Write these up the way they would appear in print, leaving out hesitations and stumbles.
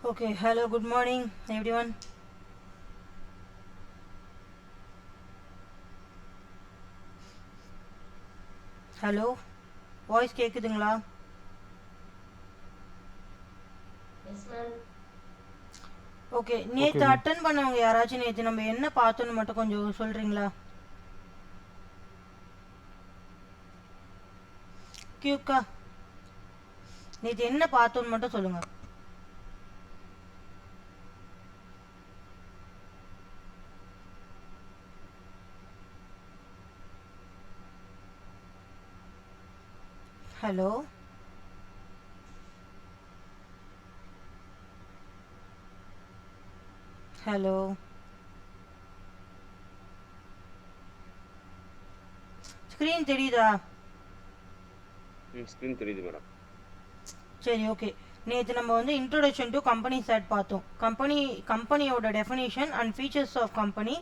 Okay, hello, good morning, everyone. Hello, voice கேக்குதுங்களா? Yes, ma'am. Okay, okay நேற்று ma'am. Attend பண்ணவங்க யாராச்சும் நேற்று நம்ம என்ன பார்த்தோன்னு மட்டும் கொஞ்சம் சொல்கிறீங்களா? கியூக்கா, நேற்று என்ன பார்த்தோன்னு மட்டும் சொல்லுங்கள். ஹலோ, ஹலோ, ஸ்க்ரீன் தெரியுதா? ஸ்க்ரீன் தெரியுது மேடம். சரி, ஓகே. நேற்று நம்ம வந்து இன்ட்ரோடக்ஷன் டு கம்பெனி செட் பார்த்தோம். கம்பெனியோட definition and features of company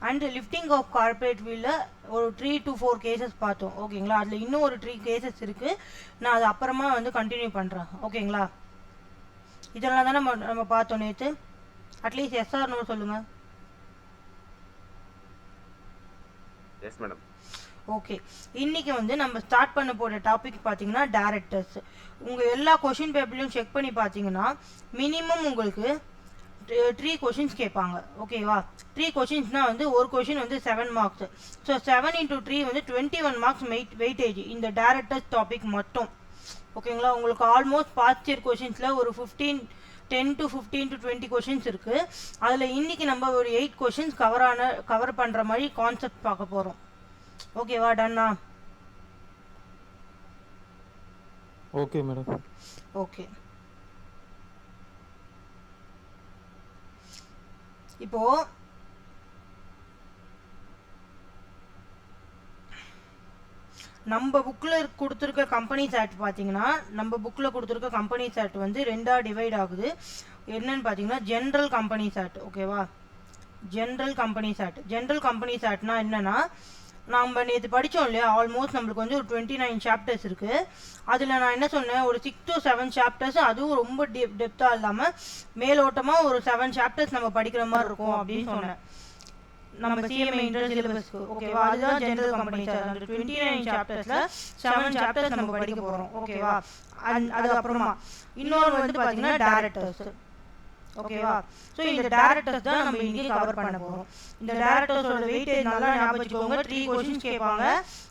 and lifting of corporate வீலில் ஒரு 3 to 4 கேசஸ் பார்த்தோம். ஓகேங்களா? அதில் இன்னும் ஒரு 3 கேசஸ் இருக்குது. நான் அது அப்புறமா வந்து கண்டினியூ பண்ணுறேன். ஓகேங்களா? இதெல்லாம் தான் நம்ம பார்த்தோம் நேற்று. அட்லீஸ்ட் எஸ்ஆர் நோ சொல்லுங்கள். Yes madam. ஓகே, இன்றைக்கி வந்து நம்ம ஸ்டார்ட் பண்ண போகிற டாபிக் பார்த்தீங்கன்னா டேரக்டர்ஸ். உங்கள் எல்லா கொஷின் பேப்பர்லையும் செக் பண்ணி பார்த்தீங்கன்னா மினிமம் உங்களுக்கு 3 கொஷின்ஸ் கேட்பாங்க. ஓகேவா? 3 கொஷின்ஸ்னால் வந்து ஒரு கொஷின் வந்து 7 மார்க்ஸ். ஸோ 7 into 3 வந்து 21 மார்க்ஸ் வெயிட்டேஜ் இந்த டேரக்டர்ஸ் டாபிக் மட்டும். ஓகேங்களா? உங்களுக்கு ஆல்மோஸ்ட் பாஸ்ட் இயர் கொஷின்ஸில் ஒரு 10 to 15 to 20 கொஷின்ஸ் இருக்குது. அதில் இன்றைக்கி நம்ம ஒரு 8 கொஷின்ஸ் கவர் பண்ணுற மாதிரி கான்செப்ட் பார்க்க போகிறோம். ஓகேவா? டன்னா? Okay madam. ஓகே, இப்போ நம்ம புக்கில் கொடுத்துருக்க கம்பெனிஸ் ஆக்ட் பார்த்தீங்கன்னா நம்ம புக்கில் கொடுத்துருக்க கம்பெனிஸ் ஆக்ட் வந்து 2ஆக டிவைட் ஆகுது. என்னன்னு பார்த்தீங்கன்னா ஜென்ரல் கம்பெனிஸ் ஆக்ட். ஓகேவா? ஜென்ரல் கம்பெனிஸ் ஆக்ட்னா என்னன்னா, நம்ம நேற்று படித்தோம் இல்லையா, ஆல்மோஸ்ட் நம்மளுக்கு வந்து ஒரு 29 சாப்டர்ஸ் இருக்குது. அதில் நான் என்ன சொன்னேன், ஒரு 6 to 7 சாப்டர்ஸ், அதுவும் ரொம்ப டெப்த்தாக இல்லாமல் மேலோட்டமாக ஒரு 7 சாப்டர்ஸ் நம்ம படிக்கிற மாதிரி இருக்கும் அப்படின்னு சொன்னேன். நம்ம சிஎம்ஏ இன்டர் சிலபஸ்க்கு. ஓகேவா? அதுதான் ஜென்ரல் கம்பெனிஸ் ஆக்ட். அந்த 29 சாப்டர்ஸில் 7 சாப்டர்ஸ் நம்ம படிக்க போகிறோம். ஓகேவா? அதுக்கப்புறமா இன்னொன்று வந்து பார்த்தீங்கன்னா டேரக்டர்ஸ். ஓகேவா? ஸோ இந்த டேரக்டர்ஸ் தான் நம்ம இன்னைக்கு கவர் பண்ண போகிறோம். இந்த டேரக்டர்ஸோட வெயிட்டேஜ் நல்லா ஞாபகம் வச்சுக்கோங்க. 3 கொஷின்ஸ் கேட்பாங்க.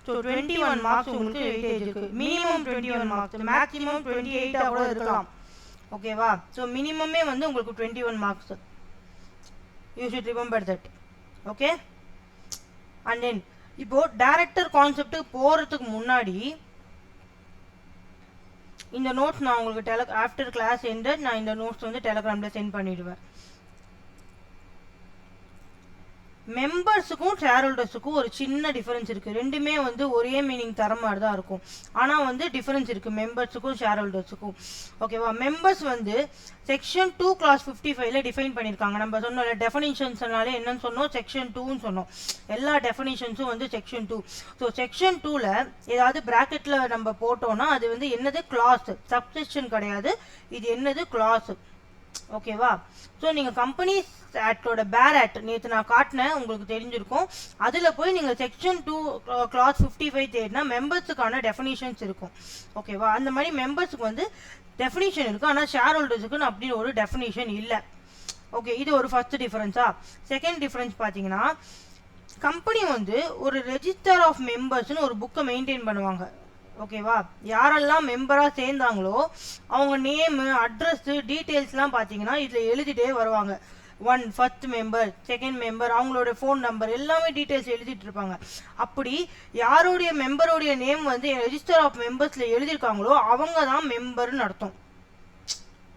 ஸோ 21 மார்க்ஸ் உங்களுக்கு வெயிட்டேஜ் இருக்குது. மினிமம் 21 மார்க்ஸ், மேக்ஸிமம் 28 கூட இருக்கலாம். ஓகேவா? ஸோ மினிமமே வந்து உங்களுக்கு 21 marks. You should remember that. Okay? And then இப்போது டேரக்டர் கான்செப்ட்டுக்கு போகிறதுக்கு முன்னாடி இந்த நோட்ஸ் நான் உங்களுக்கு ஆஃப்டர் கிளாஸ் எண்டட் நான் இந்த நோட்ஸ் வந்து டெலகிராமில் சென்ட் பண்ணிவிடுவேன். மெம்பர்ஸுக்கும் ஷேர் ஹோல்டர்ஸுக்கும் ஒரு சின்ன டிஃபரன்ஸ் இருக்குது. ரெண்டுமே வந்து ஒரே மீனிங் தர மாதிரி தான் இருக்கும். ஆனால் வந்து டிஃபரன்ஸ் இருக்குது மெம்பர்ஸுக்கும் ஷேர் ஹோல்டர்ஸுக்கும். ஓகேவா? மெம்பர்ஸ் வந்து செக்ஷன் 2 clause 55 டிஃபைன் பண்ணியிருக்காங்க. நம்ம சொன்னோம் டெஃபினிஷன்ஸ்னாலே என்னன்னு சொன்னோம், செக்ஷன் 2ன்னு சொன்னோம். எல்லா டெஃபினிஷன்ஸும் வந்து செக்ஷன் 2. ஸோ செக்ஷன் 2ல் ஏதாவது ப்ராக்கெட்டில் நம்ம போட்டோன்னா அது வந்து என்னது, கிளாஸ். சப்செக்ஷன் கிடையாது, இது என்னது, கிளாஸ். ஓகேவா? ஸோ நீங்கள் கம்பெனிஸ் ஆக்டோட பேர் ஆக்ட் நேற்று நான் காட்டினேன், உங்களுக்கு தெரிஞ்சிருக்கும். அதில் போய் நீங்கள் செக்ஷன் 2 clause 55 தேடினா மெம்பர்ஸுக்கான டெஃபினிஷன்ஸ் இருக்கும். ஓகேவா? அந்த மாதிரி மெம்பர்ஸுக்கு வந்து டெஃபினிஷன் இருக்குது, ஆனால் ஷேர் ஹோல்டர்ஸுக்குன்னு அப்படி ஒரு டெஃபினிஷன் இல்லை. ஓகே, இது ஒரு ஃபர்ஸ்ட் டிஃபரன்ஸா. செகண்ட் டிஃபரன்ஸ் பார்த்தீங்கன்னா, கம்பெனி வந்து ஒரு ரெஜிஸ்டர் ஆஃப் மெம்பர்ஸ்னு ஒரு புக்கை மெயின்டைன் பண்ணுவாங்க. ஓகேவா? யாரெல்லாம் மெம்பராக சேர்ந்தாங்களோ அவங்க நேமு, அட்ரஸ்ஸு, டீட்டெயில்ஸ்லாம் பார்த்தீங்கன்னா இதில் எழுதிட்டே வருவாங்க. ஃபர்ஸ்ட் மெம்பர், செகண்ட் மெம்பர், அவங்களோட ஃபோன் நம்பர் எல்லாமே டீட்டெயில்ஸ் எழுதிட்டு இருப்பாங்க. அப்படி யாருடைய மெம்பருடைய நேம் வந்து ரெஜிஸ்டர் ஆஃப் மெம்பர்ஸில் எழுதியிருக்காங்களோ அவங்க தான் மெம்பர்னு அர்த்தம்.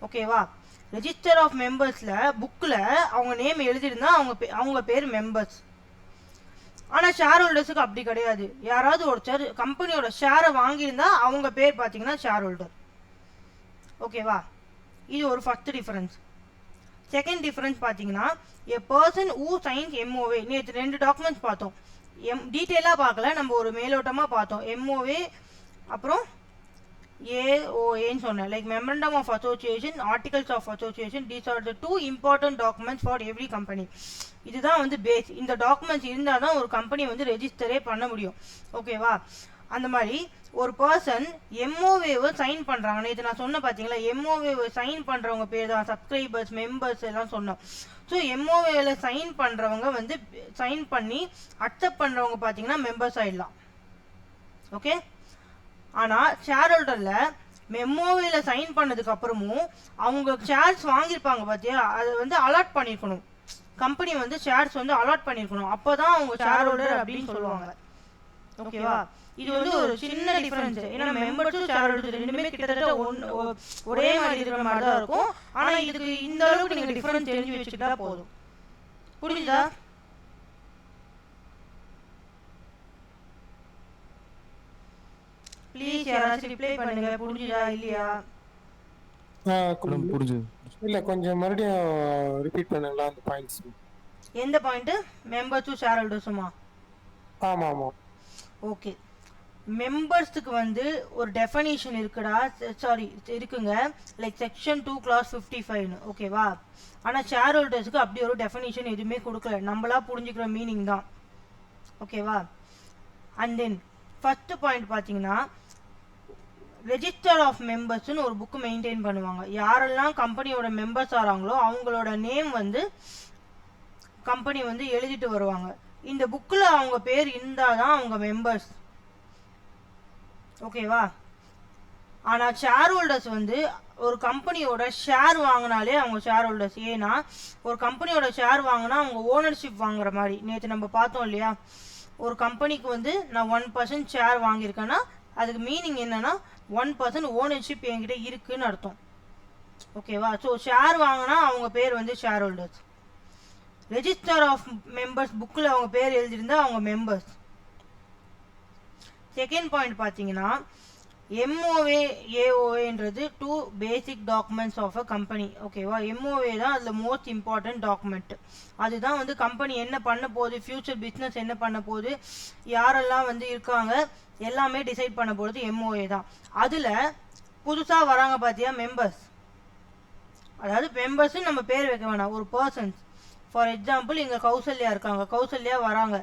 ஓகேவா? ரெஜிஸ்டர் ஆஃப் மெம்பர்ஸில் புக்கில் அவங்க நேம் எழுதியிருந்தா அவங்க பேர் மெம்பர்ஸ். ஆனால் ஷேர் ஹோல்டர்ஸுக்கு அப்படி கிடையாது. யாராவது ஒருத்தர் கம்பெனியோட ஷேரை வாங்கியிருந்தா அவங்க பேர் பார்த்தீங்கன்னா ஷேர் ஹோல்டர். ஓகேவா? இது ஒரு ஃபர்ஸ்ட் டிஃபரன்ஸ். செகண்ட் டிஃபரன்ஸ் பார்த்தீங்கன்னா, எ பர்சன் ஹூ சைன்ஸ் எம்ஓவே. நேற்று 2 டாக்குமெண்ட்ஸ் பார்த்தோம். டீட்டெயிலாக பார்க்கல, நம்ம ஒரு மேலோட்டமாக பார்த்தோம். எம்ஓவே அப்புறம் ஏஓஏன்னு சொன்னேன். Like memorandum of association, articles of association, these are the 2 important documents for every company. இதுதான் வந்து பேஸ். இந்த டாக்குமெண்ட்ஸ் இருந்தால் தான் ஒரு கம்பெனி வந்து ரெஜிஸ்டரே பண்ண முடியும். ஓகேவா? அந்த மாதிரி ஒரு பர்சன் எம்ஓவேவை சைன் பண்ணுறாங்க. நேற்று நான் சொன்ன பார்த்தீங்களா, எம்ஓவேவை சைன் பண்ணுறவங்க பேர் தான் சப்ஸ்கிரைபர்ஸ், மெம்பர்ஸ் எல்லாம் சொன்னோம். ஸோ எம்ஓவேல சைன் பண்ணுறவங்க வந்து சைன் பண்ணி அக்செப்ட் பண்ணுறவங்க பார்த்தீங்கன்னா மெம்பர்ஸ் ஆகிடலாம். ஓகே. ஆனால் ஷேர் ஹோல்டரில் எம்ஓவேல சைன் பண்ணதுக்கு அப்புறமும் அவங்க ஷேர்ஸ் வாங்கியிருப்பாங்க பார்த்தியா, அதை வந்து அலாட் பண்ணியிருக்கணும். கம்பெனி வந்து ஷேர்ஸ் வந்து அலாட் பண்ணியிருக்கணும். அப்போ தான் அவங்க ஷேர் ஹோல்டர் அப்படின்னு சொல்லுவாங்க. ஓகேவா? இது வந்து ஒரு சின்ன டிஃபரன்ஸ். ஏன்னா மெம்பர்ஸும் ஷேர் ஹோல்டர்ஸ் ரெண்டுமே கிட்டத்தட்ட ஒரே மாதிரி இருக்கிற மாதிரி தான் இருக்கும். ஆனால் இதுக்கு இந்த அளவுக்கு நீங்கள் டிஃபரன்ஸ் தெரிஞ்சு வச்சுக்கிட்டா போதும். புரிஞ்சுதா? ப்ளீஸ் யாராச்சும் ரிப்ளை பண்ணுங்க. புரிஞ்சுதா இல்லையா? புரிஞ்சுது. இல்ல கொஞ்சம் மறுபடியும் ரிப்பீட் பண்ணுங்களா அந்த பாயிண்ட்ஸ். எந்த பாயிண்ட்? மெம்பர்ஸும் ஷேர் ஹோல்டர்ஸுமா? ஆமா ஆமா. ஓகே. மெம்பர்ஸுக்கு வந்து ஒரு டெஃபனிஷன் இருக்குடா, சாரி இருக்குங்க, லைக் செக்ஷன் 2 கிளாஸ் 55. ஓகேவா? ஆனால் ஷேர் ஹோல்டர்ஸுக்கு அப்படி ஒரு டெஃபனிஷன் எதுவுமே கொடுக்கல. நம்மளா புரிஞ்சுக்கிற மீனிங் தான். ஓகேவா? அண்ட் தென் ஃபர்ஸ்ட் பாயிண்ட் பார்த்தீங்கன்னா ரெஜிஸ்டர் ஆஃப் மெம்பர்ஸ்னு ஒரு புக்கு மெயின்டைன் பண்ணுவாங்க. யாரெல்லாம் கம்பெனியோட மெம்பர்ஸ் ஆகிறாங்களோ அவங்களோட நேம் வந்து கம்பெனி வந்து எழுதிட்டு வருவாங்க. இந்த புக்கில் அவங்க பேர் இருந்தால் தான் அவங்க மெம்பர்ஸ். ஓகேவா? ஆனால் ஷேர் ஹோல்டர்ஸ் வந்து ஒரு கம்பெனியோட ஷேர் வாங்கினாலே அவங்க ஷேர் ஹோல்டர்ஸ். ஏன்னா ஒரு கம்பெனியோட ஷேர் வாங்கினா அவங்க ஓனர்ஷிப் வாங்குற மாதிரி. நேற்று நம்ம பார்த்தோம் இல்லையா, ஒரு கம்பெனிக்கு வந்து நான் 1% ஷேர் வாங்கியிருக்கேன்னா அதுக்கு மீனிங் என்னன்னா 1% ஓனர்ஷிப் என்கிட்ட இருக்குன்னு அர்த்தம். ஓகேவா? ஸோ ஷேர் வாங்கினா அவங்க பேர் வந்து shareholders. Register of members புக்கில் அவங்க பேர் எழுதியிருந்தா அவங்க மெம்பர்ஸ். செகண்ட் பாயிண்ட் பார்த்தீங்கன்னா எம்ஓஏ ஏஓஏன்றது 2 basic documents of a company. ஓகேவா? எம்ஓஏ தான் அதில் மோஸ்ட் இம்பார்ட்டன்ட் டாக்குமெண்ட். அதுதான் வந்து கம்பெனி என்ன பண்ண போகுது, ஃப்யூச்சர் பிஸ்னஸ் என்ன பண்ண போகுது, யாரெல்லாம் வந்து இருக்காங்க எல்லாமே டிசைட் பண்ண போகிறது எம்ஓஏ தான். அதில் புதுசாக வராங்க பார்த்தியா மெம்பர்ஸ். அதாவது மெம்பர்ஸு நம்ம பேர் வைக்க வேணாம், ஒரு பர்சன்ஸ். ஃபார் எக்ஸாம்பிள் இங்கே கௌசல்யா இருக்காங்க, கௌசல்யா வராங்க.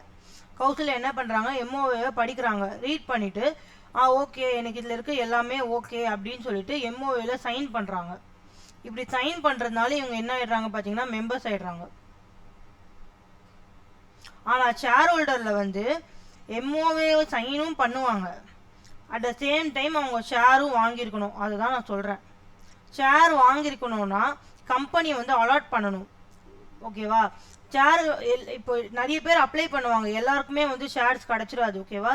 கௌசல்யா என்ன பண்ணுறாங்க, எம்ஓஏவை படிக்கிறாங்க. ரீட் பண்ணிவிட்டு ஓகே எனக்கு இதில் இருக்க எல்லாமே ஓகே அப்படின்னு சொல்லிட்டு எம்ஓஏல சைன் பண்ணுறாங்க. இப்படி சைன் பண்ணுறதுனால இவங்க என்ன ஆகிடுறாங்க பார்த்தீங்கன்னா மெம்பர்ஸ் ஆகிடுறாங்க. ஆனால் ஷேர் ஹோல்டரில் வந்து எம்ஓஏ சைனும் பண்ணுவாங்க, அட் த சேம் டைம் அவங்க ஷேரும் வாங்கியிருக்கணும். அதுதான் நான் சொல்கிறேன். ஷேர் வாங்கியிருக்கணும்னா கம்பெனி வந்து அலாட் பண்ணணும். ஓகேவா? ஷேர் இப்போ நிறைய பேர் அப்ளை பண்ணுவாங்க, எல்லாருக்குமே வந்து ஷேர்ஸ் கிடச்சிடாது. ஓகேவா?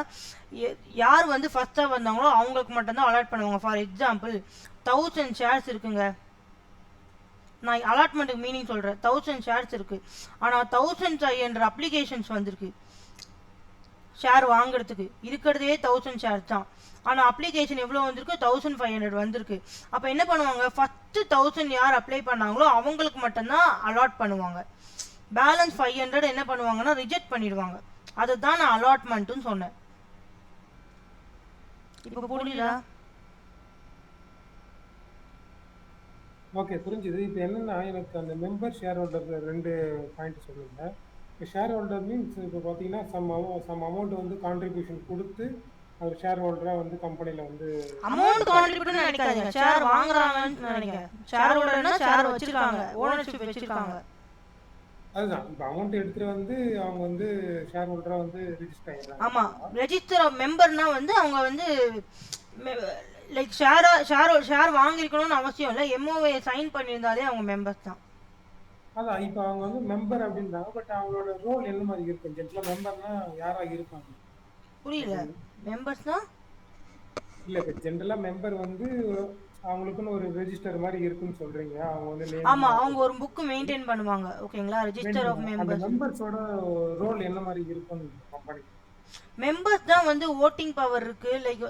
யார் வந்து ஃபஸ்ட்டாக வந்தாங்களோ அவங்களுக்கு மட்டும்தான் அலாட் பண்ணுவாங்க. ஃபார் எக்ஸாம்பிள் 1000 ஷேர்ஸ் இருக்குங்க. நான் அலாட்மெண்ட்டுக்கு மீனிங் சொல்கிறேன். 1000 ஷேர்ஸ் இருக்குது. ஆனால் 1500 அப்ளிகேஷன்ஸ் வந்திருக்கு ஷேர் வாங்குறதுக்கு. இருக்கிறதே 1000 ஷேர்ஸ் தான். ஆனால் அப்ளிகேஷன் எவ்வளோ வந்திருக்கு, 1500 வந்திருக்கு. அப்போ என்ன பண்ணுவாங்க, ஃபஸ்ட்டு 1000 யார் அப்ளை பண்ணாங்களோ அவங்களுக்கு மட்டும்தான் அலாட் பண்ணுவாங்க. பேலன்ஸ் 500 என்ன பண்ணுவாங்கன்னா ரிஜெக்ட் பண்ணிடுவாங்க. அதுதான் நான் அலாட்மெண்ட்டுன்னு சொன்னேன். இப்போ புரியுதா? ஓகே புரிஞ்சுது. இப்போ என்னன்னா எனக்கு அந்த மெம்பர் ஷேர் ஹோல்டர் 2 பாயிண்ட் சொல்லுங்க. இப்போ ஷேர் ஹோல்டர் மீன்ஸ் இப்போ பார்த்தீங்கன்னா சம் அமௌண்ட் வந்து கான்ட்ரிபியூஷன் கொடுத்து அவர் ஷேர் ஹோல்டராக வந்து கம்பெனியில் வந்து அமௌண்ட் கான்ட்ரிபியூட்னு நினைக்காதீங்க, ஷேர் வாங்குறாங்கன்னு நினைக்கிறேன். ஷேர் ஹோல்டர்னா ஷேர் வச்சிருக்காங்க, ஓனர்ஷிப் வச்சிருக்காங்க. அதுதான் இப்போ அமௌண்ட் எடுத்துகிட்டு வந்து அவங்க வந்து ஷேர் ஹோல்டராக வந்து ரிஜிஸ்டர் ஆகிடுறாங்க. ஆமாம், ரெஜிஸ்டர் ஆஃப் மெம்பர்னா வந்து அவங்க வந்து லைக் ஷேர் வாங்கியிருக்கணும்னு அவசியம் இல்லை, எம்ஓஏ சைன் பண்ணியிருந்தாலே அவங்க மெம்பர்ஸ் தான். அதான் இப்போ அவங்க வந்து மெம்பர் அப்படின்றாங்க. பட் அவங்களோட ரோல் என்ன மாதிரி இருக்கும்? ஜென்ரலாக மெம்பர்னா யாராக இருப்பாங்க? புரியல. மெம்பர்ஸ் தான் இல்லை இப்போ ஜென்ரலாக மெம்பர் வந்து அவங்களுக்குன்னு ஒரு ரெஜிஸ்டர் மாதிரி இருக்குன்னு சொல்றீங்க. அவங்க வந்து ஆமா, அவங்க ஒரு புக் மெயின்டைன் பண்ணுவாங்க. ஓகேங்களா? Register of members. மெம்பர்ஸோட ரோல் என்ன மாதிரி இருக்கும் கம்பெனி? மெம்பர்ஸ் தான் வந்து ஓட்டிங் பவர் இருக்கு. லைக்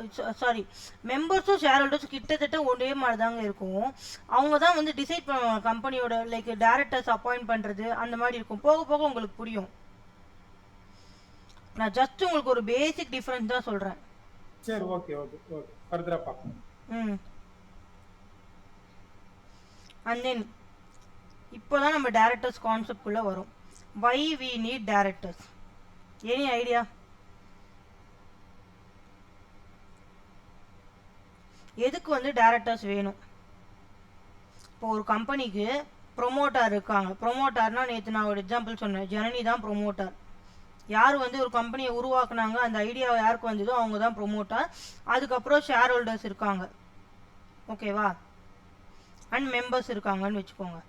சாரி, மெம்பர்ஸும் ஷேர் ஹோல்டர்ஸ் கிட்டத்தட்ட ஒரே மாதிரி தாங்க இருக்கும். அவங்க தான் வந்து டிசைட் பண்ணுவாங்க கம்பெனியோட, லைக் டைரக்டர்ஸ் அப்பாயிண்ட் பண்றது அந்த மாதிரி இருக்கும். போக போக உங்களுக்கு புரியும். நான் ஜஸ்ட் உங்களுக்கு ஒரு பேசிக் டிஃபரன்ஸ் தான் சொல்றேன். சரி ஓகே ஓகே ஓகே ஃபர்தரா பார்க்கலாம். ம் அண்ட் தென் இப்போ தான் நம்ம டேரக்டர்ஸ் கான்செப்ட்குள்ளே வரும். Why we need directors, any idea? எதுக்கு வந்து டேரக்டர்ஸ் வேணும்? இப்போ ஒரு கம்பெனிக்கு ப்ரொமோட்டர் இருக்காங்க. ப்ரொமோட்டர்னா நேற்று நான் ஒரு எக்ஸாம்பிள் சொன்னேன், ஜனனி தான் ப்ரொமோட்டர். யார் வந்து ஒரு கம்பெனியை உருவாக்குனாங்க, அந்த ஐடியா யாருக்கு வந்ததோ அவங்க தான் ப்ரொமோட்டர். அதுக்கப்புறம் ஷேர் ஹோல்டர்ஸ் இருக்காங்க, ஓகேவா? அண்ட் மெம்பர்ஸ் இருக்காங்கன்னு வச்சுக்கோங்க.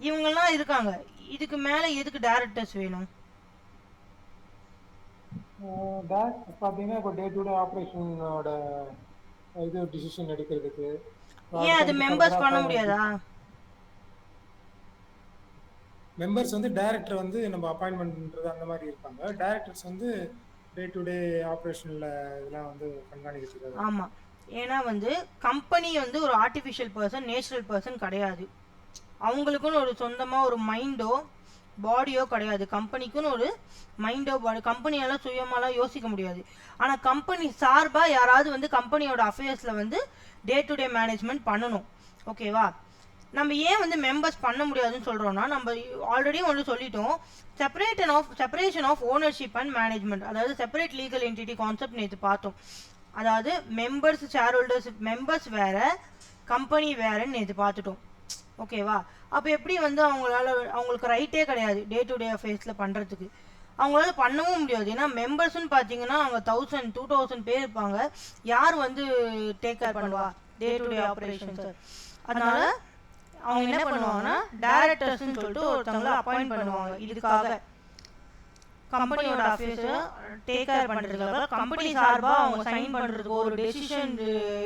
இவங்கெல்லாம் இருக்காங்க. இதுக்கு மேலே எதுக்கு டேரக்டர்ஸ் வேணும்? டேரக்டர்ஸ் பார்த்தீங்கன்னா இப்போ டே டு டே ஆப்ரேஷனோட இது டிசிஷன் எடுக்கிறதுக்கு. ஏன் அது மெம்பர்ஸ் பண்ண முடியாதா? மெம்பர்ஸ் வந்து டைரக்டர் வந்து நம்ம அப்பாயின்மெண்ட் பண்றது அந்த மாதிரி இருப்பாங்க. டைரக்டர்ஸ் வந்து டே டு டே ஆப்ரேஷனில் இதெல்லாம் வந்து கண்காணிக்கிறது. ஆமாம், ஏன்னா வந்து கம்பெனி வந்து ஒரு ஆர்டிஃபிஷியல் பர்சன், நேச்சுரல் பர்சன் கிடையாது. அவங்களுக்குன்னு ஒரு சொந்தமாக ஒரு மைண்டோ பாடியோ கிடையாது. கம்பெனிக்குன்னு ஒரு மைண்டோ பாடி, கம்பெனியெல்லாம் சுயமாலாம் யோசிக்க முடியாது. ஆனால் கம்பெனி சார்பாக யாராவது வந்து கம்பெனியோட அஃபேர்ஸில் வந்து டே டு டே மேனேஜ்மெண்ட் பண்ணணும், ஓகேவா? நம்ம ஏன் வந்து மெம்பர்ஸ் பண்ண முடியாதுன்னு சொல்கிறோன்னா, நம்ம ஆல்ரெடி ஒன்று சொல்லிட்டோம், separation of ownership and management, அதாவது செப்பரேட் லீகல் என்டிட்டி கான்செப்ட் நேற்று பார்த்தோம். அதாவது மெம்பர்ஸ், ஷேர் ஹோல்டர்ஸ், மெம்பர்ஸ் வேறு, கம்பெனி வேறுன்னு நேற்று பார்த்துட்டோம், ஓகேவா? அப்போ எப்படி வந்து அவங்களுக்கு ரைட்டே கிடையாது டே டு டே அஃபேர்ஸில் பண்ணுறதுக்கு. அவங்களால பண்ணவும் முடியாது. ஏன்னா மெம்பர்ஸ்ன்னு பார்த்தீங்கன்னா அவங்க 1000-2000 பேர் இருப்பாங்க. யார் வந்து டேக் கேர் பண்ணுவா டே டு டே ஆப்ரேஷன்ஸ்? அதனால அவங்க என்ன பண்ணுவாங்கன்னா டைரக்டர்ஸ்ன்னு சொல்லிட்டு ஒருத்தவங்களை அப்பாயிண்ட் பண்ணுவாங்க. இதுக்காக கம்பெனியோட அஃபேர்ஸை டேக் கேர் பண்ணுறதுக்காக கம்பெனி சார்பாக அவங்க சைன் பண்ணுறதுக்கோ, ஒரு டெசிஷன்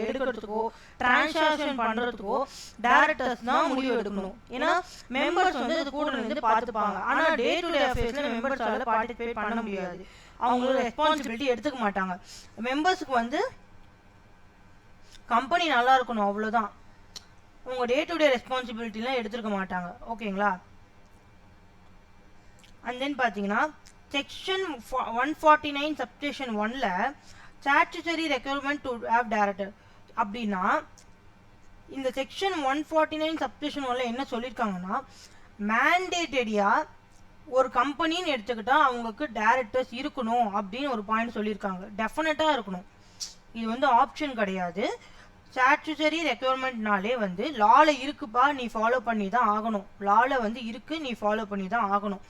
எடுக்கிறதுக்கோ, டிரான்சாக்ஷன் பண்ணுறதுக்கோ டைரக்டர்ஸ் தான் முடிவு எடுக்கணும். ஏன்னா மெம்பர்ஸ் வந்து அது கூட இருந்து பார்த்துப்பாங்க. ஆனால் டே டு டே அஃபேர்ஸில் மெம்பர்ஸால் பார்ட்டிசிபேட் பண்ண முடியாது. அவங்களோட ரெஸ்பான்சிபிலிட்டி எடுத்துக்க மாட்டாங்க. மெம்பர்ஸுக்கு வந்து கம்பெனி நல்லா இருக்கணும், அவ்வளோதான். உங்கள் டே டு டே ரெஸ்பான்சிபிலிட்டிலாம் எடுத்துருக்க மாட்டாங்க, ஓகேங்களா? அண்ட் தென் பார்த்தீங்கன்னா செக்ஷன் 149 சப்செக்ஷன் 1ல் statutory requirement to have director அப்படின்னா, இந்த செக்ஷன் 149 சப்செக்ஷன் 1ல் என்ன சொல்லியிருக்காங்கன்னா, மேண்டேட்டரியாக ஒரு கம்பெனின்னு எடுத்துக்கிட்டால் அவங்களுக்கு டைரக்டர்ஸ் இருக்கணும் அப்படின்னு ஒரு பாயிண்ட் சொல்லியிருக்காங்க. டெஃபினட்டாக இருக்கணும், இது வந்து ஆப்ஷன் கிடையாது. ஸ்டாட்யூட்டரி ரெக்யர்மெண்ட்னாலே வந்து லால இருக்குப்பா, நீ ஃபாலோ பண்ணி தான் ஆகணும். லால வந்து இருக்கு, நீ ஃபாலோ பண்ணி தான் ஆகணும்.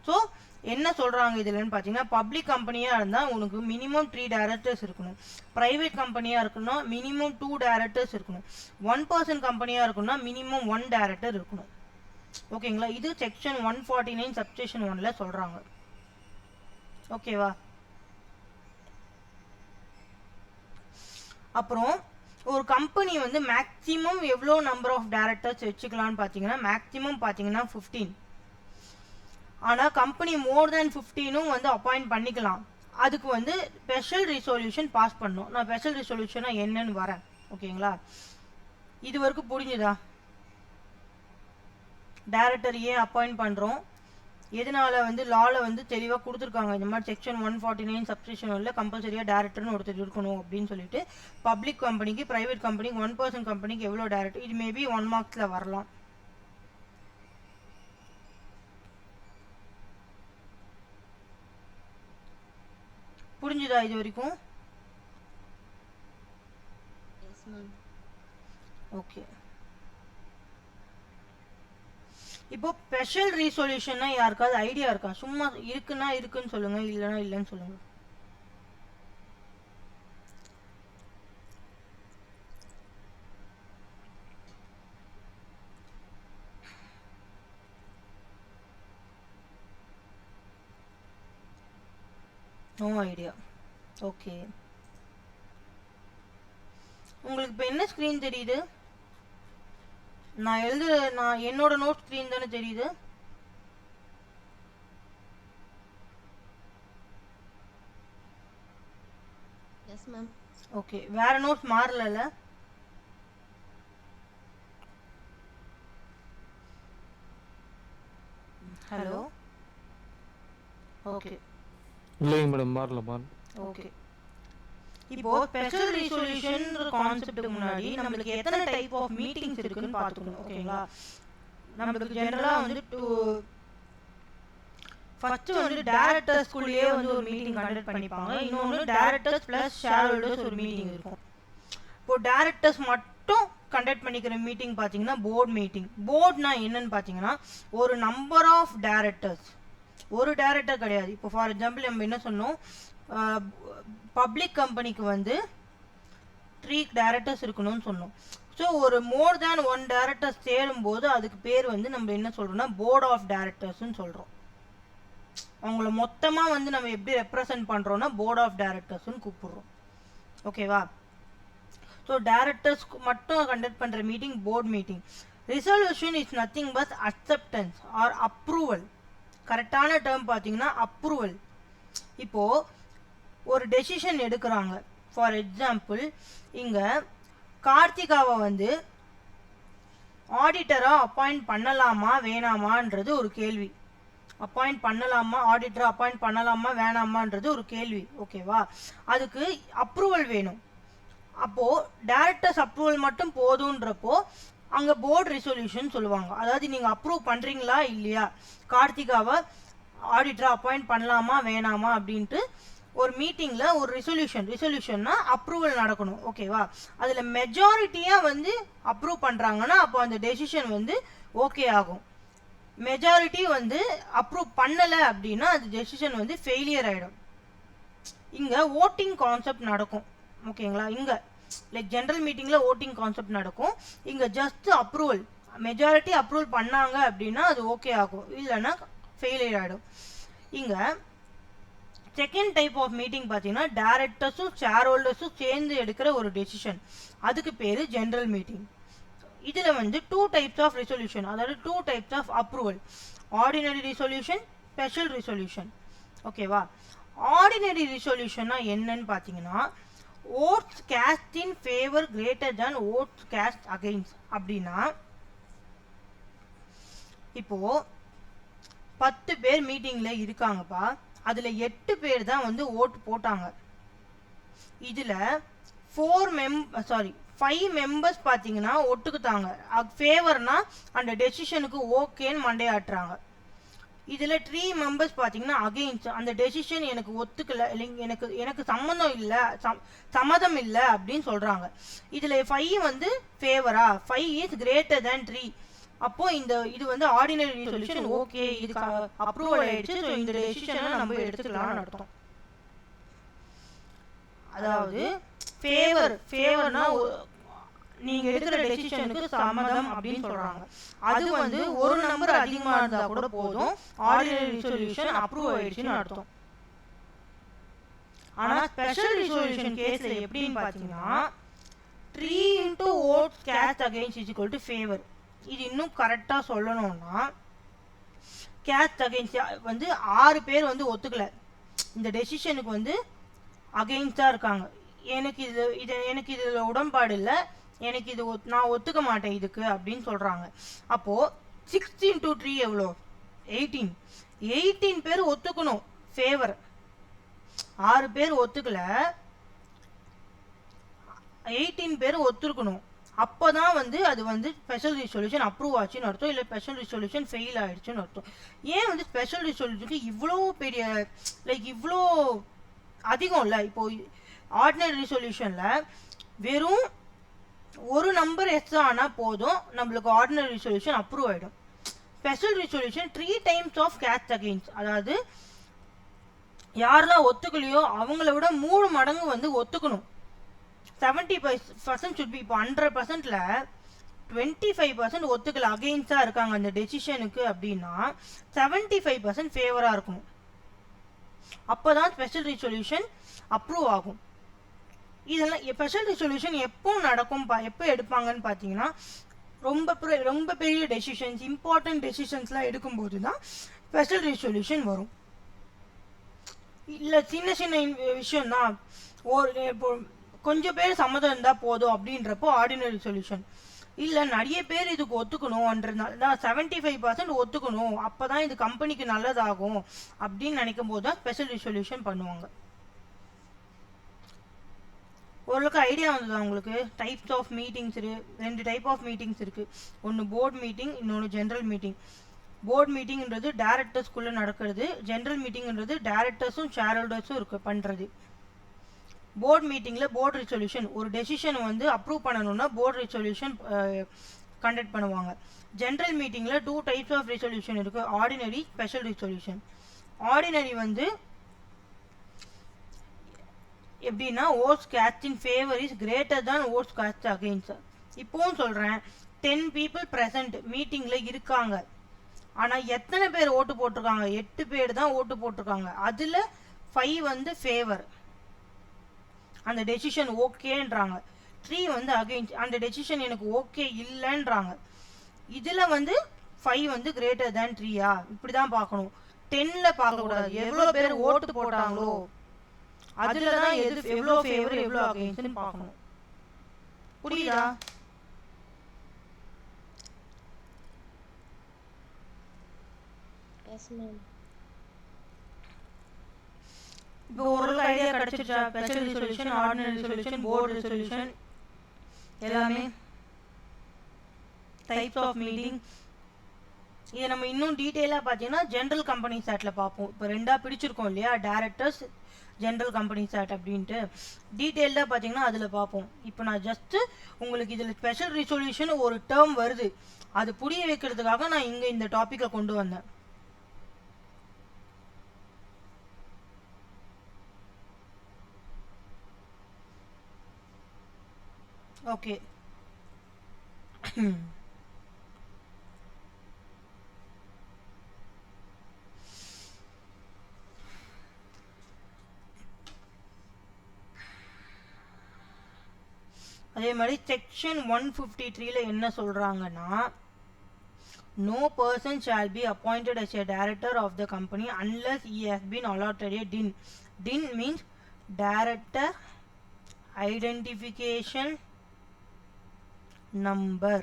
ஸோ என்ன சொல்கிறாங்க இதுலன்னு பார்த்தீங்கன்னா, பப்ளிக் கம்பெனியாக இருந்தால் உனக்கு மினிமம் 3 டைரக்டர்ஸ் இருக்கணும். ப்ரைவேட் கம்பெனியாக இருக்கணும், மினிமம் 2 டைரக்டர்ஸ் இருக்கணும். 1 person கம்பெனியாக இருக்கணும்னா மினிமம் 1 டைரக்டர் இருக்கணும், ஓகேங்களா? இது செக்ஷன் 149 சப்செக்ஷன் 1ல் சொல்கிறாங்க, ஓகேவா? அப்புறம் ஒரு கம்பெனி வந்து மேக்ஸிமம் எவ்வளோ நம்பர் ஆஃப் டைரக்டர்ஸ் வச்சுக்கலான்னு பார்த்தீங்கன்னா, மேக்ஸிமம் பார்த்தீங்கன்னா 15. ஆனால் கம்பெனி மோர் தேன் 15ம் வந்து அப்பாயிண்ட் பண்ணிக்கலாம். அதுக்கு வந்து ஸ்பெஷல் ரிசொல்யூஷன் பாஸ் பண்ணணும். நான் ஸ்பெஷல் ரிசொல்யூஷனாக என்னன்னு வரேன், ஓகேங்களா? இது வரைக்கும் புரிஞ்சுதா? டைரக்டர் ஏன் அப்பாயிண்ட் பண்ணுறோம், எதனால வந்து லால வந்து தெளிவாக கொடுத்துருக்காங்க. இந்த மாதிரி செக்ஷன் 149 சப்செக்ஷன் 1ல் கம்பல்சரியாக டேரக்டர்னு ஒருத்தர் இருக்கணும் அப்படின்னு சொல்லிட்டு. பப்ளிக் கம்பெனிக்கு, ப்ரைவேட் கம்பெனிக்கு, 1 person கம்பெனிக்கு எவ்வளோ டேரக்டர், இது மேபி 1 marksல வரலாம். புரிஞ்சுதா இது வரைக்கும்? ஓகே. இப்போ ஸ்பெஷல் ரீசொல்யூஷன்னா யாருக்காவது ஐடியா இருக்கா? சும்மா இருக்குன்னா இருக்குன்னு சொல்லுங்க, இல்லைன்னா இல்லைன்னு சொல்லுங்க. No idea, okay. உங்களுக்கு இப்போ என்ன ஸ்க்ரீன் தெரியுது? நான் என்னோட நோட் ஸ்க்ரீன் தானே தெரியுது. Yes ma'am. ஓகே, வேற நோட்ஸ் மாறலல? Hello, okay. இல்லைங்க மேடம், மாறல. ஓகே, இப்போ ஸ்பெஷல் ரெசல்யூஷன் கான்செப்ட்டுக்கு முன்னாடி நம்மளுக்கு எத்தனை டைப் ஆஃப் மீட்டிங்ஸ் இருக்குன்னு பார்த்துக்கணும். ஓகேங்களா, நம்மளுக்கு ஜெனரலாக வந்து ஃபர்ஸ்ட் வந்து டைரக்டர்ஸ்குள்ளேயே வந்து ஒரு மீட்டிங் கண்டக்ட் பண்ணிப்பாங்க. இன்னொன்று டைரக்டர்ஸ் ப்ளஸ் ஷேர் ஹோல்டர்ஸ் ஒரு மீட்டிங் இருக்கும். இப்போ டைரக்டர்ஸ் மட்டும் கண்டக்ட் பண்ணிக்கிற மீட்டிங் பார்த்தீங்கன்னா போர்ட் மீட்டிங். போர்ட்னா என்னன்னு பார்த்தீங்கன்னா ஒரு நம்பர் ஆஃப் டைரக்டர்ஸ், ஒரு டைரக்டர் கிடையாது. இப்போ ஃபார் எக்ஸாம்பிள் நம்ம என்ன சொன்னோம், பப்ளிக் கம்பெனிக்கு வந்து 3 டைரக்டர்ஸ் இருக்கணும்னு சொன்னோம். ஸோ ஒரு மோர் தேன் 1 டைரக்டர்ஸ் சேரும்போது அதுக்கு பேர் வந்து நம்ம என்ன சொல்கிறோம்னா போர்ட் ஆஃப் டைரக்டர்ஸ்ன்னு சொல்கிறோம். அவங்கள மொத்தமாக வந்து நம்ம எப்படி ரெப்ரசன்ட் பண்ணுறோன்னா போர்ட் ஆஃப் டைரக்டர்ஸ்ன்னு கூப்பிடுறோம். ஓகேவா, ஸோ டைரக்டர்ஸ்க்கு மட்டும் கண்டக்ட் பண்ணுற meeting board meeting. Resolution is nothing but acceptance or approval. கரெக்டான டேர்ம் பார்த்தீங்கன்னா அப்ரூவல். இப்போது ஒரு டெசிஷன் எடுக்கிறாங்க. ஃபார் எக்ஸாம்பிள் இங்கே கார்த்திகாவை வந்து ஆடிட்டராக அப்பாயிண்ட் பண்ணலாமா வேணாமான்றது ஒரு கேள்வி. அப்பாயிண்ட் பண்ணலாமா, ஆடிட்டரை அப்பாயிண்ட் பண்ணலாமா வேணாமான்றது ஒரு கேள்வி. ஓகேவா, அதுக்கு அப்ரூவல் வேணும். அப்போது டைரக்டர்ஸ் அப்ரூவல் மட்டும் போதுன்றப்போ அங்கே போர்டு ரெசல்யூஷன் சொல்லுவாங்க. அதாவது நீங்கள் அப்ரூவ் பண்ணுறீங்களா இல்லையா, கார்த்திகாவை ஆடிட்டரை அப்பாயிண்ட் பண்ணலாமா வேணாமா அப்படின்ட்டு ஒரு மீட்டிங்கில் ஒரு ரெசல்யூஷன்னா அப்ரூவல் நடக்கணும். ஓகேவா, அதில் மெஜாரிட்டியாக வந்து அப்ரூவ் பண்ணுறாங்கன்னா அப்போ அந்த டெசிஷன் வந்து ஓகே ஆகும். மெஜாரிட்டி வந்து அப்ரூவ் பண்ணலை அப்படின்னா அது டெசிஷன் வந்து ஃபெயிலியர் ஆகிடும். இங்கே ஓட்டிங் கான்செப்ட் நடக்கும். ஓகேங்களா, இங்கே லைக் ஜென்ரல் மீட்டிங்கில் ஓட்டிங் கான்செப்ட் நடக்கும். இங்கே ஜஸ்ட் அப்ரூவல், மெஜாரிட்டி அப்ரூவல் பண்ணாங்க அப்படின்னா அது ஓகே ஆகும், இல்லைன்னா ஃபெயிலியர் ஆகிடும். இங்கே செகண்ட் டைப் ஆஃப் மீட்டிங் பார்த்தீங்கன்னா டைரக்டர்ஸும் ஷேர் ஹோல்டர்ஸும் சேர்ந்து எடுக்கிற ஒரு டெசிஷன், அதுக்கு பேர் ஜென்ரல் மீட்டிங். இதில் வந்து 2 டைப்ஸ் ஆஃப் ரெசல்யூஷன், அதாவது 2 types of approval, ordinary resolution, special resolution. ஓகேவா, ஆர்டினரி ரெசல்யூஷன்னா என்னன்னு பார்த்தீங்கன்னா votes cast in favour greater than votes cast against. அப்படின்னா இப்போது 10 பேர் மீட்டிங்கில் இருக்காங்கப்பா, அதில் 8 பேர் தான் வந்து ஓட்டு போட்டாங்க. இதில் 5 மெம்பர்ஸ் பார்த்தீங்கன்னா ஒட்டுக்குத்தாங்க, ஃபேவர்னா அந்த டெசிஷனுக்கு ஓகேன்னு மண்டையாட்டுறாங்க. இதில் 3 மெம்பர்ஸ் பார்த்தீங்கன்னா அகெயின்ஸ்ட், அந்த டெசிஷன் எனக்கு ஒத்துக்கலை, எனக்கு சம்மந்தம் இல்லை, சம்மதம் இல்லை அப்படின்னு சொல்கிறாங்க. இதில் 5 வந்து ஃபேவரா, 5 இஸ் கிரேட்டர் தேன் 3. அப்போது இது வந்து ஆர்டினரி ரெசல்யூஷன் ஓகே, இது அப்ரூவல் ஆயிடுச்சு, ஸோ இந்த டெசிஷனை நம்ம எடுத்துக்கலாம்னு அர்த்தம். அதாவது ஃபேவர்னா நீங்கள் எடுக்கிற டெசிஷனுக்கு சம்மதம் அப்படின்னு சொல்கிறாங்க. அது வந்து ஒரு நம்பர் அதிகமாக இருந்தால் கூட போதும், ஆர்டினரி ரெசல்யூஷன் அப்ரூவ் ஆயிடுச்சுன்னு அர்த்தம். ஆனால் ஸ்பெஷல் ரெசல்யூஷன் கேஸில் எப்படின்னு பார்த்தீங்கன்னா 3 into votes cast against is equal to favor. இது இன்னும் கரெக்டாக சொல்லணும்னா கேஸ்ட் அகெயின்ஸ்ட் வந்து 6 பேர் வந்து ஒத்துக்கலை, இந்த டெசிஷனுக்கு வந்து அகெயின்ஸ்டாக இருக்காங்க. எனக்கு இதில் உடன்பாடு இல்லை, எனக்கு இது நான் ஒத்துக்க மாட்டேன் இதுக்கு அப்படின்னு சொல்கிறாங்க. அப்போது 6 into 3 எவ்வளோ, 18 பேர் ஒத்துக்கணும் ஃபேவர், 6 பேர் ஒத்துக்கல, 18 பேர் ஒத்துருக்கணும். அப்போ தான் வந்து அது வந்து ஸ்பெஷல் ரெசல்யூஷன் அப்ரூவ் ஆச்சுன்னு அர்த்தம், இல்லை ஸ்பெஷல் ரெசல்யூஷன் ஃபெயில் ஆகிடுச்சுன்னு அர்த்தம். ஏன் வந்து ஸ்பெஷல் ரெசல்யூஷனுக்கு இவ்வளோ பெரிய இவ்வளோ அதிகம் இல்லை? இப்போது ஆர்டினரி ரெசல்யூஷனில் வெறும் ஒரு நம்பர் எக்ஸ்ட்ரா ஆனால் போதும், நம்மளுக்கு ஆர்டினரி ரெசல்யூஷன் அப்ரூவ் ஆகிடும். Special resolution 3 times of cast against, அதாவது யாரெல்லாம் ஒத்துக்கலையோ அவங்கள விட 3 மடங்கு வந்து ஒத்துக்கணும். 70% should be. இப்போ 100%ல் 25% ஒத்துக்கல, அகெயின்ஸ்டாக இருக்காங்க அந்த டெசிஷனுக்கு அப்படின்னா 75% ஃபேவராக இருக்கணும். அப்போ தான் ஸ்பெஷல் ரெசல்யூஷன் அப்ரூவ் ஆகும். இதெல்லாம் ஸ்பெஷல் ரெசல்யூஷன் எப்போ நடக்கும், எப்போ எடுப்பாங்கன்னு பார்த்தீங்கன்னா ரொம்ப பெரிய டெசிஷன்ஸ், இம்பார்ட்டன்ட் டெசிஷன்ஸ்லாம் எடுக்கும்போது தான் ஸ்பெஷல் ரெசல்யூஷன் வரும். இல்லை சின்ன விஷயம்தான், இப்போ கொஞ்சம் பேர் சம்மதம் இருந்தால் போதும் அப்படின்றப்போ ஆர்டினரி சொல்யூஷன். இல்லை நிறைய பேர் இதுக்கு ஒத்துக்கணும்ன்றதுனால 75% ஒத்துக்கணும், அப்போ தான் இது கம்பெனிக்கு நல்லதாகும் அப்படின்னு நினைக்கும் போது தான் ஸ்பெஷல் ரெசல்யூஷன் பண்ணுவாங்க. ஓரளவுக்கு ஐடியா வந்ததா உங்களுக்கு? டைப்ஸ் ஆஃப் மீட்டிங்ஸ் ரெண்டு டைப் ஆஃப் மீட்டிங்ஸ் இருக்குது. ஒன்று போர்ட் மீட்டிங், இன்னொன்று ஜென்ரல் மீட்டிங். போர்ட் மீட்டிங்ன்றது டேரக்டர்ஸ்குள்ளே நடக்கிறது. ஜென்ரல் மீட்டிங்ன்றது டேரக்டர்ஸும் ஷேர் ஹோல்டர்ஸும் பண்ணுறது. போர்ட் மீட்டிங்கில் போர்ட் ரிசொல்யூஷன், ஒரு டெசிஷனை வந்து அப்ரூவ் பண்ணணும்னா போர்ட் ரிசொல்யூஷன் கண்டக்ட் பண்ணுவாங்க. ஜென்ரல் மீட்டிங்கில் 2 டைப்ஸ் ஆஃப் ரிசொல்யூஷன் இருக்குது, ஆர்டினரி, ஸ்பெஷல் ரிசொல்யூஷன். ஆர்டினரி வந்து எப்படின்னா votes cast in favour is greater than votes cast against. இப்போவும் சொல்கிறேன், 10 people ப்ரெசன்ட் மீட்டிங்கில் இருக்காங்க, ஆனால் எத்தனை பேர் ஓட்டு போட்டிருக்காங்க? 8 பேர் தான் ஓட்டு போட்டிருக்காங்க. அதில் 5 வந்து ஃபேவர், அந்த டெசிஷன் ஓகேன்றாங்க. 3 வந்து அகெயின்ஸ்ட், அந்த டெசிஷன் எனக்கு ஓகே இல்லைன்றாங்க. இதில் வந்து 5 வந்து கிரேட்டர் தேன் 3யா? இப்படி தான் பார்க்கணும். 10ல் பார்க்கக்கூடாது. எவ்வளோ பேர் ஓட்டு போட்டாங்களோ அதில் தான் எவ்வளோ ஃபேவர் எவ்வளோ அகெயின்ஸ்ட்னு பார்க்கணும். புரியுதா? Yes, ma'am. இப்போ ஓரளவுக்கு ஐடியா கிடைச்சிருச்சா? Special resolution, ordinary resolution, board resolution எல்லாமே டைப்ஸ் ஆஃப் மீட்டிங். இதை நம்ம இன்னும் டீட்டெயிலாக பார்த்தீங்கன்னா ஜென்ரல் கம்பெனிஸ் ஆக்டில் பார்ப்போம். இப்போ ரெண்டாக பிடிச்சிருக்கோம் இல்லையா, டேரக்டர்ஸ், ஜென்ரல் கம்பெனிஸ் ஆக்ட் அப்படின்ட்டு. டீட்டெயில்டாக பார்த்தீங்கன்னா அதில் பார்ப்போம். இப்போ நான் ஜஸ்ட்டு உங்களுக்கு இதில் ஸ்பெஷல் ரிசொல்யூஷன் ஒரு டேர்ம் வருது, அது புரிய வைக்கிறதுக்காக நான் இங்கே இந்த டாப்பிக்கை கொண்டு வந்தேன். ஓகே. அதே மாதிரி செக்ஷன் 153ல என்ன சொல்றாங்கன்னா, no person shall be appointed as a director of the company unless he has been allotted a DIN. DIN means director identification number.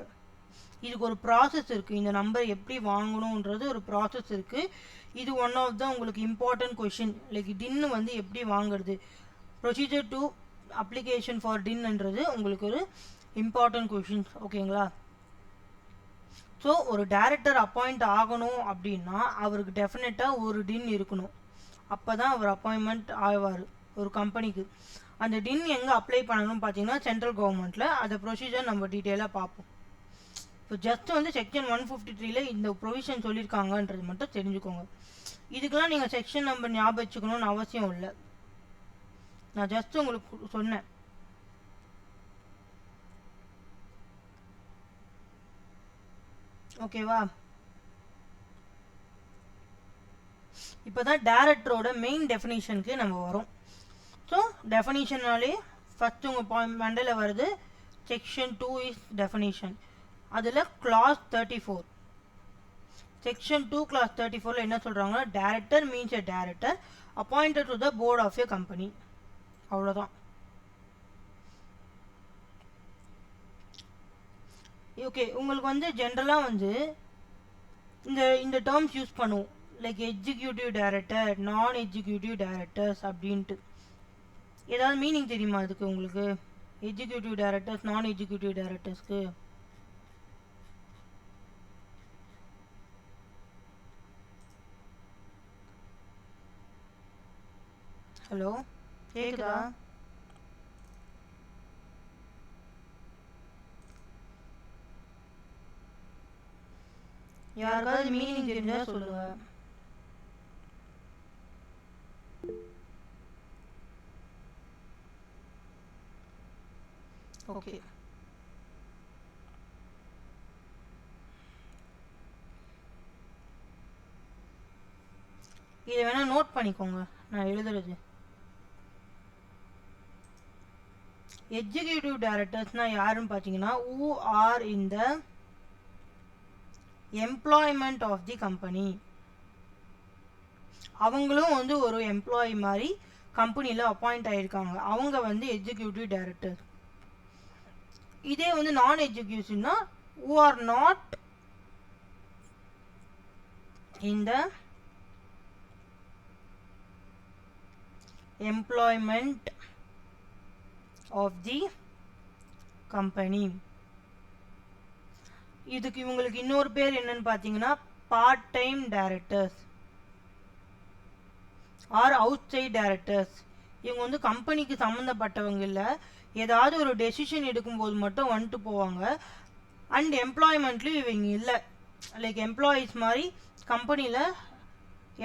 இதுக்கு ஒரு ப்ராசஸ் இருக்குது. இந்த நம்பர் எப்படி வாங்கணுன்றது ஒரு ப்ராசஸ் இருக்குது. இது ஒன் ஆஃப் த உங்களுக்கு இம்பார்ட்டன்ட் கொஷின். லைக் டின்னு வந்து எப்படி வாங்குறது, ப்ரொசீஜர் டு அப்ளிகேஷன் ஃபார் டின்ன்றது உங்களுக்கு ஒரு இம்பார்ட்டன்ட் கொஷின்ஸ். ஓகேங்களா? ஸோ ஒரு டைரக்டர் அப்பாயிண்ட் ஆகணும் அப்படின்னா அவருக்கு டெஃபினட்டாக ஒரு டின் இருக்கணும். அப்போ தான் அவர் அப்பாயின்மெண்ட் ஆவார் ஒரு கம்பெனிக்கு. அந்த டின் எங்கே அப்ளை பண்ணணும்னு பார்த்தீங்கன்னா சென்ட்ரல் கவர்மெண்ட்டில். அந்த ப்ரொசீஜர் நம்ம டீட்டெயிலாக பார்ப்போம். இப்போ ஜஸ்ட் வந்து செக்ஷன் 153ல இந்த ப்ரொவிஷன் சொல்லியிருக்காங்கன்றது மட்டும் தெரிஞ்சுக்கோங்க. இதுக்கெல்லாம் நீங்கள் செக்ஷன் நம்பர் ஞாபகம் வச்சுக்கணும்னு அவசியம் இல்லை, நான் ஜஸ்ட் உங்களுக்கு சொன்னேன். ஓகேவா? இப்போ தான் டேரக்டரோட மெயின் டெஃபினிஷனுக்கு நம்ம வரோம். ஸோ டெஃபினிஷனாலே ஃபஸ்ட்டு உங்கள் மண்டையில் வருது செக்ஷன் 2 இஸ் டெஃபினிஷன். அதில் கிளாஸ் 34, செக்ஷன் 2 கிளாஸ் 34ல் என்ன சொல்கிறாங்கன்னா, director means a director appointed to the board of a company. அவ்வளோதான். ஓகே, உங்களுக்கு வந்து ஜென்ரலாக வந்து இந்த டேர்ம்ஸ் யூஸ் பண்ணுவோம், like executive director, non executive directors அப்படின்ட்டு. ஏதாவது மீனிங் தெரியுமா அதுக்கு உங்களுக்கு? எக்ஸிக்யூட்டிவ் டைரக்டர்ஸ், நான் எக்ஸிக்யூட்டிவ் டைரக்டர்ஸ்க்கு ஹலோ கேக்குதா? யாருக்காவது மீனிங் தெரிஞ்சா சொல்லுங்க. ஓகே, இதை வேணா நோட் பண்ணிக்கோங்க, நான் எழுதுறது. எக்ஸிக்யூட்டிவ் டைரக்டர்ஸ்னா யாருன்னு பார்த்தீங்கன்னா, who are in the employment of the company. அவங்களும் வந்து ஒரு எம்ப்ளாயி மாதிரி கம்பெனியில் அப்பாயிண்ட் ஆகியிருக்காங்க, அவங்க வந்து எக்ஸிக்யூட்டிவ் டைரக்டர். இதே வந்து நான் எக்ஸிக்யூட்டிவ்னா who are not in the employment of the company. இதுக்கு இவங்களுக்கு இன்னொரு பேர் என்னன்னு பார்த்தீங்கன்னா part time directors or outside directors. இவங்க வந்து கம்பெனிக்கு சம்மந்தப்பட்டவங்க இல்லை, ஏதாவது ஒரு டெசிஷன் எடுக்கும்போது மட்டும் வந்துட்டு போவாங்க. அண்ட் எம்ப்ளாய்மெண்ட்லேயும் இவங்க இல்லை, லைக் எம்ப்ளாயீஸ் மாதிரி கம்பெனியில்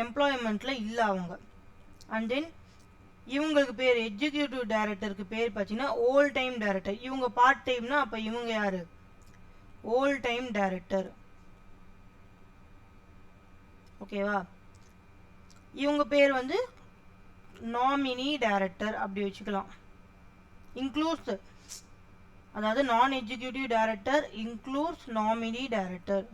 எம்ப்ளாய்மெண்ட்டில் இல்லை அவங்க. அண்ட் தென் இவங்களுக்கு பேர் எக்ஸிக்யூட்டிவ் டைரக்டருக்கு பேர் பார்த்தீங்கன்னா ஓல் டைம் டைரக்டர். இவங்க பார்ட் டைம்னா அப்போ இவங்க யார்? ஓல் டைம் டைரக்டர். ஓகேவா? இவங்க பேர் வந்து நாமினி டைரக்டர் அப்படி வச்சுக்கலாம். இன்க்ளூட்ஸ், அதாவது நான் executive director includes nominee director.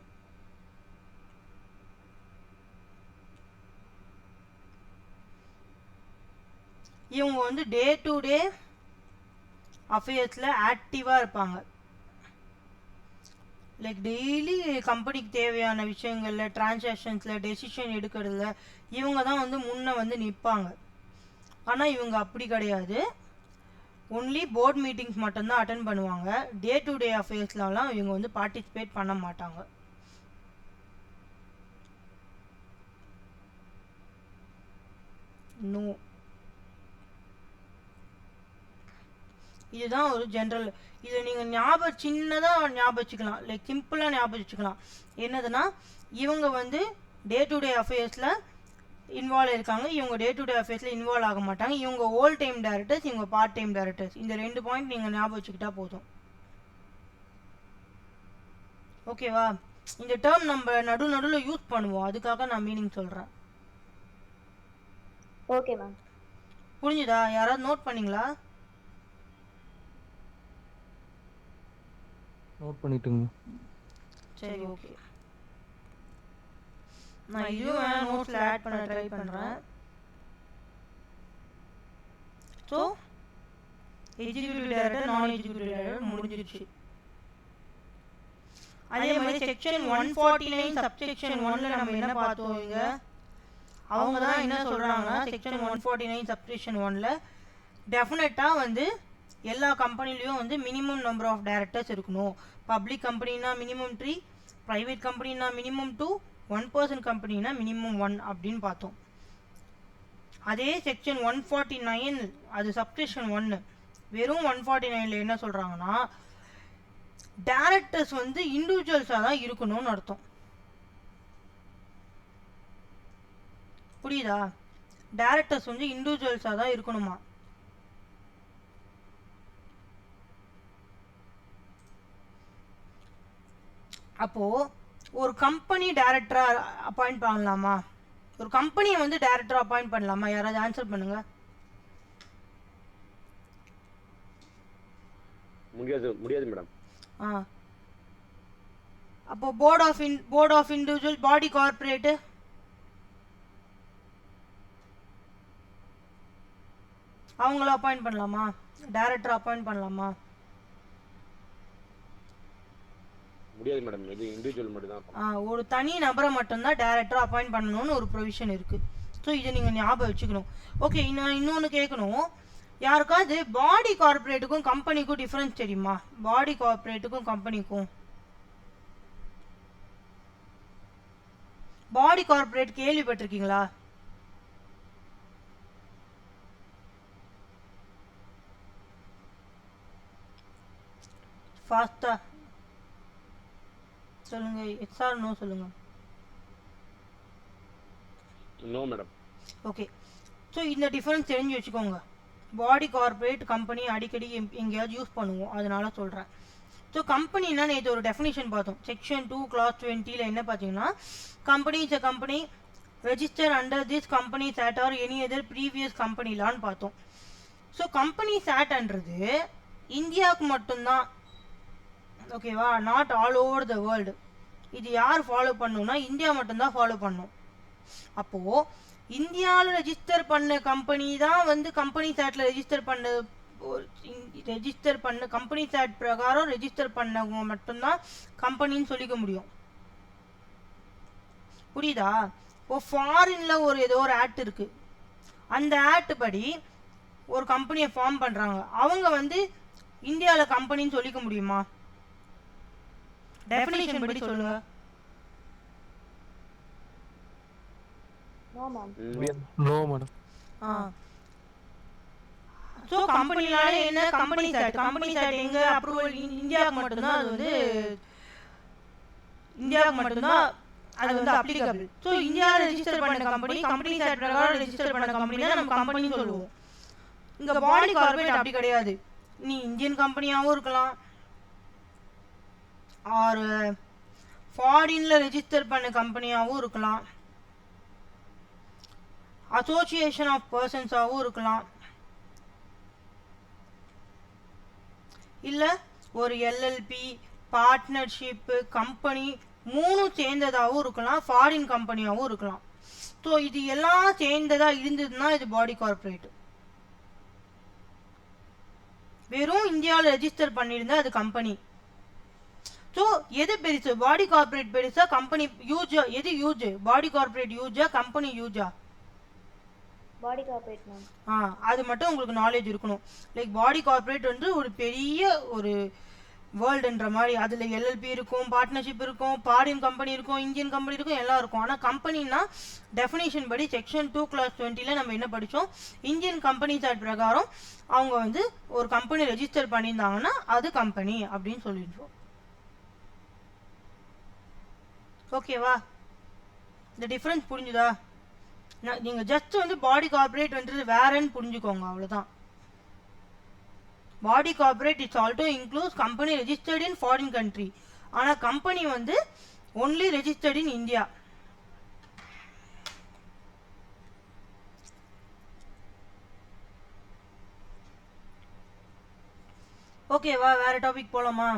இவங்க வந்து டே டு டே அஃபேர்ஸில் ஆக்டிவாக இருப்பாங்க. லைக் டெய்லி கம்பெனிக்கு தேவையான விஷயங்களில், டிரான்சாக்ஷன்ஸில், டெசிஷன் எடுக்கிறதுல இவங்க தான் வந்து முன்னே வந்து நிற்பாங்க. ஆனால் இவங்க அப்படி கிடையாது, ஒன்லி போர்ட் மீட்டிங்ஸ் மட்டும்தான் அட்டன் பண்ணுவாங்க. டே டு டே அஃபேர்ஸ்லாம் இவங்க வந்து பார்ட்டிசிபேட் பண்ண மாட்டாங்க. நோ. இதுதான் ஒரு ஜென்ரல். இதை நீங்கள் சின்னதாக ஞாபகம் வச்சுக்கலாம், லைக் சிம்பிளாக ஞாபகம் வச்சுக்கலாம். என்னதுன்னா இவங்க வந்து டே டு டே அஃபேர்ஸில் இன்வால்வ் இருக்காங்க, இவங்க டே டு டே அஃபேர்ஸில் இன்வால்வ் ஆக மாட்டாங்க. இவங்க ஓல் டைம் டைரக்டர்ஸ், இவங்க பார்ட் டைம் டைரக்டர்ஸ். இந்த 2 பாயிண்ட் நீங்கள் ஞாபகம் வச்சுக்கிட்டா போதும். ஓகேவா? இந்த டேர்ம் நம்ம நடுவில் யூஸ் பண்ணுவோம், அதுக்காக நான் மீனிங் சொல்கிறேன். Okay ma'am. புரிஞ்சுதா? யாராவது நோட் பண்ணீங்களா? நோட் பண்ணிட்டுங்க. சரி, ஓகே. நான் இதுவும் நோட்ஸில் ஆட் பண்ண ட்ரை பண்ணுறேன். So executive director, non executive director முடிஞ்சிருச்சு. அதே மாதிரி செக்ஷன் 149 சப்செக்ஷன் 1ல நம்ம என்ன பார்த்தோம்? இங்க அவங்க தான் என்ன சொல்கிறாங்கன்னா செக்ஷன் 149 சப்செக்ஷன் 1ல டெஃபினட்டாக வந்து எல்லா கம்பெனிலையும் வந்து மினிமம் நம்பர் ஆஃப் டைரக்டர்ஸ் இருக்கணும். பப்ளிக் கம்பெனினா மினிமம் 3, ப்ரைவேட் கம்பெனினா மினிமம் 2, 1% கம்பெனினா மினிமம் 1 அப்படின்னு பார்த்தோம். அதே செக்ஷன் 149 அது சப்செக்ஷன் 1 வெறும் 149ல் என்ன சொல்கிறாங்கன்னா டைரக்டர்ஸ் வந்து இண்டிவிஜுவல்ஸாக தான் இருக்கணும்னு அர்த்தம். புரியுதா? டைரக்டர்ஸ் வந்து இண்டிவிஜுவல்ஸாக தான் இருக்கணுமா. அப்போது ஒரு கம்பெனி டைரக்டராக அப்பாயிண்ட் பண்ணலாமா? ஒரு கம்பெனியை வந்து டைரக்டராக அப்பாயிண்ட் பண்ணலாமா? யாராவது ஆன்சர் பண்ணுங்க. முடியாது மேடம். அப்போ board of individual body corporate அவங்கள அப்பாயிண்ட் பண்ணலாமா? டைரக்டர் அப்பாயிண்ட் பண்ணலாமா? முடியாது மேடம், இது இண்டிவிஜுவல் மட்டும் தான். ஒரு தனி நபரை மட்டும்தான் டைரக்டர் அப்பாயிண்ட் பண்ணணும்னு ஒரு ப்ரொவிஷன் இருக்கு. ஸோ இதை நீங்கள் ஞாபகம் வச்சுக்கணும். ஓகே, நான் இன்னொன்று கேட்கணும். யாருக்காவது பாடி கார்பரேட்டுக்கும் கம்பெனிக்கும் டிஃப்ரென்ஸ் தெரியுமா? பாடி கார்பரேட்டுக்கும் கம்பெனிக்கும். பாடி கார்பரேட் கேள்விப்பட்டிருக்கீங்களா? ஃபாஸ்டா சொல்லுங்க. எக்ஸ்ஆர் நோ சொல்லுங்க. No madam. ஓகே, ஸோ இந்த டிஃபரன்ஸ் தெரிஞ்சு வச்சுக்கோங்க. பாடி கார்பரேட் கம்பெனி அடிக்கடி எங்கேயாவது யூஸ் பண்ணுவோம், அதனால சொல்கிறேன். ஸோ கம்பெனின்னா நேற்று ஒரு டெஃபினிஷன் பார்த்தோம். செக்ஷன் 2 clause 20ல் என்ன பார்த்தீங்கன்னா company is a company register under this company act or any other previous கம்பெனிலான்னு பார்த்தோம். ஸோ கம்பெனி ஆக்ட்ன்றது இந்தியாவுக்கு மட்டும்தான், ஓகேவா? Not all over the world. இது யார் ஃபாலோ பண்ணணும்னா இந்தியா மட்டும்தான் ஃபாலோ பண்ணும். அப்போது இந்தியாவில் ரெஜிஸ்டர் பண்ண கம்பெனி தான் வந்து கம்பெனி ஆக்டில் ரெஜிஸ்டர் பண்ண கம்பெனி ஆக்ட் பிரகாரம் ரெஜிஸ்டர் பண்ணவங்க மட்டும்தான் கம்பெனின்னு சொல்லிக்க முடியும். புரியுதா? இப்போ ஃபாரின்ல ஏதோ ஒரு ஆக்ட் இருக்குது. அந்த ஆக்ட் படி ஒரு கம்பெனியை ஃபார்ம் பண்ணுறாங்க, அவங்க வந்து இந்தியாவில் கம்பெனின்னு சொல்லிக்க முடியுமா? டெஃபினேஷன் படி சொல்லுங்க. No, ma'am. No madam. So கம்பெனினால என்ன, கம்பெனிஸ் ஆக்ட் எங்க அப்ரூவல் இந்தியாவுக்கு மட்டும்தான், அது வந்து இந்தியாவுக்கு மட்டும்தான் அது வந்து அப்ளிகபிள். ஸோ இந்தியாவில் ரெஜிஸ்டர் பண்ண கம்பெனி, கம்பெனிஸ் ஆக்ட் பிரகாரம் ரெஜிஸ்டர் பண்ண கம்பெனி தான் நம்ம கம்பெனின்னு சொல்லுவோம். இங்கே பாடி கார்பரேட் அப்படி கிடையாது. நீ இந்தியன் கம்பெனியாகவும் இருக்கலாம், ஆர் ஃபாரின்ல ரெஜிஸ்டர் பண்ண கம்பெனியாகவும் இருக்கலாம், அசோசியேஷன் ஆஃப் பர்சன்ஸாகவும் இருக்கலாம், இல்லை ஒரு எல்எல்பி பார்ட்னர்ஷிப்பு கம்பெனி மூணும் சேர்ந்ததாகவும் இருக்கலாம், ஃபாரின் கம்பெனியாகவும் இருக்கலாம். ஸோ இது எல்லாம் சேர்ந்ததாக இருந்ததுன்னா இது பாடி கார்பரேட். வெறும் இந்தியாவில் ரெஜிஸ்டர் பண்ணியிருந்தா அது கம்பெனி. ஸோ எது பெருசு, பாடி கார்பரேட் பெருசா, கம்பெனி யூஜா? எது யூஜ், பாடி கார்பரேட் யூஜா கம்பெனி யூஜா? Body corporate, ma'am. அது மட்டும் உங்களுக்கு நாலேஜ் இருக்கணும். லைக் பாடி கார்பரேட் வந்து ஒரு பெரிய ஒரு வேர்ல்டுன்ற மாதிரி, அதில் எல்எல்பி இருக்கும், பார்ட்னர்ஷிப் இருக்கும், ஃபாரின் கம்பெனி இருக்கும், இந்தியன் கம்பெனி இருக்கும், எல்லாம் இருக்கும். ஆனால் கம்பெனின்னா டெஃபினேஷன் படி செக்ஷன் 2 கிளாஸ் 20 நம்ம என்ன படித்தோம், இந்தியன் கம்பெனிஸ் ஆக்ட் பிரகாரம் அவங்க வந்து ஒரு கம்பெனி ரெஜிஸ்டர் பண்ணியிருந்தாங்கன்னா அது கம்பெனி அப்படின்னு சொல்லிடுவோம். ஓகேவா? இந்த டிஃப்ரென்ஸ் புரிஞ்சுதா? நீங்கள் ஜஸ்ட் வந்து பாடி கார்பரேட் வந்து வேறன்னு புரிஞ்சுக்கோங்க, அவ்வளோதான். Body corporate it's also includes company registered in foreign country. ஆனால் கம்பெனி வந்து ஒன்லி ரெஜிஸ்டர்ட் இன் இந்தியா. ஓகேவா? வேற டாபிக் போலாமா?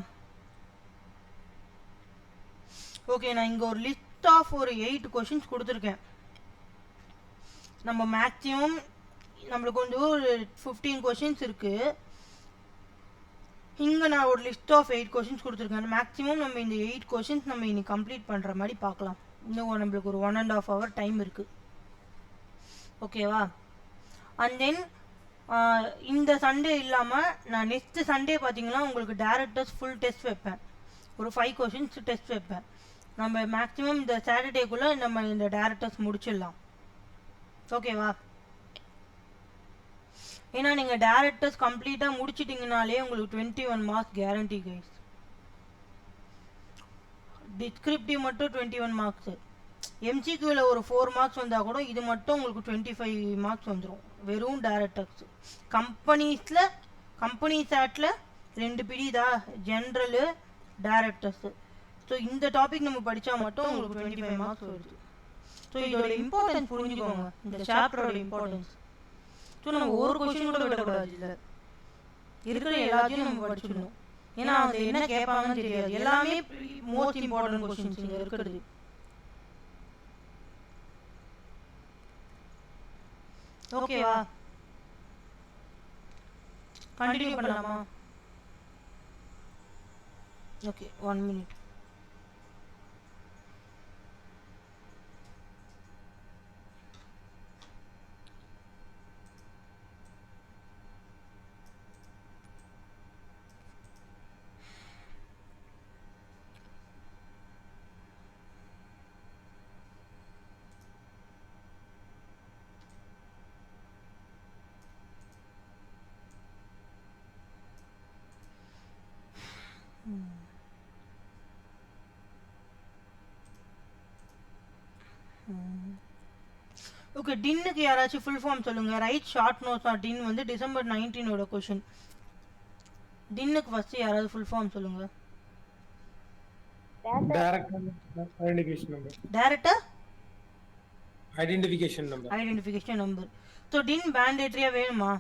ஓகே, நான் இங்கே ஒரு லிஸ்ட் ஆஃப் ஒரு 8 கொஷின்ஸ் கொடுத்துருக்கேன். நம்ம மேக்ஸிமம் நம்மளுக்கு வந்து ஒரு 15 கொஷின்ஸ் இருக்குது. இங்கே நான் ஒரு லிஸ்ட் ஆஃப் 8 கொஷின்ஸ் கொடுத்துருக்கேன். மேக்ஸிமம் நம்ம இந்த 8 கொஷின்ஸ் நம்ம இன்னைக்கு கம்ப்ளீட் பண்ணுற மாதிரி பார்க்கலாம். இன்னும் நம்மளுக்கு ஒரு 1.5 hour டைம் இருக்குது. ஓகேவா? அண்ட் தென் இந்த சண்டே இல்லாமல் நான் நெக்ஸ்ட் சண்டே பார்த்தீங்கன்னா உங்களுக்கு டேரக்டர்ஸ் ஃபுல் டெஸ்ட் வைப்பேன். ஒரு 5 கொஷின்ஸ் டெஸ்ட் வைப்பேன். நம்ம மேக்ஸிமம் இந்த சாட்டர்டேக்குள்ளே நம்ம இந்த டேரக்டர்ஸ் முடிச்சிடலாம். ஓகேவா? ஏன்னா நீங்கள் டேரக்டர்ஸ் கம்ப்ளீட்டாக முடிச்சிட்டிங்கனாலே உங்களுக்கு 21 மார்க்ஸ் கேரண்டி கைஸ். டிஸ்கிரிப்டிவ் மட்டும் 21 மார்க்ஸு, எம்சிக்யூவில் ஒரு 4 மார்க்ஸ் வந்தால் கூட இது மட்டும் உங்களுக்கு 25 மார்க்ஸ் வந்துடும் வெறும் டேரக்டர்ஸ். கம்பெனிஸில் கம்பெனிஸ் ஆக்டில் 2 பிரிதா, ஜென்ரலு டேரக்டர்ஸு. ஸோ இந்த டாபிக் நம்ம படித்தா மட்டும் உங்களுக்கு 25 மார்க்ஸ் வருது. ஸோ இதோட இம்பார்ட்டன்ஸ் புரிஞ்சுக்கோங்க, இந்த சாப்டரோட இம்பார்ட்டன்ஸ். ஸோ நம்ம ஒரு கொஷின் கூட விடக்கூடாது, இல்லை இருக்கிற எல்லாத்தையும் நம்ம படிச்சிடணும். ஏன்னா அது என்ன கேட்பாங்கன்னு தெரியாது. எல்லாமே மோஸ்ட் இம்பார்ட்டன்ட் கொஷின்ஸ் இங்கே இருக்கிறது. ஓகேவா? கண்டினியூ பண்ணலாமா? Okay, 1 minute. ஓகே, டின்னுக்கு யாராச்சும் ஃபுல் ஃபார்ம் சொல்லுங்க. ரைட் ஷார்ட் நோட்ஸ் ஆர் டின் வந்து டிசம்பர் 19 கொஷின். டின்னுக்கு ஃபர்ஸ்ட் யாராவது ஃபுல் ஃபார்ம் சொல்லுங்க. Director identification number. ஸோ டின் மேண்டேட்டரியா வேணுமா?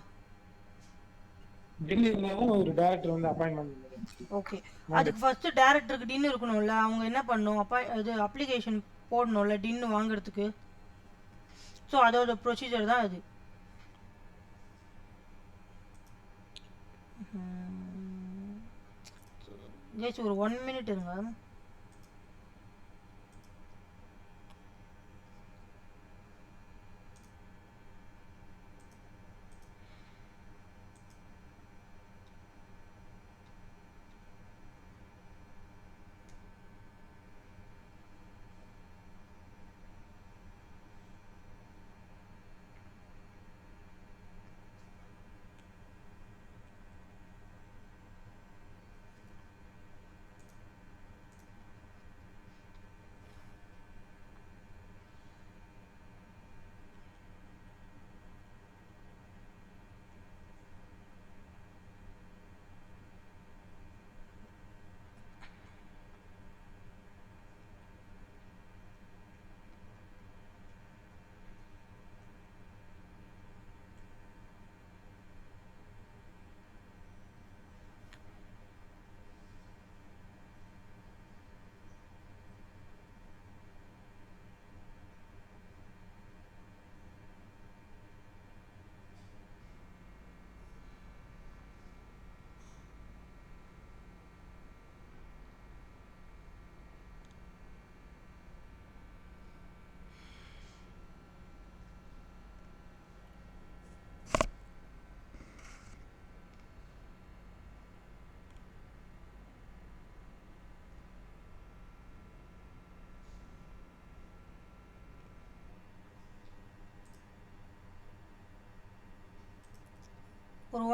டின் இருந்தாலும் ஒரு டைரக்டர் வந்து அப்பாயின்ட்மெண்ட் பண்ணுவாங்க. ஓகே, அதுக்கு ஃபர்ஸ்ட் டைரக்டருக்கு டின் இருக்கணும்ல. அவங்க என்ன பண்ணணும், அது அப்ளிகேஷன் போடணும்ல டின் வாங்குறதுக்கு. ஸோ அதோட ப்ரொசீஜர் தான் அது. ஜஸ்ட் ஒரு 1 minute இருங்க.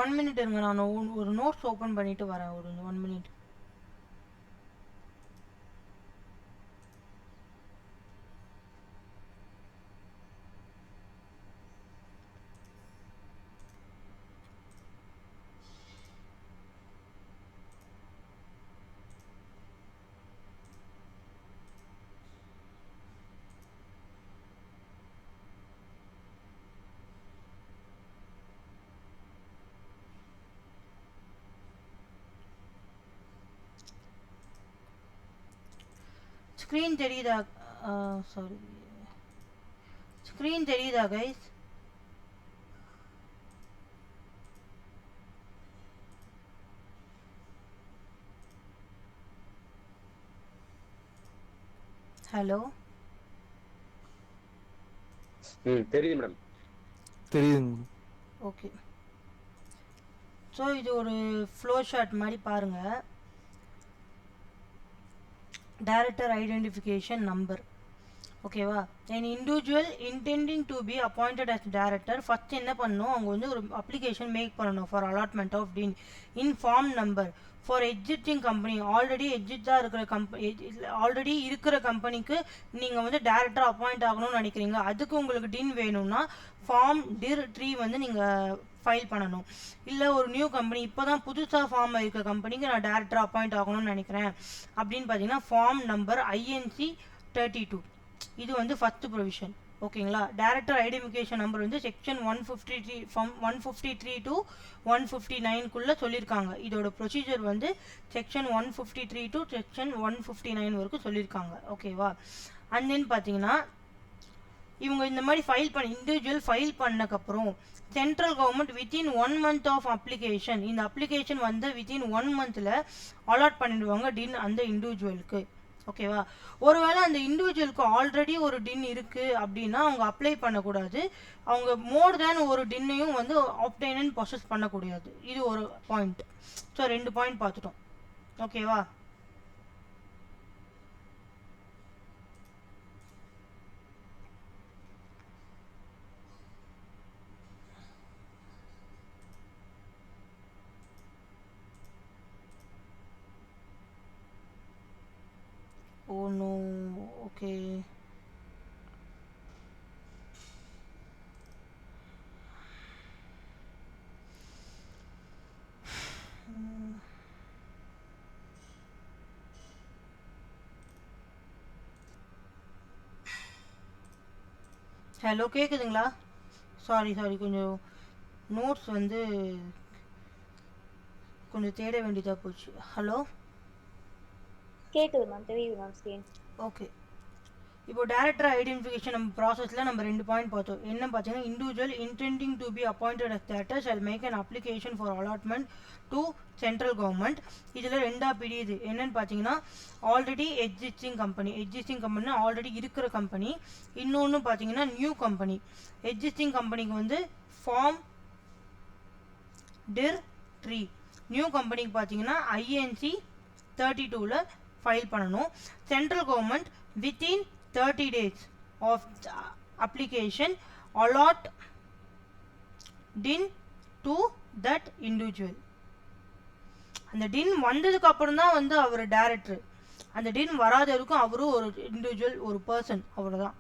1 மினிட் இருங்க, நான் ஒரு நோட்ஸ் ஓப்பன் பண்ணிட்டு வரேன். ஒரு 1 மினிட். ஸ்க்ரீன் தெரியுதா? சாரி, ஸ்க்ரீன் தெரியுதா கைஸ்? ஹலோ, தெரியுது மேடம். தெரியுதுங்க. ஓகே. ஸோ இது ஒரு ஃப்ளோ ஷார்ட் மாதிரி பாருங்கள். டைரக்டர் ஐடென்டிஃபிகேஷன் நம்பர், ஓகேவா? an individual intending to be appointed as director first என்ன பண்ணணும், அவங்க வந்து ஒரு அப்ளிகேஷன் மேக் பண்ணணும் for allotment of DIN in form number for existing company. Already இருக்கிற கம்பெனிக்கு நீங்கள் வந்து டேரக்டர் அப்பாயிண்ட் ஆகணும்னு நினைக்கிறீங்க, அதுக்கு உங்களுக்கு டின் வேணும்னா ஃபார்ம் டிர் ட்ரீ வந்து நீங்கள் ஃபைல் பண்ணணும். இல்லை ஒரு நியூ கம்பெனி இப்போ தான் புதுசாக ஃபார்ம் ஆகிருக்க கம்பெனிக்கு நான் டேரக்டர் அப்பாயிண்ட் ஆகணும்னு நினைக்கிறேன் அப்படின்னு பார்த்தீங்கன்னா ஃபார்ம் நம்பர் INC 32, இது வந்து ஃபர்ஸ்ட் ப்ரொவிஷன். ஓகேங்களா? டைரக்டர் ஐடென்டிஃபிகேஷன் நம்பர் வந்து செக்ஷன் 153 ஃப்ரம் 153 to 159 சொல்லியிருக்காங்க. இதோட ப்ரொசீஜர் வந்து செக்ஷன் 153 to செக்ஷன் 159 வரைக்கும் சொல்லியிருக்காங்க. ஓகேவா? அண்ட் தென் பார்த்தீங்கன்னா இவங்க இந்த மாதிரி இண்டிவிஜுவல் ஃபைல் பண்ணக்கப்புறம் central government within 1 month of application, இந்த அப்ளிகேஷன் வந்து வித்தின் 1 monthல அலாட் பண்ணிடுவாங்க டின் அந்த இண்டிவிஜுவலுக்கு. ஓகேவா? ஒருவேளை அந்த இண்டிவிஜுவலுக்கு ஆல்ரெடி ஒரு டின் இருக்குது அப்படின்னா அவங்க அப்ளை பண்ணக்கூடாது. அவங்க மோர் தேன் ஒரு டின்னையும் வந்து ஆப்டைன் அண்ட் ப்ராசஸ் பண்ணக்கூடாது. இது ஒரு பாயிண்ட். ஸோ 2 பாயிண்ட் பார்த்துட்டோம். ஓகேவா? Oh no, okay. ஹலோ, கேட்குதுங்களா? சாரி கொஞ்சம் நோட்ஸ் வந்து கொஞ்சம் தேட வேண்டியதாக போச்சு. ஹலோ, கேக்குது மேம், தெரியுது மேம் ஸ்க்ரீன். ஓகே. இப்போ டைரக்டர் ஐடென்டிஃபிகேஷன் நம்ம ப்ராசஸில் நம்ம 2 பாயிண்ட் பார்த்தோம். என்ன பார்த்தீங்கன்னா, individual intending to be appointed as director shall make an application for allotment to central government. இதில் 2ஆ பிரியுது. என்னன்னு பார்த்தீங்கன்னா, ஆல்ரெடி எக்ஸிஸ்டிங் கம்பெனி ஆல்ரெடி இருக்கிற கம்பெனி. இன்னொன்று பார்த்தீங்கன்னா நியூ கம்பெனி. எக்ஸிஸ்டிங் கம்பெனிக்கு வந்து ஃபார்ம் டிர் ட்ரீ, நியூ கம்பெனிக்கு பார்த்தீங்கன்னா INC 32 ஃபைல் பண்ணணும். Central government within 30 days of application allot DIN to that individual. அந்த டின் வந்ததுக்கு அப்புறம் தான் வந்து அவர் டைரக்டர். அந்த டின் வராத வரைக்கும் அவரும் ஒரு இண்டிவிஜுவல், ஒரு பர்சன், அவ்வளோதான்.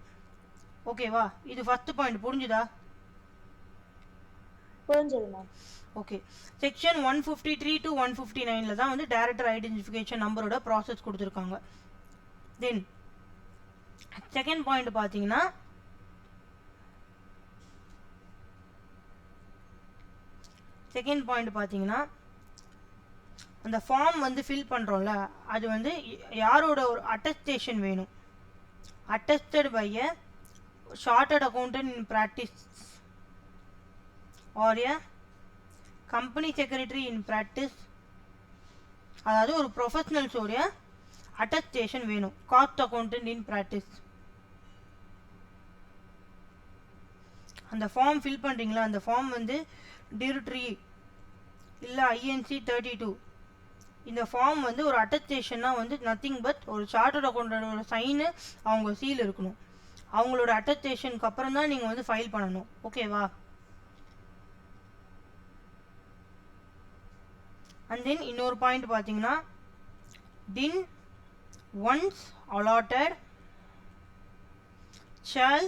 ஓகேவா? இது ஃபர்ஸ்ட் பாயிண்ட். புரிஞ்சுதா? புரிஞ்சது மேம். ஓகே. செக்ஷன் 153 to 159 தான் வந்து டைரக்டர் ஐடென்டிஃபிகேஷன் நம்பரோட ப்ராசஸ் கொடுத்துருக்காங்க. தென் செகண்ட் பாயிண்ட் பார்த்தீங்கன்னா, அந்த ஃபார்ம் வந்து ஃபில் பண்ணுறோம்ல, அது வந்து யாரோட ஒரு அட்டஸ்டேஷன் வேணும். Attested by a chartered accountant in practice or a company secretary in practice. அதாவது ஒரு ப்ரொஃபஷனல்ஸோடைய அட்டஸ்டேஷன் வேணும். Cost accountant in practice. அந்த ஃபார்ம் ஃபில் பண்ணுறீங்களா, அந்த ஃபார்ம் வந்து டிரிட்ரி இல்லை INC 32. இந்த ஃபார்ம் வந்து ஒரு அட்டஸ்டேஷன்னா வந்து நத்திங் பட் ஒரு சார்ட்டர்ட் அக்கௌண்டோட சைனு, அவங்க சீல் இருக்கணும். அவங்களோட அட்டஸ்டேஷனுக்கு அப்புறம் தான் நீங்கள் வந்து ஃபைல் பண்ணணும். ஓகேவா? அண்ட் தென் இன்னொரு பாயிண்ட் பார்த்தீங்கன்னா DIN once allotted shall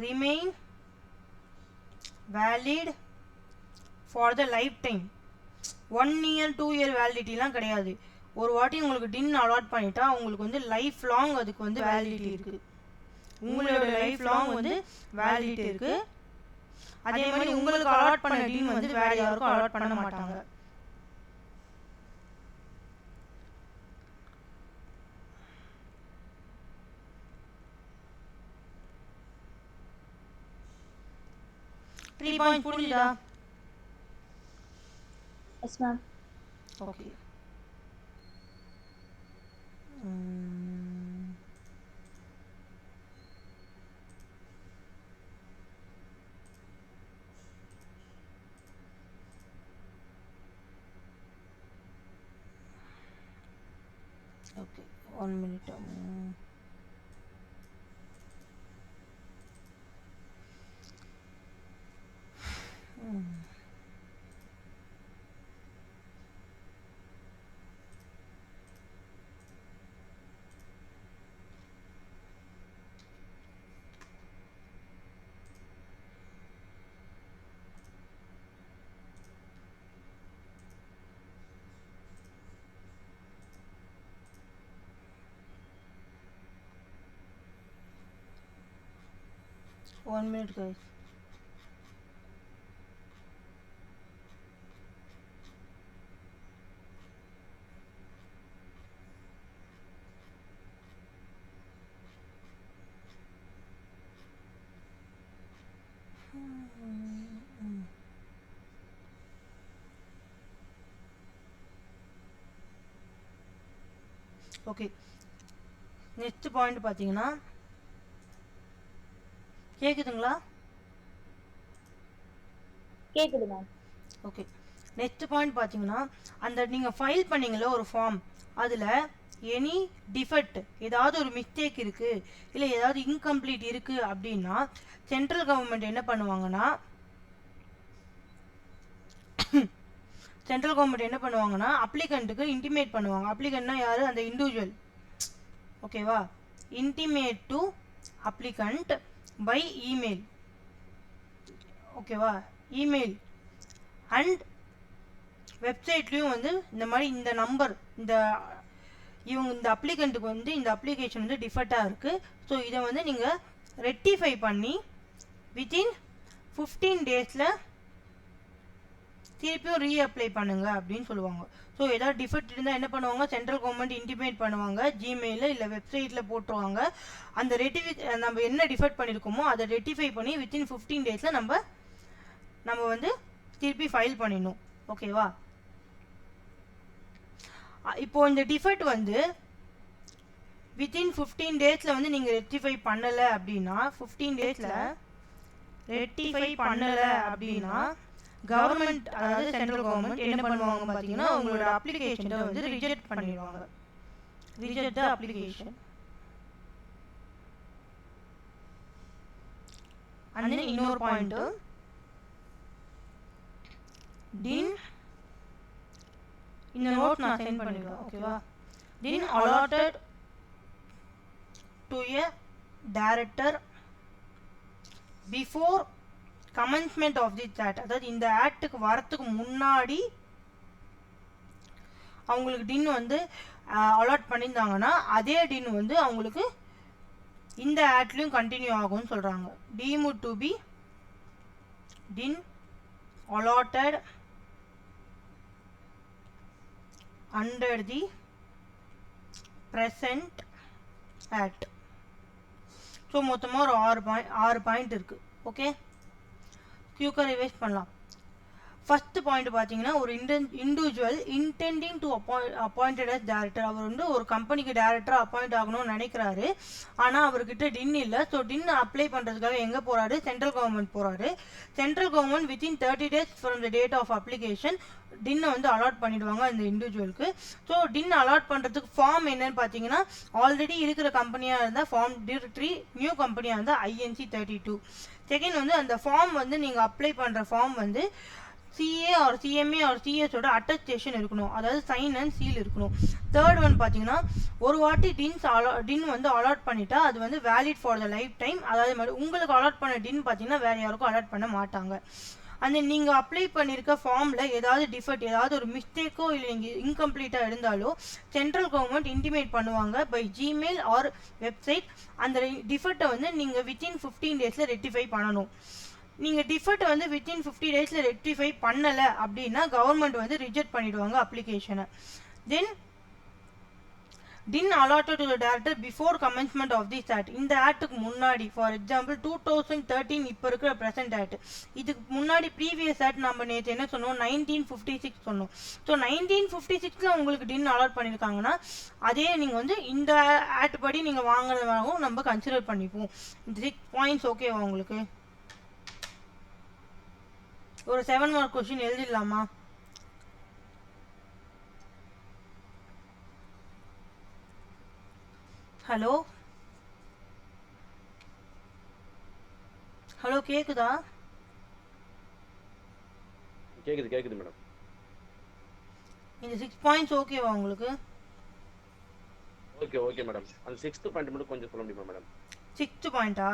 remain valid for the lifetime. 1 year 2 year வேலிடிட்டிலாம் கிடையாது. ஒரு வாட்டி உங்களுக்கு டின் அலாட் பண்ணிட்டா உங்களுக்கு வந்து லைஃப் லாங் அதுக்கு வந்து வேலிடிட்டி இருக்கு. உங்களோட லைஃப் லாங் வந்து வேலிடிட்டி இருக்கு. அதே மாதிரி உங்களுக்கு அலாட் பண்ண டின் வந்து வேற யாருக்கும் அலாட் பண்ண மாட்டாங்க. த்ரீ பாயிண்ட் புரிஞ்சுதா? S ma'am. Okay. Okay 1 minute. One minute, guys. Okay, next point பார்த்தீங்கன்னா கேக்குதுங்களா? கேக்குது மேம். ஓகே, நெக்ஸ்ட் பாயிண்ட் பார்த்தீங்கன்னா அந்த நீங்கள் ஃபைல் பண்ணீங்களோ ஒரு ஃபார்ம், அதில் எனி டிஃபெக்ட் ஏதாவது ஒரு மிஸ்டேக் இருக்குது இல்லை ஏதாவது இன்கம்ப்ளீட் இருக்குது அப்படின்னா சென்ட்ரல் கவர்மெண்ட் என்ன பண்ணுவாங்கன்னா அப்ளிகண்ட்டுக்கு இன்டிமேட் பண்ணுவாங்க. அப்ளிகண்ட்னா யார்? அந்த இண்டிவிஜுவல். ஓகேவா? Intimate to applicant by email. ஓகேவா? இமெயில் அண்ட் வெப்சைட்லேயும் வந்து இந்த மாதிரி இந்த நம்பர் இந்த அப்ளிகண்ட்டுக்கு வந்து இந்த அப்ளிகேஷன் வந்து டிஃபெக்டாக இருக்குது. ஸோ இதை வந்து நீங்கள் ரெக்டிஃபை பண்ணி வித்தின் 15 days திருப்பியும் ரீஅப்ளை பண்ணுங்க அப்படின்னு சொல்லுவாங்க. ஸோ ஏதாவது டிஃபெக்ட் இருந்தால் என்ன பண்ணுவாங்க? சென்ட்ரல் கவர்மெண்ட் இன்டிமேட் பண்ணுவாங்க, ஜிமெயிலில் இல்லை வெப்சைட்டில் போட்டுருவாங்க. அந்த நம்ம என்ன டிஃபெக்ட் பண்ணியிருக்கோமோ அதை ரெக்டிஃபை பண்ணி வித்தின் 15 days நம்ம வந்து திருப்பி ஃபைல் பண்ணிடணும். ஓகேவா? இப்போ இந்த டிஃபெக்ட் வந்து வித்தின் 15 days வந்து நீங்கள் ரெக்டிஃபை பண்ணலை அப்படின்னா 15 days ரெக்டிஃபை பண்ணலை அப்படின்னா கவர்மெண்ட், அதாவது சென்ட்ரல் கவர்மெண்ட் என்ன பண்ணுவாங்க பார்த்தீங்கன்னா உங்களோட அப்ளிகேஷனை வந்து ரிஜெக்ட் பண்ணிடுவாங்க. Reject the application. And then இன்னொரு பாயிண்ட், டின் இந்த நோட் நான் சென்ட் பண்ணிடுவேன். ஓகேவா? DIN allotted to a director before commencement of this act. அதாவது இந்த ஆக்டுக்கு வரத்துக்கு முன்னாடி அவங்களுக்கு டின் வந்து அலாட் பண்ணியிருந்தாங்கன்னா அதே டின் வந்து அவங்களுக்கு இந்த ஆக்ட்லையும் கண்டினியூ ஆகும்னு சொல்கிறாங்க. Deemed to be DIN allotted under the present act. So மொத்தமாக ஒரு 6 பாயிண்ட் இருக்குது. ஓகே, குயிக்காக ரிவைஸ் பண்ணலாம். ஃபர்ஸ்ட் பாயிண்ட் பார்த்தீங்கன்னா ஒரு individual intending to appointed as director. அவர் வந்து ஒரு கம்பெனிக்கு டைரக்டராக அப்பாயிண்ட் ஆகணும்னு நினைக்கிறாரு, ஆனால் அவர்கிட்ட டின் இல்லை. ஸோ டின் அப்ளை பண்ணுறதுக்காக எங்கே போகிறாரு? சென்ட்ரல் கவர்மெண்ட் போகிறாரு. Central government within 30 days from the date of application டின்னை வந்து அலாட் பண்ணிடுவாங்க அந்த இண்டிவிஜுவலுக்கு. ஸோ டின் அலாட் பண்ணுறதுக்கு ஃபார்ம் என்னன்னு பார்த்தீங்கன்னா ஆல்ரெடி இருக்கிற கம்பெனியாக இருந்தால் ஃபார்ம் D3, நியூ கம்பெனியாக இருந்தால் INC 32. செகண்ட் வந்து அந்த ஃபார்ம் வந்து நீங்கள் அப்ளை பண்ணுற ஃபார்ம் வந்து சிஏ ஆர் சிஎம்ஏ ஆர் சிஎஸோட அட்டஸ்டேஷன் இருக்கணும், அதாவது சைன் அண்ட் சீல் இருக்கணும். தேர்ட் ஒன் பார்த்தீங்கன்னா ஒரு வாட்டி டின் வந்து அலாட் பண்ணிட்டா அது வந்து valid for the lifetime. அதாவது உங்களுக்கு அலாட் பண்ண டின் பார்த்தீங்கன்னா வேறு யாருக்கும் அலாட் பண்ண மாட்டாங்க. அந்த நீங்கள் அப்ளை பண்ணியிருக்க ஃபார்மில் ஏதாவது டிஃபெக்ட், ஏதாவது ஒரு மிஸ்டேக்கோ இல்லை நீங்கள் இன்கம்ப்ளீட்டாக இருந்தாலோ சென்ட்ரல் கவர்மெண்ட் இன்டிமேட் பண்ணுவாங்க பை ஜிமெயில் ஆர் வெப்சைட். அந்த டிஃபெக்டை வந்து நீங்கள் வித்தின் 15 டேஸில் ரெக்டிஃபை பண்ணணும். நீங்கள் டிஃபெக்ட் வந்து வித்தின் 50 டேஸில் ரெக்டிஃபை பண்ணலை அப்படின்னா கவர்மெண்ட் வந்து ரிஜெக்ட் பண்ணிவிடுவாங்க அப்ளிகேஷனை. தென் டின் allotted to the director before commencement of this act. இந்த ஆக்டுக்கு முன்னாடி, ஃபார் எக்ஸாம்பிள் 2013 இப்போ இருக்கிற ப்ரெசென்ட் ஆக்ட், இதுக்கு முன்னாடி ப்ரீவியஸ் ஆக்ட் நம்ம நேற்று என்ன சொன்னோம், 1956 சொன்னோம். ஸோ 1956 உங்களுக்கு டின் அலாட் பண்ணியிருக்காங்கன்னா அதே நீங்கள் வந்து இந்த ஆக்ட் படி நீங்கள் வாங்குறதாகவும் நம்ம கன்சிடர் பண்ணிப்போம். இந்த 6 பாயிண்ட்ஸ் ஓகேவா உங்களுக்கு? ஒரு 7 மார்க் கொஸ்டின் எழுதிடலாமா? ஹலோ ஹலோ கேக்குதா? கேக்குது மேடம். இந்த 6 பாயிண்ட்ஸ் ஓகேவா உங்களுக்கு? Okay madam. அந்த 6th பாயிண்ட் மட்டும் கொஞ்சம் சொல்ல முடியுமா மேடம்? 6th பாயிண்டா?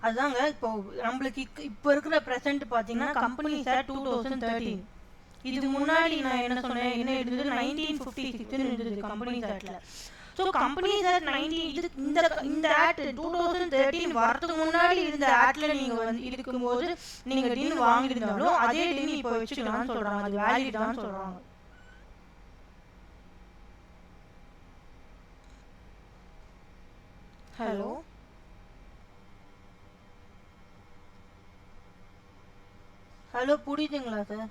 அதாங்க இப்போ நம்மளுக்கு இப்போ இருக்கிற ப்ரெசென்ட் பார்த்தீங்கன்னா கம்பெனி சார் 2013. இதுக்கு முன்னாடி நான் என்ன சொன்னேன், என்ன இருந்தது 1956 இருந்தது கம்பெனி சார்ட்ல. ஸோ கம்பெனி சார் இந்த ஆக்ட் 2013 வரதுக்கு முன்னாடி இருந்த ஆக்ட்ல நீங்க வந்து இருக்கும்போது நீங்க டின் வாங்கியிருந்தாலும் அதே டின் இப்போ வச்சுக்கலாம்னு சொல்றாங்க, அது வேலிடான்னு சொல்றாங்க. ஹலோ ஹலோ புரியுதுங்களா sir?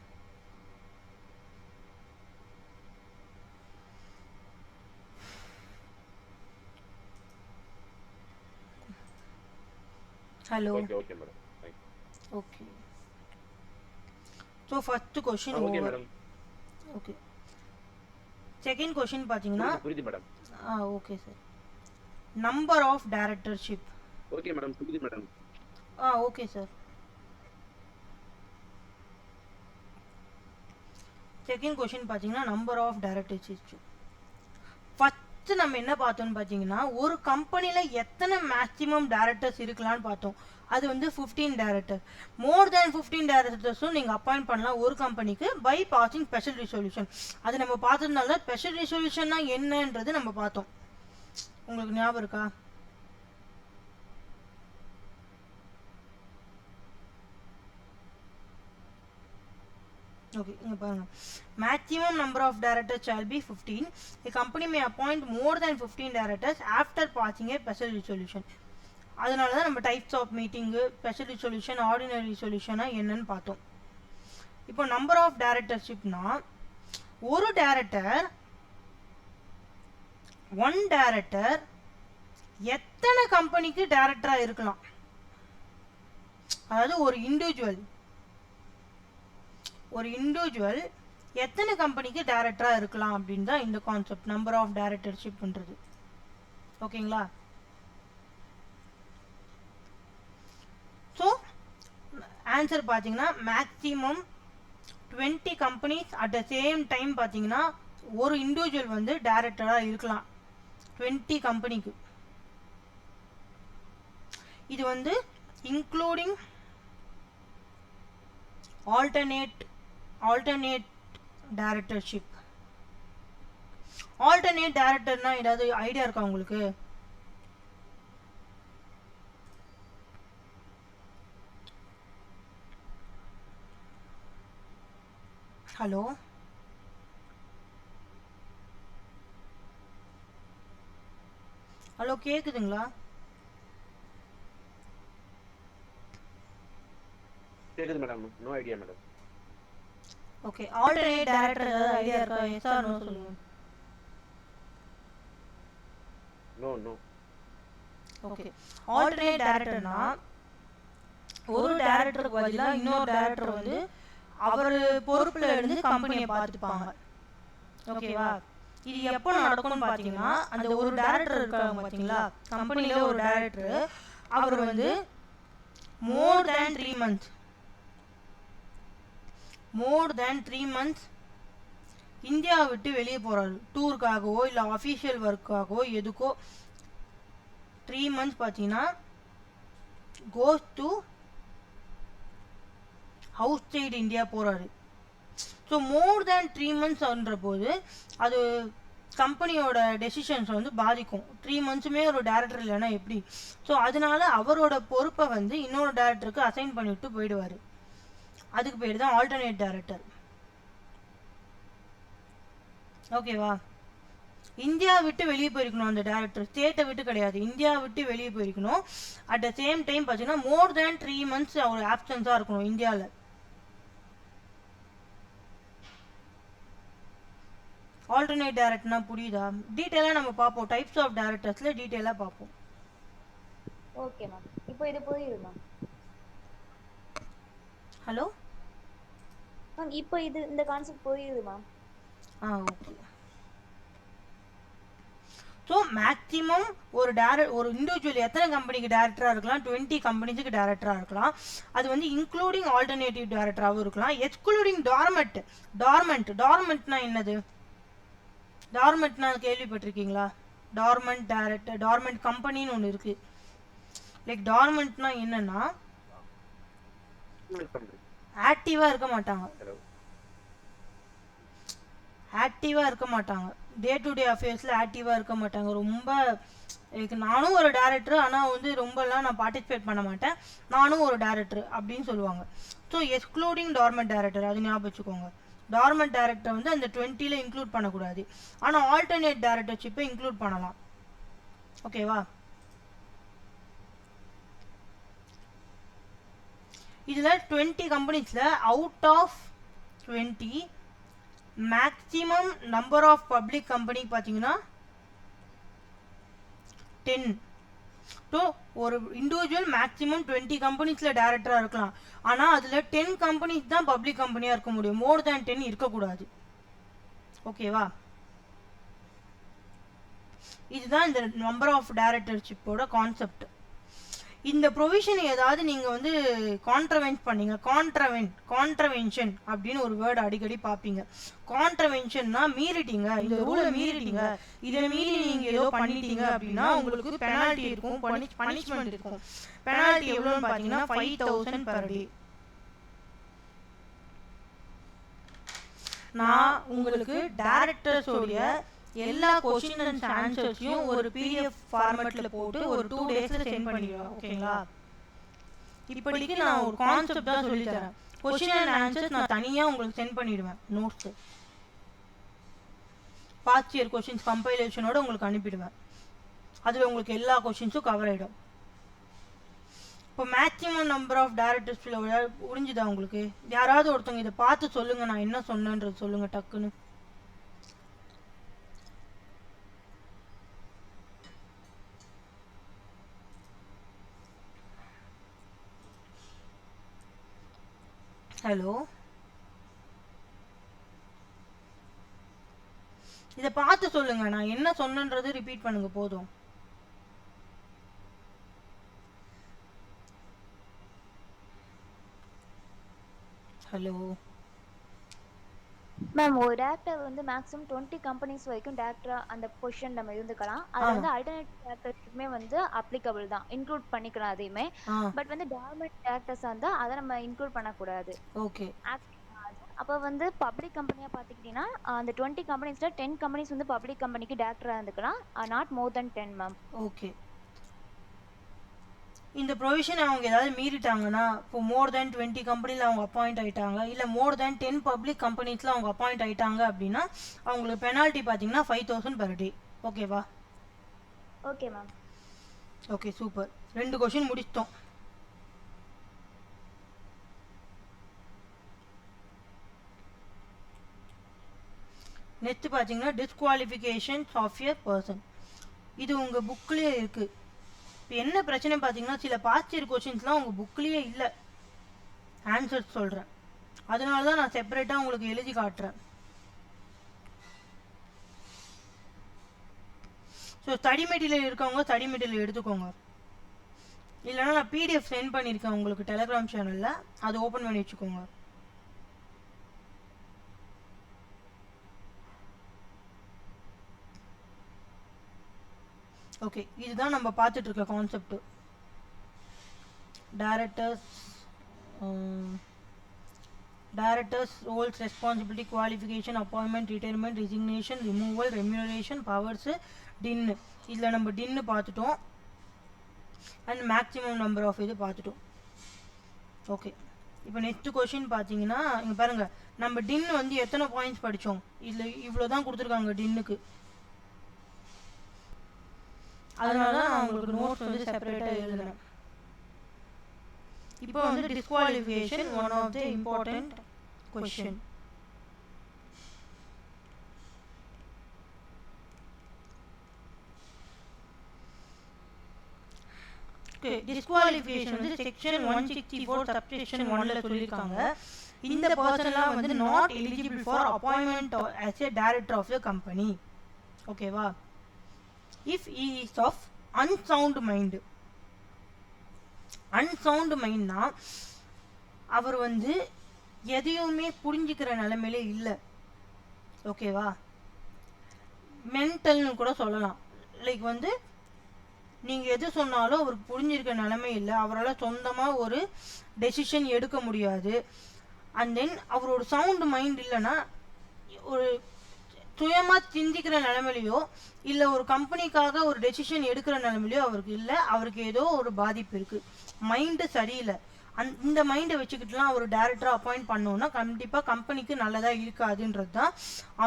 Hello okay madam. Okay. So first question okay madam. Okay. Second question பார்த்தீங்கன்னா புரியுது madam. Okay sir. Number of directorship. Okay madam, புரியுது madam. Okay sir. Second question பார்த்தீங்கன்னா நம்பர் ஆஃப் டைரக்டர்ஷிப். ஃபர்ஸ்ட் நம்ம என்ன பார்த்தோம்னு பார்த்தீங்கன்னா ஒரு கம்பெனியில் எத்தனை மேக்ஸிமம் டைரக்டர்ஸ் இருக்கலாம்னு பார்த்தோம். அது வந்து 15 டைரக்டர். மோர் தேன் 15 டைரக்டர்ஸும் நீங்கள் அப்பாயிண்ட் பண்ணலாம் ஒரு கம்பெனிக்கு பை பாசிங் ஸ்பெஷல் ரிசொல்யூஷன். அது நம்ம பார்த்ததுனால தான் ஸ்பெஷல் ரிசொல்யூஷன்னா என்னன்றது நம்ம பார்த்தோம். உங்களுக்கு ஞாபகம் இருக்கா? Okay, இங்க பாருங்க. Maximum number of directors shall be 15. A company may appoint more than 15 directors after passing a special resolution. அதனால தான் நம்ம types of meeting, special resolution, ordinary ரிசொல்யூஷனாக என்னன்னு பார்த்தோம். இப்போ நம்பர் ஆஃப் டைரக்டர்ஷிப்னா ஒரு டைரக்டர் ஒன் டைரக்டர் எத்தனை கம்பெனிக்கு டைரக்டராக இருக்கலாம், அதாவது ஒரு இண்டிவிஜுவல் எத்தனை கம்பெனிக்கு டைரக்டராக இருக்கலாம் அப்படின்னு தான் இந்த கான்செப்ட் நம்பர் ஆஃப் டைரக்டர்ஷிப்ன்றது. ஓகேங்களா? ஸோ ஆன்சர் பார்த்தீங்கன்னா maximum 20 companies at the same time பார்த்தீங்கன்னா ஒரு இண்டிவிஜுவல் வந்து டைரக்டராக இருக்கலாம் 20 கம்பெனிக்கு. இது வந்து இன்க்ளூடிங் alternate directorship. alternate directorனா ஏதாவது ஐடியா இருக்கா உங்களுக்கு? ஹலோ ஹலோ கேக்குதுங்களா? கேக்குது madam. No idea madam. Okay. Alternate director ஏதாவது ஐடியா இருக்கா? எஸ் ஆர் நோ சொல்லுங்க. நோ. ஓகே. ஆல்டர்னேட் டைரக்டர்னா ஒரு டைரக்டருக்கு பதிலாக இன்னொரு டைரக்டர் வந்து அவர் பொறுப்பில் இருந்து கம்பெனியை பார்த்துப்பாங்க. ஓகேவா? இது எப்போ நடக்கும்னு பார்த்தீங்கன்னா அந்த ஒரு டைரக்டர் இருக்காங்க பார்த்தீங்களா, கம்பெனியில் ஒரு டைரக்டர் அவர் வந்து more than 3 months, more than 3 months India விட்டு வெளியே போறாரு, டூருக்காகவோ இல்லை அஃபீஷியல் ஒர்க்காகவோ எதுக்கோ 3 months பார்த்தீங்கன்னா goes to outside இந்தியா போறாரு. ஸோ மோர் தேன் 3 monthsன்ற போது அது கம்பெனியோட டெசிஷன்ஸ் வந்து பாதிக்கும். 3 monthsமே ஒரு டேரக்டர் இல்லைன்னா எப்படி? ஸோ அதனால அவரோட பொறுப்பை வந்து இன்னொரு டேரக்டருக்கு அசைன் பண்ணிவிட்டு போயிடுவார். அதுக்கு பேர் தான் ஆல்டர்னேட் டேரக்டர். ஓகேவா? இந்தியா விட்டு வெளியே போயிருக்கணும் அந்த டேரக்டர், ஸ்டேட்டை விட்டு கிடையாது, இந்தியா விட்டு வெளியே போயிருக்கணும். அட் த சேம் டைம் பார்த்தீங்கன்னா மோர் தேன் 3 months அவர் ஆப்சன்ஸாக இருக்கணும் இந்தியாவில். ஆல்டர்னேட் டேரக்டர்னா புரியுதா? டீட்டெயிலாக நம்ம பார்ப்போம், டைப்ஸ் ஆஃப் டேரக்டர்ஸில் டீட்டெயிலாக பார்ப்போம். ஓகே மேம், இப்போ இது புரியுது மேம். ஹலோ மேம், இப்போ இந்த கான்செப்ட் புரியுது மேம். ஓகே. ஸோ மேக்ஸிமம் ஒரு இண்டிவிஜுவல் எத்தனை கம்பெனிக்கு டேரக்டராக இருக்கலாம்? 20 கம்பெனிஸுக்கு டேரக்டராக இருக்கலாம். அது வந்து இன்க்ளூடிங் ஆல்டர்னேட்டிவ் டேரக்டராகவும் இருக்கலாம், எக்ஸ்க்ளூடிங் டார்மெண்ட்னா என்னது? டார்மெண்ட்னா கேள்விப்பட்டிருக்கீங்களா? டார்மெண்ட் டேரக்டர், டார்மெண்ட் கம்பெனின்னு ஒன்று இருக்கு. லைக் டார்மெண்ட்னா என்னன்னா ஆக்டிவாக இருக்க மாட்டாங்க, டே டு டே அஃபேர்ஸில் ஆக்டிவாக இருக்க மாட்டாங்க. ரொம்ப நானும் ஒரு டேரக்டர், ஆனால் வந்து ரொம்பலாம் நான் பார்ட்டிசிபேட் பண்ண மாட்டேன், நானும் ஒரு டேரக்டர் அப்படின்னு சொல்லுவாங்க. ஸோ எக்ஸ்க்ளூடிங் டார்மெண்ட் டேரக்டர், அது ஞாபகம் வச்சுக்கோங்க. டார்மெண்ட் டேரக்டர் வந்து அந்த 20ல் இன்க்ளூட் பண்ணக்கூடாது, ஆனால் ஆல்டர்னேட் டேரக்டர்ஷிப்பை இன்க்ளூட் பண்ணலாம். ஓகேவா? இதில் 20 கம்பெனிஸில் out of 20 maximum number of public company பார்த்தீங்கன்னா 10. ஸோ ஒரு இண்டிவிஜுவல் மேக்ஸிமம் 20 கம்பெனிஸில் டேரக்டராக இருக்கலாம், ஆனால் அதில் 10 கம்பெனிஸ் தான் பப்ளிக் கம்பெனியாக இருக்க முடியும், மோர் தேன் 10 இருக்கக்கூடாது. ஓகேவா? இதுதான் இந்த நம்பர் ஆஃப் டேரக்டர்ஷிப்போட கான்செப்ட். இந்த ப்ரொவிஷன் ஏதாவது நீங்கள் வந்து கான்ட்ரவென்ட் பண்ணீங்க, கான்ட்ரவென்ஷன் அப்படின்னு ஒரு வேர்டு அடிக்கடி பார்ப்பீங்க. கான்ட்ரவென்ஷன்னா மீறிட்டீங்க, இந்த ரூலை மீறிட்டீங்க, இதை மீறி நீங்கள் ஏதோ பண்ணிட்டீங்க அப்படின்னா உங்களுக்கு பெனால்ட்டி இருக்கும், பனிஷ்மெண்ட் இருக்கும். பெனால்ட்டி எவ்வளோன்னு பார்த்தீங்கன்னா 5,000 per day. நான் உங்களுக்கு டேரக்டர்ஸோடைய எல்லா கொஸ்டின் அண்ட் ஆன்சர்ஸையும் ஒரு PDF ஃபார்மேட்டில் போட்டு ஒரு 2 daysல சென்ட் பண்ணிடுவேன். ஓகேங்களா? இப்படிக்கு நான் ஒரு கான்செப்ட் தான் சொல்லித்தரேன். கொஸ்டின் அண்ட் ஆன்சர்ஸ் நான் தனியாக உங்களுக்கு சென்ட் பண்ணிடுவேன், நோட்ஸு பாஸ்ட் இயர் கொஸ்டின்ஸ் கம்பைலேஷனோட உங்களுக்கு அனுப்பிடுவேன். அதில் உங்களுக்கு எல்லா கொஸ்டின்ஸும் கவர் ஆகிடும். இப்போ மேக்ஸிமம் நம்பர் ஆஃப் டேரக்டர்ஸில் புரிஞ்சுதா உங்களுக்கு? யாராவது ஒருத்தவங்க இதை பார்த்து சொல்லுங்கள், நான் என்ன சொன்னேன்றது சொல்லுங்கள் டக்குன்னு. ஹலோ, இதை பார்த்து சொல்லுங்க, நான் என்ன சொன்னன்றது ரிப்பீட் பண்ணுங்க போதும். ஹலோ மேம், ஒரு டேரக்டர் வந்து மேக்ஸிமம் 20 கம்பெனிஸ் வரைக்கும் டேரக்டரா அந்த பொசிஷன் நம்ம இருந்துக்கலாம். அது வந்து ஆல்டர்னேட் டேரக்டர்ஷிப்மே வந்து அப்ளிகபிள் தான், இன்க்ளூட் பண்ணிக்கலாம் அதையுமே. பட் வந்து டார்மெண்ட் டேரக்டர்ஸா இருந்தா அதை நம்ம இன்க்ளூட் பண்ணக்கூடாது. ஓகே. அப்போ வந்து பப்ளிக் கம்பெனியா பார்த்துக்கிட்டீங்கன்னா அந்த 20 கம்பெனிஸ்ல 10 கம்பெனிஸ் வந்து பப்ளிக் கம்பெனிக்கு டேரக்டரா இருந்துக்கலாம், not more then 10 ma'am. Okay. இந்த ப்ரொவிஷன் அவங்க ஏதாவது மீறிட்டாங்கன்னா, இப்போ மோர் தேன் 20 கம்பெனியில் அவங்க அப்பாயிண்ட் ஆகிட்டாங்க, இல்லை மோர் தேன் 10 பப்ளிக் கம்பெனிஸில் அவங்க அப்பாயிண்ட் ஆகிட்டாங்க அப்படின்னா அவங்களுக்கு பெனால்ட்டி பார்த்தீங்கன்னா 5,000 per day. ஓகேவா? Okay ma'am. Okay, super. 2 question முடிச்சிட்டோம். நெக்ஸ்ட் பார்த்தீங்கன்னா டிஸ்குவாலிஃபிகேஷன்ஸ் ஆஃப் எ பர்சன். இது உங்கள் புக்லேயே இருக்குது. இப்போ என்ன பிரச்சனை பார்த்தீங்கன்னா, சில பாஸ்ட் இயர் கொஷின்ஸ்லாம் உங்கள் புக்லேயே இல்லை, ஆன்சர்ஸ் சொல்கிறேன், அதனால தான் நான் செப்பரேட்டாக உங்களுக்கு எழுதி காட்டுறேன். ஸோ ஸ்டடி மெட்டீரியல் இருக்கவங்க ஸ்டடி மெட்டீரியல் எடுத்துக்கோங்க. இல்லைன்னா நான் பிடிஎஃப் சென்ட் பண்ணியிருக்கேன் உங்களுக்கு டெலிகிராம் சேனலில், அது ஓப்பன் பண்ணி வச்சுக்கோங்க. ஓகே, இதுதான் நம்ம பார்த்துட்டு இருக்க concept. Directors roles, responsibility, qualification, appointment, retirement, resignation, removal, remuneration, powers, DIN. இதில் நம்ம டின்னு பார்த்துட்டோம் அண்ட் மேக்ஸிமம் நம்பர் ஆஃப் இது பார்த்துட்டோம். ஓகே, இப்போ நெக்ஸ்ட் கொஷின் பார்த்தீங்கன்னா இங்கே பாருங்கள், நம்ம டின் வந்து எத்தனை பாயிண்ட்ஸ் படித்தோம், இதில் இவ்வளோ தான் கொடுத்துருக்காங்க டின்னுக்கு. அதனால தான் நான் உங்களுக்கு நோட்ஸ் வந்து செப்பரேட்டாக எழுதுறேன். இப்போ வந்து disqualification one of the important question. Disqualification வந்து செக்ஷன் 164 சப்செக்ஷன் 1ல சொல்லியிருக்காங்க. இந்த பர்சன்லாம் வந்து not eligible for appointment as a director of the company. ஓகேவா? If he is of unsound mind. Unsound மைண்ட்னா அவர் வந்து எதையுமே புரிஞ்சுக்கிற நிலைமையில இல்லை. ஓகேவா? மென்டல்னு கூட சொல்லலாம். லைக் வந்து நீங்கள் எது சொன்னாலும் அவருக்கு புரிஞ்சிருக்க நிலைமை இல்லை, அவரால் சொந்தமாக ஒரு டெசிஷன் எடுக்க முடியாது. அண்ட் தென் அவர் ஒரு சவுண்ட் மைண்ட் இல்லைன்னா ஒரு சுயமாக சிந்திக்கிற நிலைமையிலையோ இல்லை ஒரு கம்பெனிக்காக ஒரு டெசிஷன் எடுக்கிற நிலைமையிலையோ அவருக்கு இல்லை. அவருக்கு ஏதோ ஒரு பாதிப்பு இருக்குது, மைண்டு சரியில்லை. இந்த மைண்டை வச்சுக்கிட்டுலாம் அவர் டேரக்டராக அப்பாயிண்ட் பண்ணோன்னா கண்டிப்பாக கம்பெனிக்கு நல்லதாக இருக்காதுன்றது தான்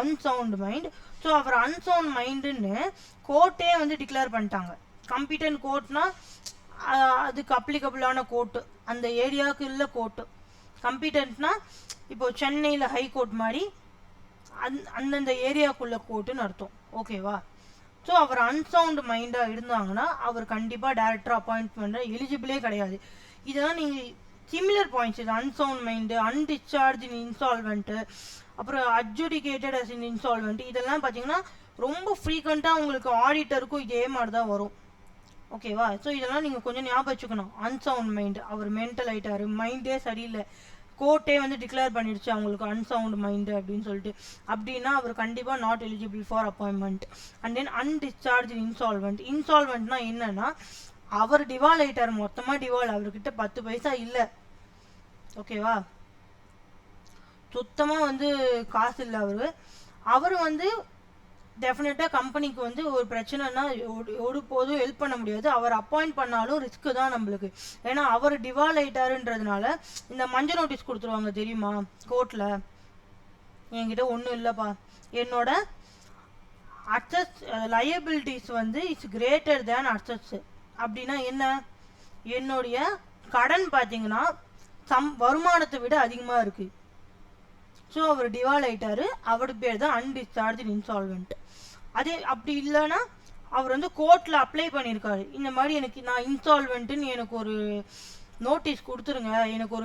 அன்சவுண்ட் மைண்ட். ஸோ அவர் அன்சவுண்ட் மைண்டுன்னு கோர்ட்டே வந்து டிக்ளேர் பண்ணிட்டாங்க. கம்பீட்டன்ட் கோர்ட்னா அதுக்கு அப்ளிகபிளான கோர்ட்டு, அந்த ஏரியாவுக்கு இல்லை கோர்ட்டு. கம்பீட்டன்ட்னா இப்போ சென்னையில் ஹைகோர்ட் மாதிரி அந்தந்த ஏரியாவுக்குள்ள கோர்ட்டுன்னு அர்த்தம். ஓகேவா? ஸோ அவர் அன்சவுண்ட் மைண்டாக இருந்தாங்கன்னா அவர் கண்டிப்பாக டேரக்டர் அப்பாயிண்ட் பண்ணுற எலிஜிபிளே கிடையாது. இதெல்லாம் நீங்கள் சிமிலர் பாயிண்ட்ஸ், இது அன்சவுண்ட் மைண்டு, அன்டிஸ்சார்ஜ் இன் இன்சால்வெண்ட்டு, அப்புறம் அட்ஜுடிகேட்டட் அஸ் இன் இன்சால்வெண்ட், இதெல்லாம் பார்த்தீங்கன்னா ரொம்ப ஃப்ரீக்வெண்ட்டாக உங்களுக்கு ஆடிட்டருக்கும் இதே மாதிரி தான் வரும். ஓகேவா? ஸோ இதெல்லாம் நீங்கள் கொஞ்சம் ஞாபகம் வச்சுக்கணும். அன்சவுண்ட் மைண்டு, அவர் மென்டல் ஆகிட்டாரு, மைண்டே சரியில்லை, கோர்ட்டே வந்து டிக்ளேர் பண்ணிடுச்சு அவங்களுக்கு அன்சவுண்ட் மைண்டு அப்படின்னு சொல்லிட்டு, அப்படின்னா அவர் கண்டிப்பாக not eligible for appointment. And then undischarged insolvent. இன்சால்வெண்ட்னா என்னன்னா அவர் டிவால் ஆகிட்டார், மொத்தமாக டிவால், அவர்கிட்ட 10 பைசா இல்லை. ஓகேவா? சுத்தமாக வந்து காசு இல்லை அவர் வந்து டெஃபினட்டாக கம்பெனிக்கு வந்து ஒரு பிரச்சனைனா ஒரு போதும் ஹெல்ப் பண்ண முடியாது. அவர் அப்பாயிண்ட் பண்ணாலும் ரிஸ்க்கு தான் நம்மளுக்கு. ஏன்னா அவர் டிவால் ஆகிட்டாருன்றதுனால இந்த மஞ்சள் நோட்டீஸ் கொடுத்துருவாங்க தெரியுமா கோர்ட்டில், என்கிட்ட ஒன்றும் இல்லைப்பா, என்னோட அசட்ஸ் லயபிலிட்டிஸ் வந்து இட்ஸ் கிரேட்டர் தேன் அசட்ஸ். அப்படின்னா என்ன? என்னுடைய கடன் பார்த்தீங்கன்னா வருமானத்தை விட அதிகமாக இருக்குது. ஸோ அவர் டிவால் ஆகிட்டாரு, அவருக்கு பேர் தான் அன்டிஸ்சார்ஜ் இன்சால்வெண்ட். அதே அப்படி இல்லைன்னா அவர் வந்து கோர்ட்டில் அப்ளை பண்ணியிருக்காரு, இந்த மாதிரி எனக்கு நான் இன்சால்வெண்ட்டுன்னு எனக்கு ஒரு நோட்டீஸ் கொடுத்துருங்க, எனக்கு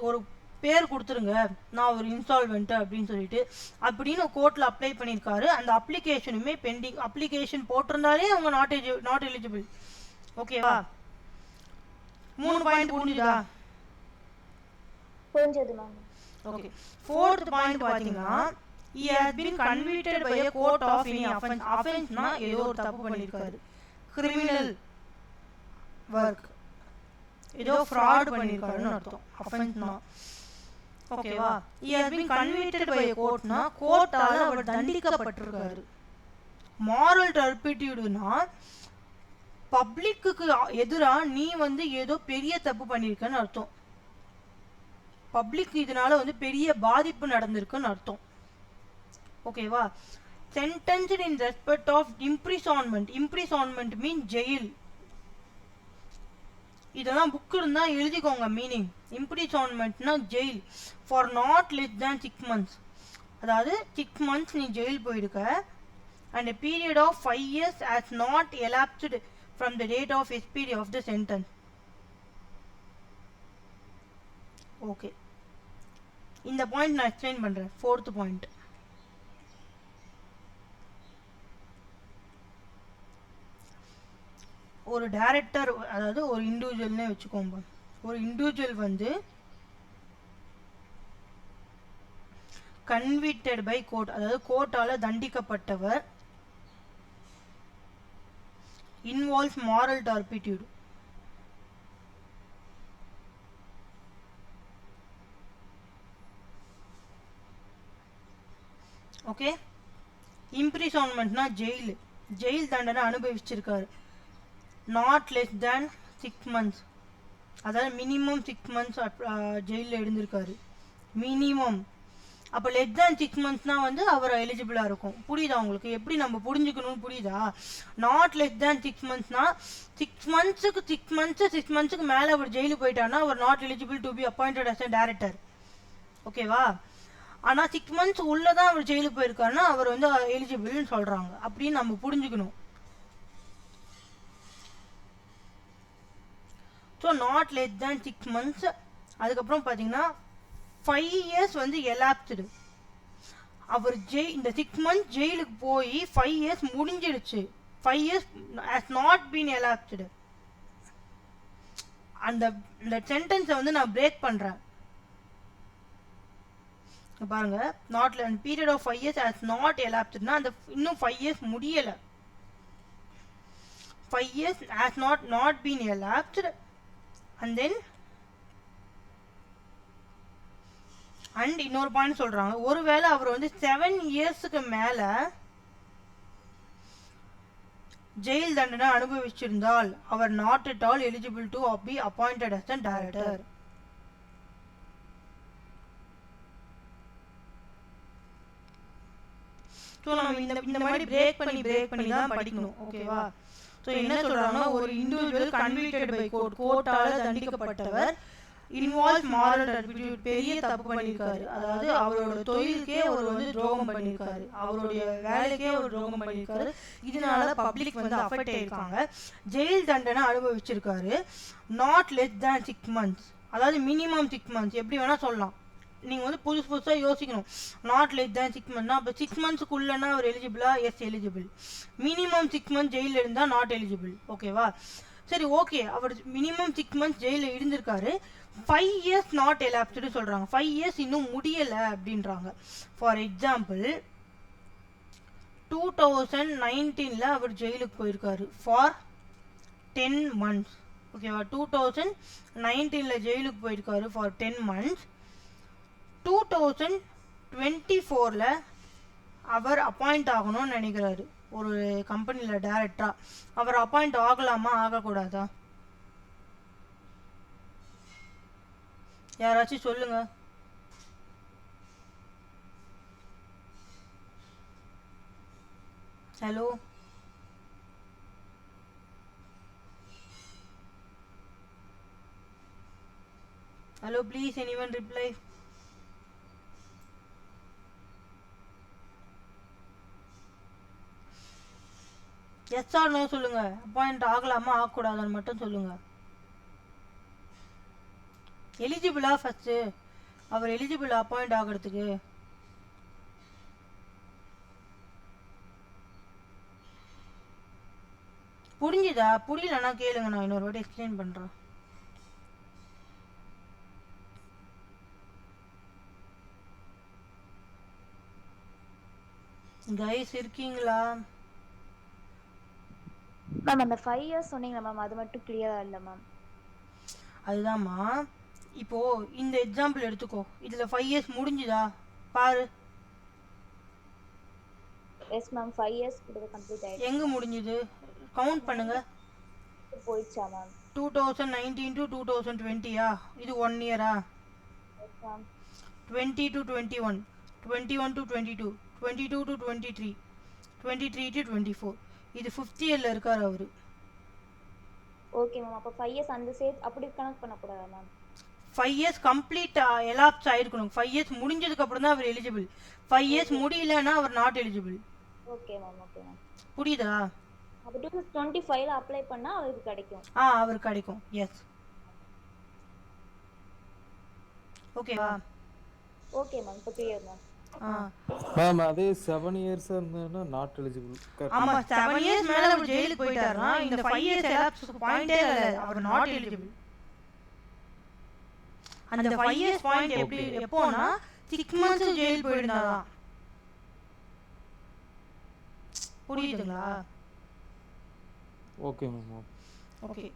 ஒரு பேர் கொடுத்துருங்க, நான் ஒரு இன்சால்வெண்ட்டு அப்படின்னு சொல்லிட்டு அப்படின்னு கோர்ட்டில் அப்ளை பண்ணியிருக்காரு. அந்த அப்ளிகேஷனுமே பெண்டிங், அப்ளிகேஷன் போட்டிருந்தாலே அவங்க நாட் எலிஜிபிள். ஓகேவா? 3 பாயிண்ட் புரிஞ்சுதா? புரிஞ்சது மேம். ஓகே, 4th பாயிண்ட் பார்த்தீங்கன்னா he has been convicted by a court of any offense. offense-னா ஏதோ ஒரு தப்பு பண்ணியிருக்காரு, கிரிமினல் ஒர்க், ஏதோ ஃப்ராட் பண்ணியிருக்காருன்னு அர்த்தம் offense-னா. ஓகேவா? he has been convicted by a court-னா கோர்ட்டால our தண்டிக்கப்பட்டிருக்காரு. moral turpitude-னா பப்ளிக்கு எதிராக நீ வந்து ஏதோ பெரிய தப்பு பண்ணியிருக்கன்னு அர்த்தம். பப்ளிக் இதனால வந்து பெரிய பாதிப்பு நடந்திருக்குன்னு அர்த்தம். ஓகேவா? Sentenced in respect of imprisonment. Imprisonment mean jail. இதெல்லாம் புக் இருந்தால் எழுதிக்கோங்க மீனிங். இம்ப்ரிசான்மெண்ட்னா jail for not less than 6 months. அதாவது 6 months நீ ஜெயில் போயிருக்க. And a period of 5 years has not elapsed from the date of expiry of the sentence. Okay, இந்த point நான் explain பண்ணுறேன். 4th பாயிண்ட், ஒரு டைரக்டர், அதாவது ஒரு இண்டிவிஜுவல்னே வச்சுக்கோங்க. ஒரு இண்டிவிஜுவல் வந்து கன்விக்டட் பை கோர்ட், அதாவது கோர்ட்டால தண்டிக்கப்பட்டவர், இன்வால்வ்ஸ் மாரல் டார்பிட்யூட். ஓகே. இம்ப்ரிசன்மெண்ட்னா ஜெயில் தண்டனை அனுபவிச்சிருக்காரு. நாட் லெஸ் தேன் 6 months, அதாவது மினிமம் 6 months ஜெயிலில் இருந்திருக்காரு மினிமம். அப்போ லெஸ் தேன் 6 monthsனா வந்து அவர் எலிஜிபிளாக இருக்கும். புரியுதா உங்களுக்கு? எப்படி நம்ம புரிஞ்சுக்கணும்னு புரியுதா? நாட் லெஸ் தேன் 6 monthsனா 6 monthsக்கு மேலே அவர் ஜெயிலுக்கு போயிட்டாருன்னா அவர் not eligible to be appointed as a director. ஓகேவா? ஆனால் 6 months உள்ளே தான் அவர் ஜெயிலுக்கு போயிருக்காருன்னா அவர் வந்து எலிஜிபிள்னு சொல்கிறாங்க. அப்படின்னு நம்ம புரிஞ்சுக்கணும். So not less than 6 months. அதுக்கப்புறம் பார்த்தீங்கன்னா 5 years வந்து எலாப்ஸ்டு. அவர் இந்த 6 months ஜெயிலுக்கு போய் 5 years முடிஞ்சிடுச்சு. 5 years has not been elapsed. அந்த சென்டென்ஸை வந்து நான் பிரேக் பண்ணுறேன். பாருங்க, not period of 5 years has not elapsedனா அந்த இன்னும் 5 years முடியலை. 5 years has not been elapsed. And then இன்னொரு பாயிண்ட் சொல்றாங்க, ஒருவேளை அவர் வந்து 7 yearsக்கு மேல ஜெயில் தண்டனை அனுபவிச்சிருந்தால் அவர் not at all eligible to be appointed as a director. So நம்ம இந்த மாதிரி பிரேக் பண்ணி தான் படிக்கணும். ஓகேவா? ஸோ என்ன சொல்றாங்கன்னா, ஒரு இண்டிவிஜுவல் கன்விக்டட் பை கோர்ட்டால தண்டிக்கப்பட்டவர், இன்வால்வ் மாரல் டார்பிட்யூட், பெரிய தப்பு பண்ணியிருக்காரு. அதாவது அவரோட தொழிலுக்கே அவர் வந்து துரோகம் பண்ணியிருக்காரு, அவருடைய வேலைக்கே அவர் துரோகம் பண்ணியிருக்காரு. இதனால பப்ளிக் வந்து அஃபெக்ட் ஆயிருக்காங்க. ஜெயில் தண்டனை அனுபவிச்சிருக்காரு. நாட் லெஸ் தேன் 6 months, அதாவது மினிமம் 6 months. எப்படி வேணா சொல்லலாம். நீங்கள் வந்து புதுசாக யோசிக்கணும். நாட் லெஸ் தேன் 6 monthsனா அப்போ 6 monthsக்குள்ளனா அவர் எலிஜிபிளா? Yes, eligible. மினிமம் 6 months ஜெயிலில் இருந்தால் நாட் எலிஜிபிள். ஓகேவா? சரி, ஓகே. அவர் மினிமம் 6 months ஜெயிலில் இருந்திருக்காரு. 5 years நாட் எலாப்ஸ்டு சொல்கிறாங்க. 5 years இன்னும் முடியலை அப்படின்றாங்க. ஃபார் எக்ஸாம்பிள் 2019 அவர் ஜெயிலுக்கு போயிருக்காரு ஃபார் 10 months. ஓகேவா? 2019 ஜெயிலுக்கு போயிருக்காரு ஃபார் 10 months. 2024 அவர் அப்பாயிண்ட் ஆகணும்னு நினைக்கிறாரு ஒரு கம்பெனியில் டைரக்டராக. அவர் அப்பாயிண்ட் ஆகலாமா, ஆகக்கூடாதா? யாராச்சும் சொல்லுங்க. Hello, hello, please anyone reply. Yes or no சொல்லுங்க. அப்பாயிண்ட் ஆகலாமா ஆகக்கூடாதான்னு மட்டும் சொல்லுங்க. எலிஜிபிளா ஃபர்ஸ்ட்? அவர் எலிஜிபிள் அப்பாயிண்ட் ஆகிறதுக்கு? புரிஞ்சுதா? புரியலன்னா கேளுங்க, நான் இன்னொரு வாட்டி எக்ஸ்பிளைன் பண்றேன். கைஸ் இருக்கீங்களா? மேம் அந்த 5 years சொன்னீங்க மேம், அது மட்டும் கிளியரா இல்ல மேம். அதுதான்மா, இப்போ இந்த எக்ஸாம்பிள் எடுத்துக்கோ. இதுல 5 years முடிஞ்சுதா பாரு. எஸ் மேம், 5 years கிட்ட கம்ப்ளீட் ஆயிடுச்சு. எங்க முடிஞ்சது? கவுண்ட் பண்ணுங்க. போயிடுச்சா மேம்? 2019 to 2020யா? இது 1 இயரா? Yes ma'am. 20 to 21, 21 to 22, 22 to 23, 23 to 24. இது 5th இயர்ல இருக்காரு அவரு. Okay ma'am. அப்ப 5 years அந்த சேத் அப்படி கனெக்ட் பண்ண கூடாதா மேம்? 5 years கம்ப்ளீட் எலாப்ஸ் ஆயிருக்கணும். 5 years முடிஞ்சதுக்கு அப்புறம் தான் அவர் எலிஜிபிள். 5 years முடியலன்னா அவர் not eligible. Okay ma'am. Okay ma'am. புரியுதா? அப்ப 2025 ல அப்ளை பண்ணா அவருக்கு கிடைக்கும். அவருக்கு கிடைக்கும். எஸ். ஓகேவா? Okay ma'am. இப்போ கிளியர் மேம். மேம் அதே 7 இயர்ஸ் இருந்ததுன்னா நாட் எலிஜிபிள். ஆமா 7 இயர்ஸ் மேல அவர் ஜெயிலுக்கு போயிட்டாருன்னா இந்த 5 இயர்ஸ் எலாப்ஸ்க்கு பாயிண்டே இல்ல, அவர் நாட் எலிஜிபிள். அந்த 5 இயர்ஸ் பாயிண்ட் எப்படி எப்போனா 6 மந்த்ஸ் ஜெயில் போயிருந்தாதான். புரியுதுங்களா? Okay ma'am. ஓகே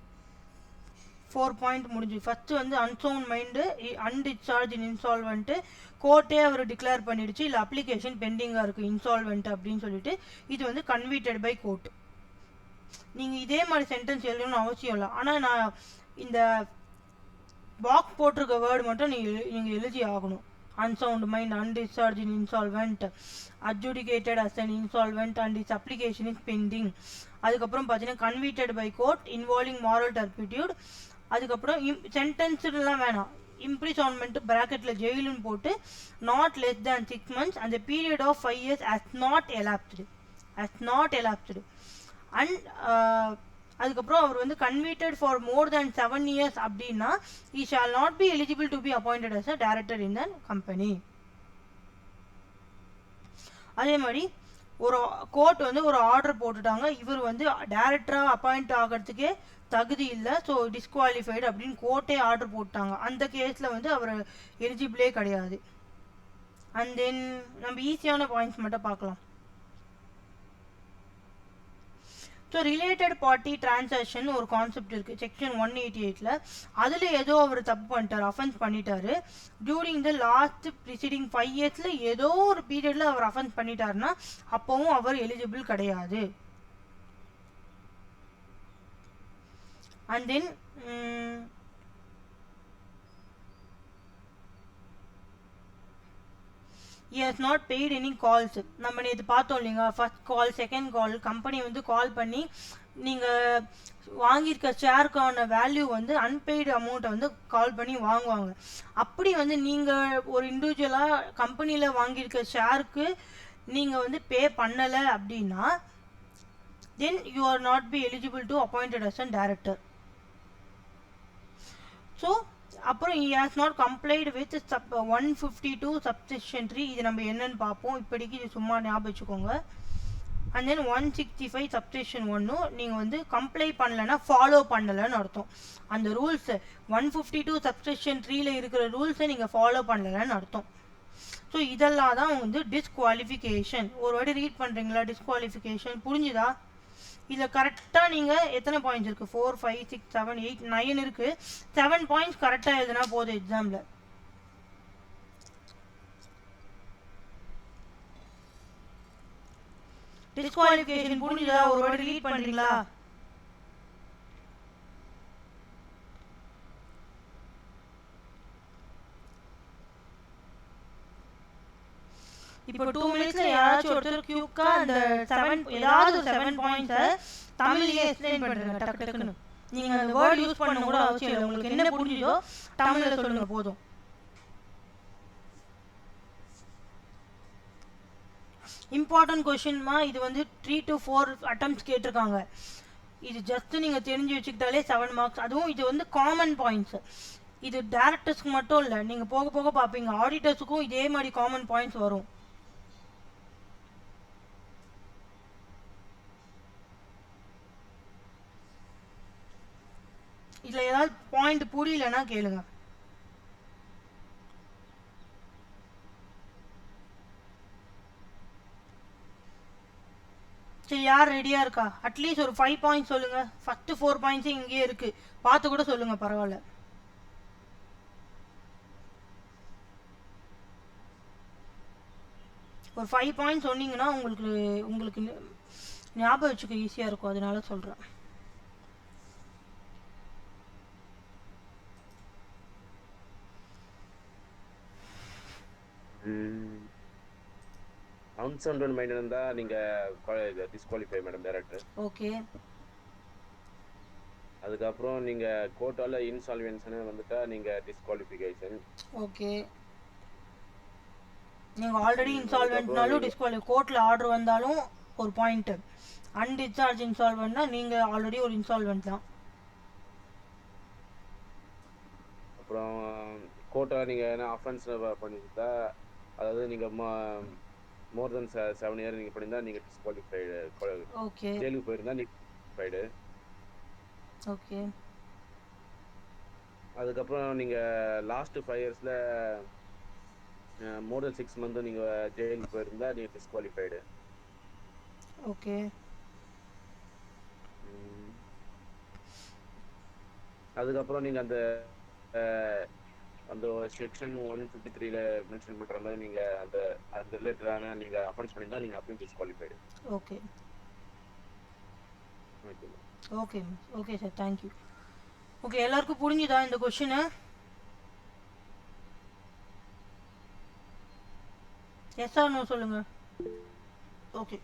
4 பாயிண்ட் முடிஞ்சு. ஃபர்ஸ்ட் வந்து அன்சவுண்ட் மைண்டு, அன்டிஸ்சார்ஜ் இன்சால்வெண்ட், கோர்ட்டே அவர் டிக்ளேர் பண்ணிடுச்சு இல்லை அப்ளிகேஷன் பெண்டிங்காக இருக்குது இன்சால்வெண்ட் அப்படின்னு சொல்லிட்டு. இது வந்து கன்விக்டட் பை கோர்ட். நீங்கள் இதே மாதிரி சென்டென்ஸ் எழுதணும்னு அவசியம் இல்லை. ஆனால் நான் இந்த பாக்ஸ் போட்டிருக்க வேர்டு மட்டும் நீங்கள் எழுதி ஆகணும். unsound mind, undischarged insolvent, adjudicated as an insolvent and its application is pending. அதுக்கப்புறம் பார்த்தீங்கன்னா convicted by court involving moral turpitude. அதுக்கப்புறம் சென்டென்ஸ்லாம் வேணாம், imprisonment bracketல ஜெயிலுன்னு போட்டு not less than 6 months and the period of 5 years has not elapsed. And அதுக்கப்புறம் அவர் வந்து convicted for more than 7 years அப்படின்னா he shall not be eligible to be appointed as a director in the company. அதே மாதிரி ஒரு court வந்து ஒரு order போட்டுட்டாங்க, இவர் வந்து டைரக்டராக அப்பாயிண்ட் ஆகிறதுக்கே தகுதி இல்லை, ஸோ டிஸ்குவாலிஃபைடு அப்படின்னு கோர்ட்டே ஆர்டர் போட்டாங்க. அந்த கேஸில் வந்து அவர் எலிஜிபிளே கிடையாது. அண்ட் தென் நம்ம ஈஸியான பாயிண்ட்ஸ் மட்டும் பார்க்கலாம். ஸோ ரிலேட்டட் பார்ட்டி டிரான்சாக்ஷன் ஒரு கான்செப்ட் இருக்குது செக்ஷன் 188ல். அதில் ஏதோ அவர் தப்பு பண்ணிட்டார், அஃபென்ஸ் பண்ணிட்டாரு. டியூரிங் த லாஸ்ட் ப்ரிசீடிங் 5 இயர்ஸில் ஏதோ ஒரு பீரியடில் அவர் அஃபென்ஸ் பண்ணிட்டாருன்னா அப்போவும் அவர் எலிஜிபிள் கிடையாது. And then he has not paid any calls. நம்ம நேற்று பார்த்தோம் இல்லைங்க, ஃபர்ஸ்ட் கால் செகண்ட் கால் கம்பெனி வந்து கால் பண்ணி நீங்கள் வாங்கியிருக்க ஷேருக்கான வேல்யூ வந்து அன்பெய்டு அமௌண்ட்டை வந்து கால் பண்ணி வாங்குவாங்க. அப்படி வந்து நீங்கள் ஒரு இண்டிவிஜுவலாக கம்பெனியில் வாங்கியிருக்க ஷேருக்கு நீங்கள் வந்து பே பண்ணலை அப்படின்னா then you are not be eligible to appointed as a director. So அப்புறம் he has not complied with 152 subsection 3. இது நம்ம என்னன்னு பார்ப்போம், இப்படிக்கு இது சும்மா ஞாபகம் வச்சுக்கோங்க. அண்ட் தென் 165 subsection 1 நீங்கள் வந்து கம்ப்ளை பண்ணலைன்னா ஃபாலோ பண்ணலைன்னு அர்த்தம். அந்த ரூல்ஸ் 152 subsection 3ல இருக்கிற ரூல்ஸை நீங்கள் ஃபாலோ பண்ணலைன்னு அர்த்தம். ஸோ இதெல்லாம் தான் வந்து டிஸ்குவாலிஃபிகேஷன். ஒரு வாட்டி ரீட் பண்ணுறீங்களா? டிஸ்குவாலிஃபிகேஷன் புரிஞ்சுதா? இதில் கரெக்டாக நீங்கள் எத்தனை பாயிண்ட்ஸ் இருக்குது? 4 5 6 7 8 9 இருக்குது. 7 பாயிண்ட்ஸ் கரெக்டாக எழுதுனா போதும் எக்ஸாமில். டிஸ்குவாலிஃபிகேஷன் புரிஞ்சுதா? ஒரு வாட்டி ரீட் பண்ணுறீங்களா? இப்போ 2 மினிட்ஸ்ல யாராச்சும் ஒருத்தர் கியூக்கா அந்த 7 ஏதாவது ஒரு 7 பாயிண்ட்ஸை தமிழ்லயே எக்ஸ்பிளைன் பண்ணுங்க டக்கு டக்குன்னு. நீங்க அந்த வேர்ட் யூஸ் பண்ண கூட அவசியம் இல்லை, உங்களுக்கு என்ன புரிஞ்சுதோ தமிழ்ல சொல்லுங்க போதும். இம்பார்ட்டன்ட் கொஸ்டின்மா, இது வந்து 3 to 4 அட்டம்ப்ட்ஸ் கேட்டிருக்காங்க. இது ஜஸ்ட் நீங்கள் தெரிஞ்சு வச்சுக்கிட்டாலே 7 மார்க்ஸ். அதுவும் இது வந்து காமன் பாயிண்ட்ஸ். இது டேரக்டர்ஸ்க்கு மட்டும் இல்லை, நீங்கள் போக போக பார்ப்பீங்க ஆடிட்டர்ஸுக்கும் இதே மாதிரி காமன் பாயிண்ட்ஸ் வரும். இதில் ஏதாவது பாயிண்ட் புரியலன்னா கேளுங்க. சரி, யார் ரெடியாக இருக்கா? அட்லீஸ்ட் ஒரு 5 பாயிண்ட்ஸ் சொல்லுங்கள். ஃபஸ்ட்டு 4 பாயிண்ட்ஸே இங்கேயே இருக்குது, பார்த்து கூட சொல்லுங்கள், பரவாயில்ல. ஒரு 5 பாயிண்ட்ஸ் சொன்னீங்கன்னா உங்களுக்கு ஞாபகம் வச்சுக்க ஈஸியாக இருக்கும், அதனால சொல்கிறேன். அன்சவுண்ட் மைண்ட் இருந்தா நீங்க டிஸ்குவாலிஃபை மேடம் டைரக்டர். ஓகே. அதுக்கப்புறம் நீங்க கோர்ட்டால இன்சால்வென்ஷன் வந்துட்டா நீங்க டிஸ்குவாலிஃபிகேஷன். ஓகே. நீங்க ஆல்ரெடி இன்சால்வென்ட்னாலும் டிஸ்குவாலிஃபை, கோர்ட்ல ஆர்டர் வந்தாலும் ஒரு பாயிண்ட். அன்டிஸ்சார்ஜ் இன்சால்வென்ட்னா நீங்க ஆல்ரெடி ஒரு இன்சால்வென்ட் தான். அப்புறம் கோர்ட்டால நீங்க என்ன அஃபென்ஸ் பண்ணிட்டா அதாவது நீங்கள் மோர் தென் 7 இயர் நீங்கள் பண்ணியிருந்தா நீங்கள் டிஸ்குவாலிஃபைடு. ஓகே ஜெயிலுக்கு போயிருந்தா நீங்கள் டிஸ்குவாலிஃபைடு. ஓகே அதுக்கப்புறம் நீங்கள் லாஸ்ட்டு 5 இயர்ஸில் மோர் தென் 6 மந்த்து நீங்கள் ஜெயிலுக்கு போயிருந்தா நீங்கள் டிஸ்குவாலிஃபைடு. ஓகே அதுக்கப்புறம் நீங்கள் அந்த செக்ஷன் 153ல மென்ஷன் பண்ணுற மாதிரி நீங்கள் அந்த ரிலேட்டடான நீங்கள் அஃபென்ஸ் பண்ணியிருந்தா நீங்கள் அப்பயும் disqualified. Okay okay okay okay sir, thank you. Okay, எல்லாருக்கும் புரிஞ்சுதா இந்த கொஷினு? எஸ் ஆர் நோ சொல்லுங்க. ஓகே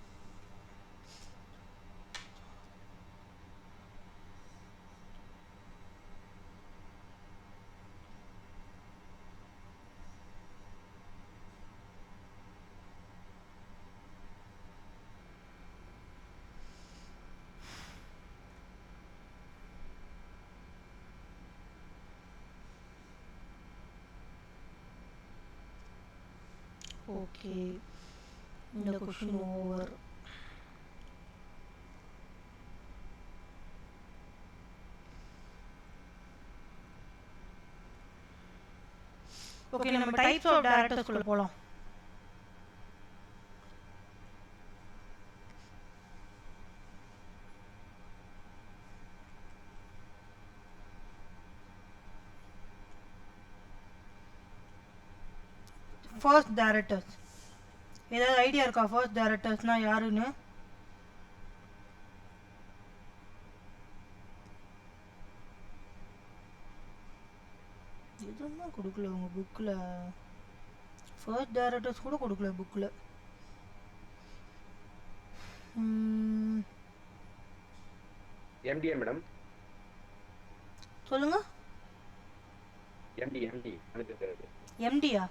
ஓகே, இந்த கொஷின் ஓவர். ஓகே, நம்ம டைப்ஸ் ஆஃப் டைரக்டர்ஸ் குள்ள போலாம். ஃபர்ஸ்ட் டைரக்டர்ஸ், ஏதாவது ஐடியா இருக்கா ஃபர்ஸ்ட் டைரக்டர்ஸ்னா யாருன்னு? எதுவும் கொடுக்கல உங்க புக்கில், ஃபர்ஸ்ட் டைரக்டர்ஸ் கூட கொடுக்கல புக்கில். எம்டிஏ மேடம், சொல்லுங்க. எம்டி எம்டியா?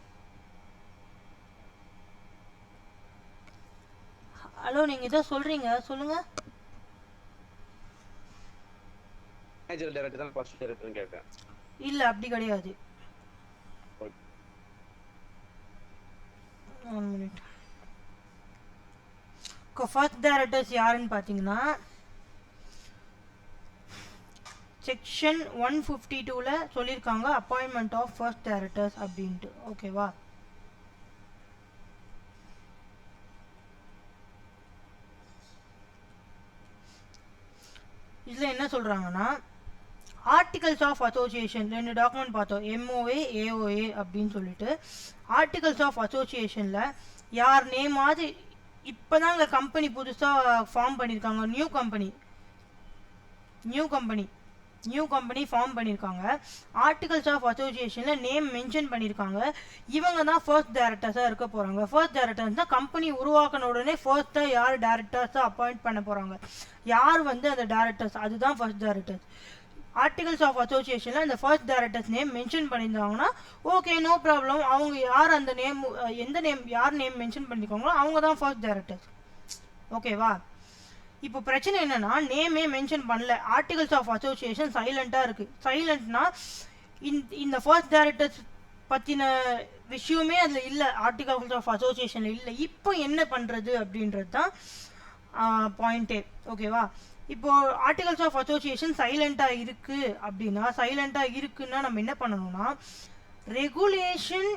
ஹலோ, நீங்கள் இதை சொல்கிறீங்க, சொல்லுங்கள். மேனேஜர் டைரக்டர் தான் ஃபர்ஸ்ட் டைரக்டர்னு கேட்டேன். இல்லை, அப்படி கிடையாது. 1 minute. ஃபர்ஸ்ட் டைரக்டர்ஸ் யாருன்னு பார்த்தீங்கன்னா செக்ஷன் 152ல சொல்லியிருக்காங்க அப்பாயின்மெண்ட் ஆஃப் ஃபர்ஸ்ட் டைரக்டர்ஸ் அப்படின்ட்டு. ஓகேவா? இதில் என்ன சொல்கிறாங்கன்னா ஆர்டிகல்ஸ் ஆஃப் அசோசியேஷன் 2 டாக்குமெண்ட் பார்த்தோம், MOA AOA அப்படின்னு சொல்லிட்டு. ஆர்டிகல்ஸ் ஆஃப் அசோசியேஷனில் யார் நேமாவது இப்போ தான் இந்த கம்பெனி புதுசாக ஃபார்ம் பண்ணியிருக்காங்க, நியூ கம்பெனி ஃபார்ம் பண்ணியிருக்காங்க, ஆர்டிகல்ஸ் ஆஃப் அசோசியேஷனில் நேம் மென்ஷன் பண்ணியிருக்காங்க, இவங்க தான் ஃபர்ஸ்ட் டைரக்டர்ஸாக இருக்க போகிறாங்க. ஃபர்ஸ்ட் டைரக்டர்ஸ் தான் கம்பெனி உருவாக்கின உடனே ஃபர்ஸ்ட்டாக யார் டைரக்டர்ஸாக அப்பாயிண்ட் பண்ண போகிறாங்க, யார் வந்து அந்த டைரக்டர்ஸ், அதுதான் ஃபர்ஸ்ட் டைரக்டர்ஸ். ஆர்டிகல்ஸ் ஆஃப் அசோசியேஷனில் அந்த ஃபர்ஸ்ட் டைரக்டர்ஸ் நேம் மென்ஷன் பண்ணியிருந்தாங்கன்னா ஓகே, நோ ப்ராப்ளம். அவங்க யார் அந்த நேம், எந்த நேம், யார் நேம் மென்ஷன் பண்ணியிருக்காங்களோ அவங்க தான் ஃபர்ஸ்ட் டைரக்டர்ஸ். ஓகேவா? இப்போ பிரச்சனை என்னன்னா நேமே மென்ஷன் பண்ணல, ஆர்டிகல்ஸ் ஆஃப் அசோசியேஷன் சைலண்ட்டாக இருக்குது. சைலண்ட்னா இந்த ஃபர்ஸ்ட் டைரக்டர்ஸ் பற்றின விஷயமே அதில் இல்லை, ஆர்டிகல்ஸ் ஆஃப் அசோசியேஷனில் இல்லை. இப்போ என்ன பண்ணுறது அப்படின்றது தான் பாயிண்ட்டே. ஓகேவா? இப்போது ஆர்டிகல்ஸ் ஆஃப் அசோசியேஷன் சைலண்ட்டாக இருக்குது அப்படின்னா, சைலண்ட்டாக இருக்குன்னா நம்ம என்ன பண்ணணும்னா ரெகுலேஷன்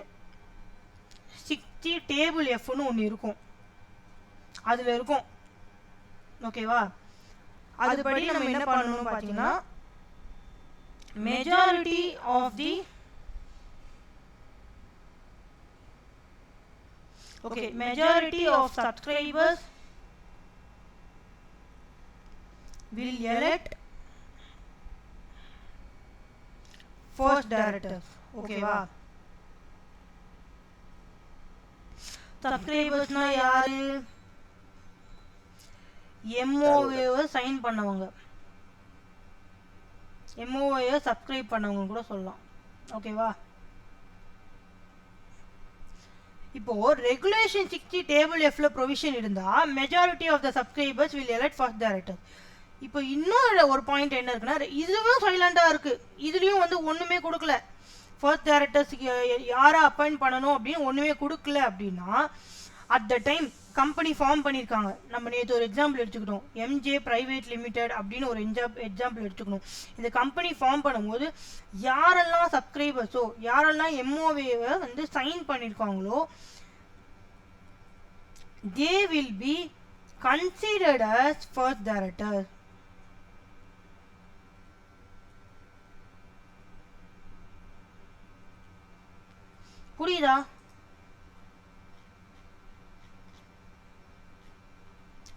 60 டேபிள் எஃப்னு ஒன்று இருக்கும், அதில் இருக்கும். ஓகேவா? அதுபடி நம்ம என்ன பண்ணணும்னு பார்த்தீங்கன்னா majority of the majority of subscribers will elect first directors. ஓகேவா? சப்ஸ்கிரைபர்ஸ்னா யாரு? MOA சைன் பண்ணவங்க, MOA சப்ஸ்கிரைப் பண்ணவங்க கூட சொல்லலாம். ஓகேவா? இப்போ ரெகுலேஷன் 60 டேபிள் எஃப்ல ப்ரொவிஷன் இருந்தா majority of the subscribers will elect first directors. இப்போ இன்னும் ஒரு பாயிண்ட் என்ன இருக்குன்னா இதுவும் சைலண்டாக இருக்குது, இதுலேயும் வந்து ஒன்றுமே கொடுக்கல. ஃபர்ஸ்ட் டைரக்டர்ஸ்க்கு யாரை அப்பாயிண்ட் பண்ணணும் அப்படின்னு ஒன்றுமே கொடுக்கல அப்படின்னா at the time company form பண்ணியிருக்காங்க. நம்ம நேற்று ஒரு எக்ஸாம்பிள் எடுத்துக்கிட்டோம், எம்ஜே பிரைவேட் லிமிடெட் அப்படின்னு ஒரு எக்ஸாம்பிள் எடுத்துக்கணும். இந்த கம்பெனி ஃபார்ம் பண்ணும்போது யாரெல்லாம் சப்ஸ்கிரைபர்ஸோ யாரெல்லாம் எம்ஓவேவை வந்து சைன் பண்ணியிருக்காங்களோ they will be considered as first director. புரியுதா?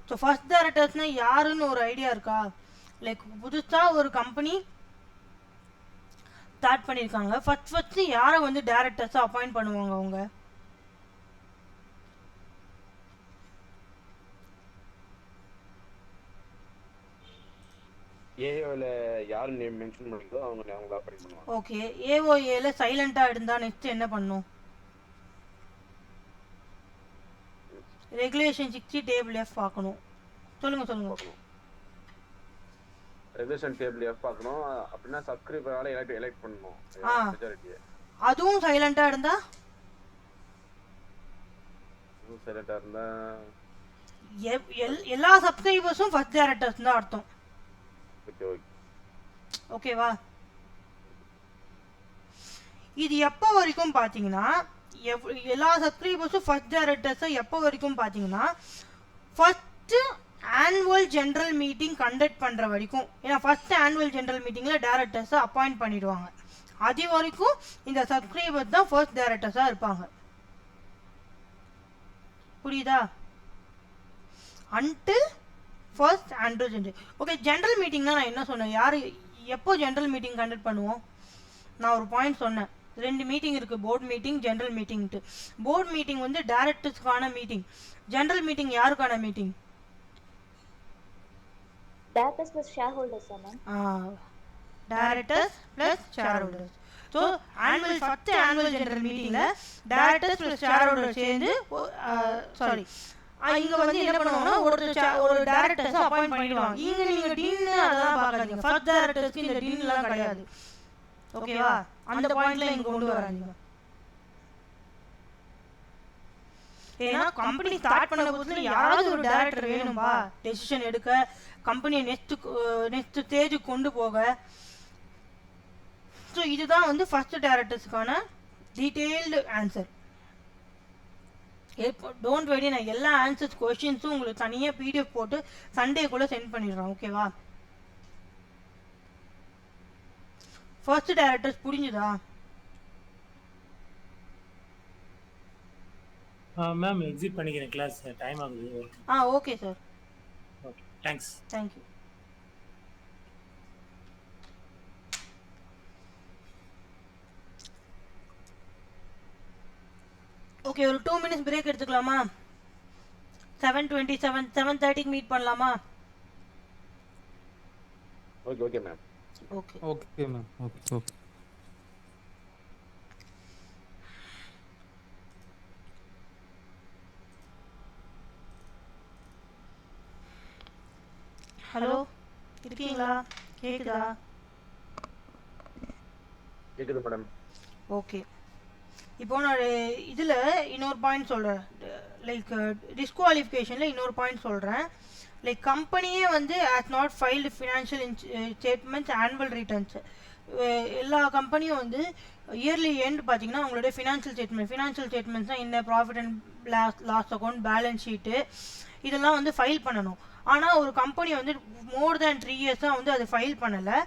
ஸோ ஃபர்ஸ்ட் டைரக்டர்ஸ்னா யாருன்னு ஒரு ஐடியா இருக்கா? லைக் புதுசாக ஒரு கம்பெனி ஸ்டார்ட் பண்ணியிருக்காங்க, ஃபர்ஸ்ட் யாரை வந்து டைரக்டர்ஸாக அப்பாயிண்ட் பண்ணுவாங்க அவங்க? ஏஓல யார் நேம் மென்ஷன் பண்ணுறதோ அவங்க அப்பாயிண்ட் பண்ணுவாங்க. ஓகே, ஏஓஏல சைலண்டாக இருந்தால் நெக்ஸ்ட் என்ன பண்ணும்? ரெகுலேஷன் 60 டேபிள் எஃப் பார்க்கணும். சொல்லுங்க. ரெகுலேஷன் டேபிள் எஃப் பார்க்கணும் அப்படின்னா சப்ஸ்கிரைபரால எலெக்ட் பண்ணணும் மெஜாரிட்டியை. அதுவும் சைலண்டா இருந்தா எல்லா சப்ஸ்கிரைபர்ஸும் ஃபர்ஸ்ட் டைரக்டர்ஸ் தான் அர்த்தம். ஓகேவா? இது எப்போ வரைக்கும் பார்த்தீங்கன்னா எல்லா சப்ஸ்கிரைபர்ஸும் ஃபர்ஸ்ட் டைரக்டர்ஸை எப்போ வரைக்கும் பார்த்தீங்கன்னா first annual general meeting conduct பண்ணுற வரைக்கும். ஏன்னா ஃபர்ஸ்ட் ஆனுவல் ஜெனரல் மீட்டிங்கில் டைரக்டர்ஸை அப்பாயிண்ட் பண்ணிடுவாங்க. அது வரைக்கும் இந்த சப்ஸ்கிரைபர்ஸ் தான் ஃபர்ஸ்ட் டைரக்டர்ஸாக இருப்பாங்க. புரியுதா? Until first annual general. Okay, general மீட்டிங்னா நான் என்ன சொன்னேன்? எப்போ ஜெனரல் மீட்டிங் கண்டக்ட் பண்ணுவோம்? நான் ஒரு பாயிண்ட் சொன்னேன், 2 மீட்டிங் இருக்குது, போர்ட் மீட்டிங் ஜெனரல் மீட்டிங்ட்டு. போர்ட் மீட்டிங் வந்து டைரக்டர்ஸ்க்கான மீட்டிங், ஜெனரல் மீட்டிங் யாருக்கான meeting? Directors plus shareholders ma'am. Directors plus shareholders. So first annual general மீட்டிங்கில் டைரக்டர்ஸ் ப்ளஸ் ஷேர் ஹோல்டர் சேர்ந்து சாரி இங்கே வந்து என்ன பண்ணுவாங்கன்னா ஒரு டைரக்டர்ஸை அப்பாயிண்ட் பண்ணிடுவாங்க. இங்கே நீங்கள் டீன்னு அதெல்லாம் பார்க்காதீங்க, ஃபர்ஸ்ட் டைரக்டர்ஸ்க்கு இந்த டீன்லாம் கிடையாது. ஓகேவா? அந்த பாயிண்ட்ல இங்கே கொண்டு வராதீங்க. ஏன்னா கம்பெனி ஸ்டார்ட் பண்ண போதுல யாராவது ஒரு டைரக்டர் வேணும்பா டெசிஷன் எடுக்க, கம்பெனியை நெக்ஸ்ட் ஸ்டேஜுக்கு கொண்டு போக. ஸோ இதுதான் வந்து ஃபர்ஸ்ட் டைரக்டர்ஸ்க்கான டீட்டெயில்டு ஆன்சர். டோன்ட் வெரி, நான் எல்லா ஆன்சர்ஸ் கொஸ்டின்ஸும் உங்களுக்கு தனியாக பிடிஎஃப் போட்டு சண்டேக்குள்ளே சென்ட் பண்ணிடுறேன். ஓகேவா? ஃபர்ஸ்ட் டைரக்டர்ஸ் புரிஞ்சுதா? மேம் எக்ஸிட் பண்ணிக்கிறேன், கிளாஸ் டைம் ஆகுது. Okay sir. Okay, thanks. Thank you. Okay, ஒரு 2 minutes பிரேக் எடுத்துக்கலாமா? 7:27 7:30க்கு மீட் பண்ணலாமா? Okay ma'am. Okay ma'am. Okay. Hello, இருக்கீங்களா? கேக்குதா? கேக்குது மேடம். ஓகே, இப்போ நான் இதில் இன்னொரு பாயிண்ட் சொல்கிறேன், லைக் டிஸ்குவாலிஃபிகேஷனில் இன்னொரு பாயிண்ட் சொல்கிறேன். லைக் கம்பெனியே வந்து as not filed financial statements annual returns. எல்லா கம்பெனியும் வந்து இயர்லி எண்ட் பார்த்தீங்கன்னா அவங்களுடைய ஃபினான்ஷியல் ஸ்டேட்மெண்ட்ஸ்னால் என்ன, profit and loss account, balance sheet, இதெல்லாம் வந்து ஃபைல் பண்ணணும். ஆனால் ஒரு கம்பெனி வந்து மோர் தேன் 3 இயர்ஸாக வந்து அது ஃபைல் பண்ணலை.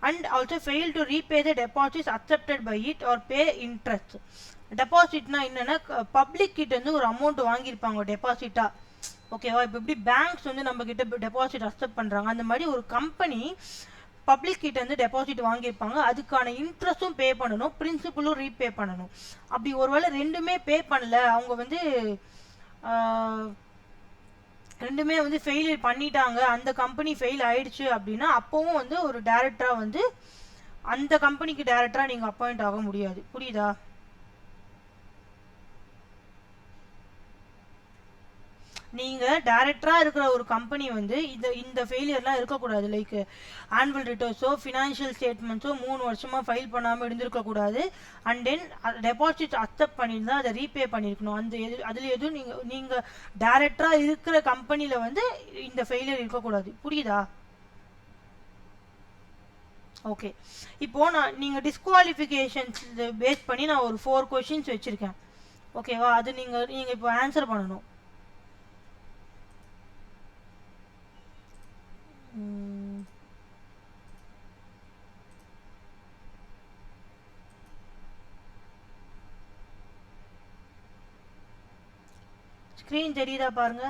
And also fail to repay the deposits accepted by it or pay interest. டெபாசிட்னா என்னென்னா பப்ளிக் கிட்ட இருந்து ஒரு அமௌண்ட் வாங்கியிருப்பாங்க டெபாசிட்டாக. ஓகேவா? இப்போ எப்படி பேங்க்ஸ் வந்து நம்ம கிட்ட டெபாசிட் அக்செப்ட் பண்ணுறாங்க, அந்த மாதிரி ஒரு கம்பெனி பப்ளிக் கிட்ட இருந்து டெபாசிட் வாங்கியிருப்பாங்க, அதுக்கான இன்ட்ரெஸ்ட்டும் பே பண்ணணும், பிரின்சிபலும் ரீபே பண்ணணும். அப்படி ஒருவேளை ரெண்டுமே பே பண்ணல, அவங்க வந்து ரெண்டுமே வந்து ஃபெயிலியர் பண்ணிட்டாங்க, அந்த கம்பெனி ஃபெயில் ஆயிடுச்சு அப்படின்னா அப்போவும் வந்து ஒரு டைரக்டராக வந்து அந்த கம்பெனிக்கு டைரக்டராக நீங்கள் அப்பாயிண்ட் ஆக முடியாது. புரியுதா? நீங்கள் டைரக்டராக இருக்கிற ஒரு கம்பெனி வந்து இந்த ஃபெயிலியர்லாம் இருக்கக்கூடாது. லைக் ஆனுவல் ரிட்டர்ன்ஸோ ஃபினான்ஷியல் ஸ்டேட்மெண்ட்ஸோ 3 வருஷமாக ஃபைல் பண்ணாமல் இருந்திருக்கக்கூடாது. அண்ட் தென் டெபாசிட் அக்செப்ட் பண்ணியிருந்தால் அதை ரீபே பண்ணியிருக்கணும். அதில் எதுவும் நீங்கள் டைரக்டராக இருக்கிற கம்பெனியில் வந்து இந்த ஃபெயிலியர் இருக்கக்கூடாது. புரியுதா? ஓகே. இப்போது நீங்கள் டிஸ்குவாலிஃபிகேஷன்ஸ் பேஸ் பண்ணி நான் ஒரு 4 கொஷின்ஸ் வச்சுருக்கேன். ஓகேவா? அது நீங்கள் இப்போ ஆன்சர் பண்ணணும். ஸ்க்ரீன் தெரியுதா பாருங்க.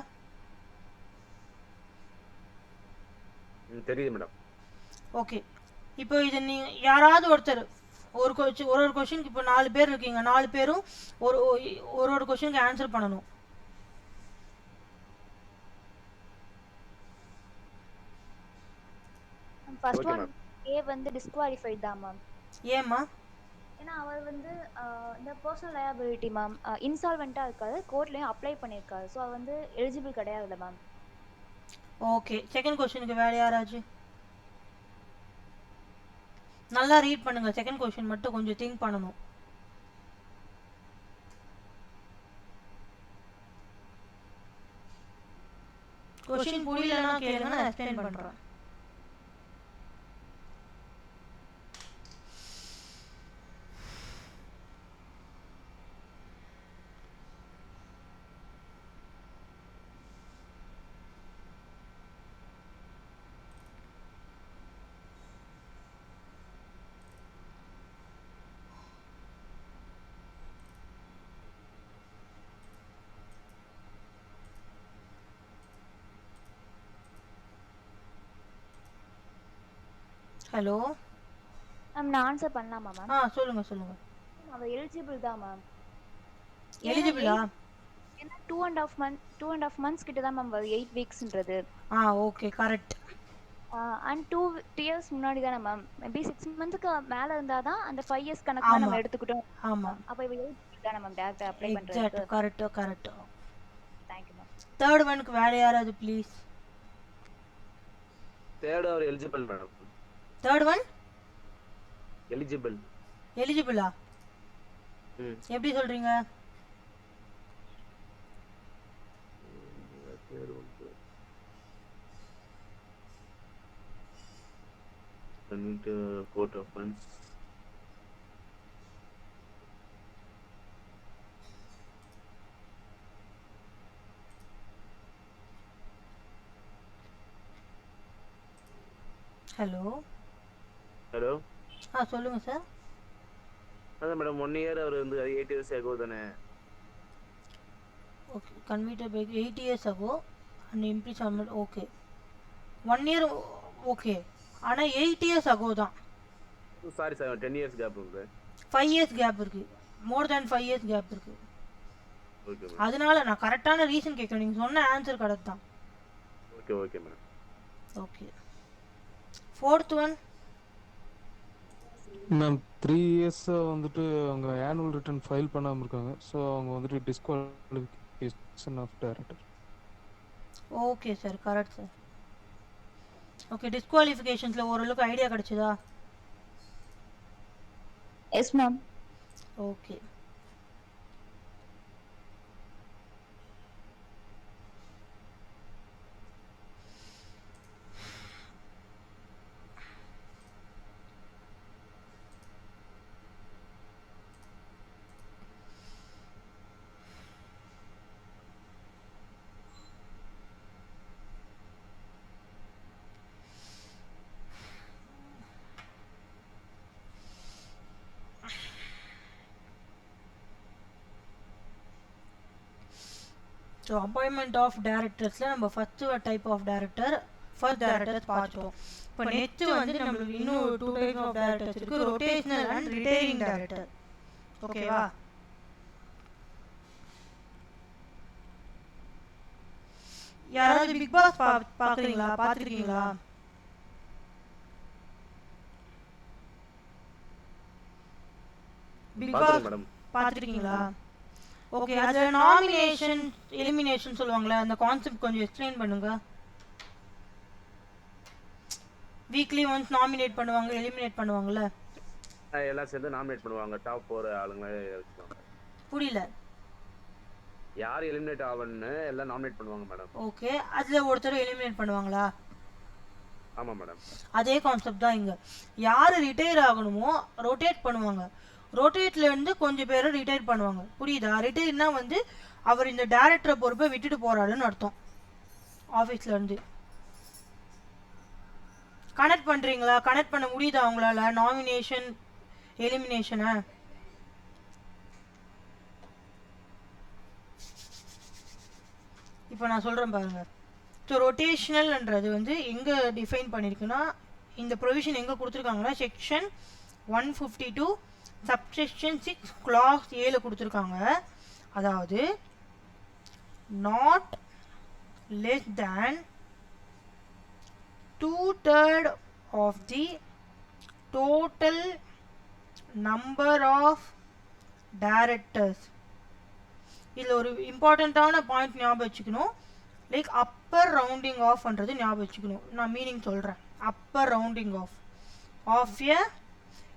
தெரியுது மேடம். ஓகே. இப்போ இது நீங்கள் யாராவது ஒருத்தர் ஒரு கொஷினுக்கு இப்போ 4 பேர் இருக்கீங்க. 4 பேரும் ஒரு கொஷினுக்கு ஆன்சர் பண்ணணும். ஃபர்ஸ்ட் ஒன் ஏ வந்து டிஸ்குவாலிஃபைட் தான் மேம். ஏம்மா? ஏன்னா அவர் வந்து இந்த பர்சனல் லயபிலிட்டி மேம் இன்சால்வெண்ட்டாக இருக்காது, கோர்ட்லேயும் அப்ளை பண்ணியிருக்காரு. ஸோ அவர் வந்து எலிஜிபிள் கிடையாதுல்ல மேம். ஓகே. செகண்ட் கொஷினுக்கு வேறு யாராச்சும்? நல்லா ரீட் பண்ணுங்க. செகண்ட் கொஷின் மட்டும் கொஞ்சம் திங்க் பண்ணணும். கொஷின் புரியலன்னா கேளுங்க, நான் எக்ஸ்பிளைன் பண்றேன். ஹலோ மேம் நான் ஆன்சர் பண்ணலாமா மேம்? சொல்லுங்க. அவர் எலிஜிபிள் தான் மேம். எலிஜிபிளா? ஏன்னா 2.5 months கிட்ட தான் மேம் வரும் 8 weeksன்றது. Okay correct. அண்ட் 2 years முன்னாடி தானே மேம். மேபி 6 monthsக்கு மேல இருந்தால் தான் அந்த 5 years கணக்கு நம்ம எடுத்துக்கிட்டோம். ஆமாம். அப்போ இவ எலிஜிபிள் தானே மேம் டேரக்டாக அப்ளை பண்ணுறது? Exact. Correct. Thank you ma'am. Third ஒனுக்கு வேறு யாராவது ப்ளீஸ்? தேர்ட் அவர் எலிஜிபிள் மேடம். தேர்ட் ஒன் எலிஜிபிளா? எப்படி சொல்றீங்க? கோர்ட் ஆஃப் ஃபண்ட்ஸ் ஹலோ சொல்லுங்க சார். அதான் மேடம் 1 year அவர் வந்து 8 years ago தானே. Okay. Convicted by 8 years ago and implement. Okay 1 year. Okay. ஆனால் 8 years ago தான். சாரி 10 years கேப் இருக்கு. 5 years கேப் இருக்கு. மோர் தேன் 5 years கேப் இருக்கு. ஓகே. அதனால நான் கரெக்டான ரீசன் கேட்குறேன். நீங்கள் சொன்ன ஆன்சர் கரெக்ட் தான். Okay madam. Okay. Fourth one ma'am 3 years வந்துட்டு அவங்க ஆனுவல் ரிட்டர்ன் ஃபைல் பண்ணாமல் இருக்காங்க. ஸோ அவங்க வந்துட்டு disqualification of director. Okay sir correct sir. Okay. டிஸ்குவாலிஃபிகேஷன்ஸில் ஓரளவுக்கு ஐடியா கிடைச்சதா? Yes ma'am. Okay. So appointment of டைரக்டர்ஸில் நம்ம first type of first directors பார்த்துட்டோம். இப்போ நெக்ஸ்ட் வந்து நம்மளுக்கு இன்னும் 2 டைப் ஆஃப் டைரக்டர்ஸ் இருக்குது. Rotational and retiring director. ஓகேவா? யாராவது பிக் பாஸ் பார்த்துருக்கீங்களா? பிக் பாஸ் பார்த்துருக்கீங்களா? ஓகே, அதுல நாமினேஷன் எலிமினேஷன் சொல்லுவாங்களே, அந்த கான்செப்ட் கொஞ்சம் எக்ஸ்பிளைன் பண்ணுங்க. வீக்லி ஒன்ஸ் நாமினேட் பண்ணுவாங்க, எலிமினேட் பண்ணுவாங்கல்ல, எல்லாம் சேர்ந்து நாமினேட் பண்ணுவாங்க. டாப் 4 ஆளுங்களே வச்சுக்குவாங்க. புரியல. யார் எலிமினேட் ஆவன்னு எல்லாம் நாமினேட் பண்ணுவாங்க மேடம். ஓகே, அதுல ஒருத்தர் எலிமினேட் பண்ணுவாங்களா? ஆமா மேடம். அதே கான்செப்ட் தான் இங்க. யாரு ரிட்டையர் ஆகணுமோ ரொட்டேட் பண்ணுவாங்க. ரொட்டேட்ல இருந்து கொஞ்சம் பேரை ரிட்டையர் பண்ணுவாங்க. புரியுதா? ரிட்டையர்னா வந்து அவர் இந்த டைரக்டரை பொறுப்பை விட்டுட்டு போறாருன்னு அர்த்தம். ஆஃபீஸ்ல இருந்து கனெக்ட் பண்றீங்களா? கனெக்ட் பண்ண முடியுதா அவங்களால நாமினேஷன் எலிமினேஷனை? இப்போ நான் சொல்றேன் பாருங்க. ஸோ ரொட்டேஷனல்ன்றது வந்து எங்க டிஃபைன் பண்ணியிருக்குன்னா, இந்த ப்ரொவிஷன் எங்க கொடுத்துருக்காங்கன்னா செக்ஷன் 152 சப்செக்ஷன் 6 கிளாஸ் 7 கொடுத்துருக்காங்க. அதாவது not less than 2/3 of the total number of directors. இதில் ஒரு இம்பார்ட்டண்ட்டான பாயிண்ட் ஞாபகம் வச்சுக்கணும். லைக் அப்பர் ரவுண்டிங் ஆஃப்ன்றது ஞாபகம் வச்சுக்கணும். நான் மீனிங் சொல்கிறேன். அப்பர் ரவுண்டிங் ஆஃப் எ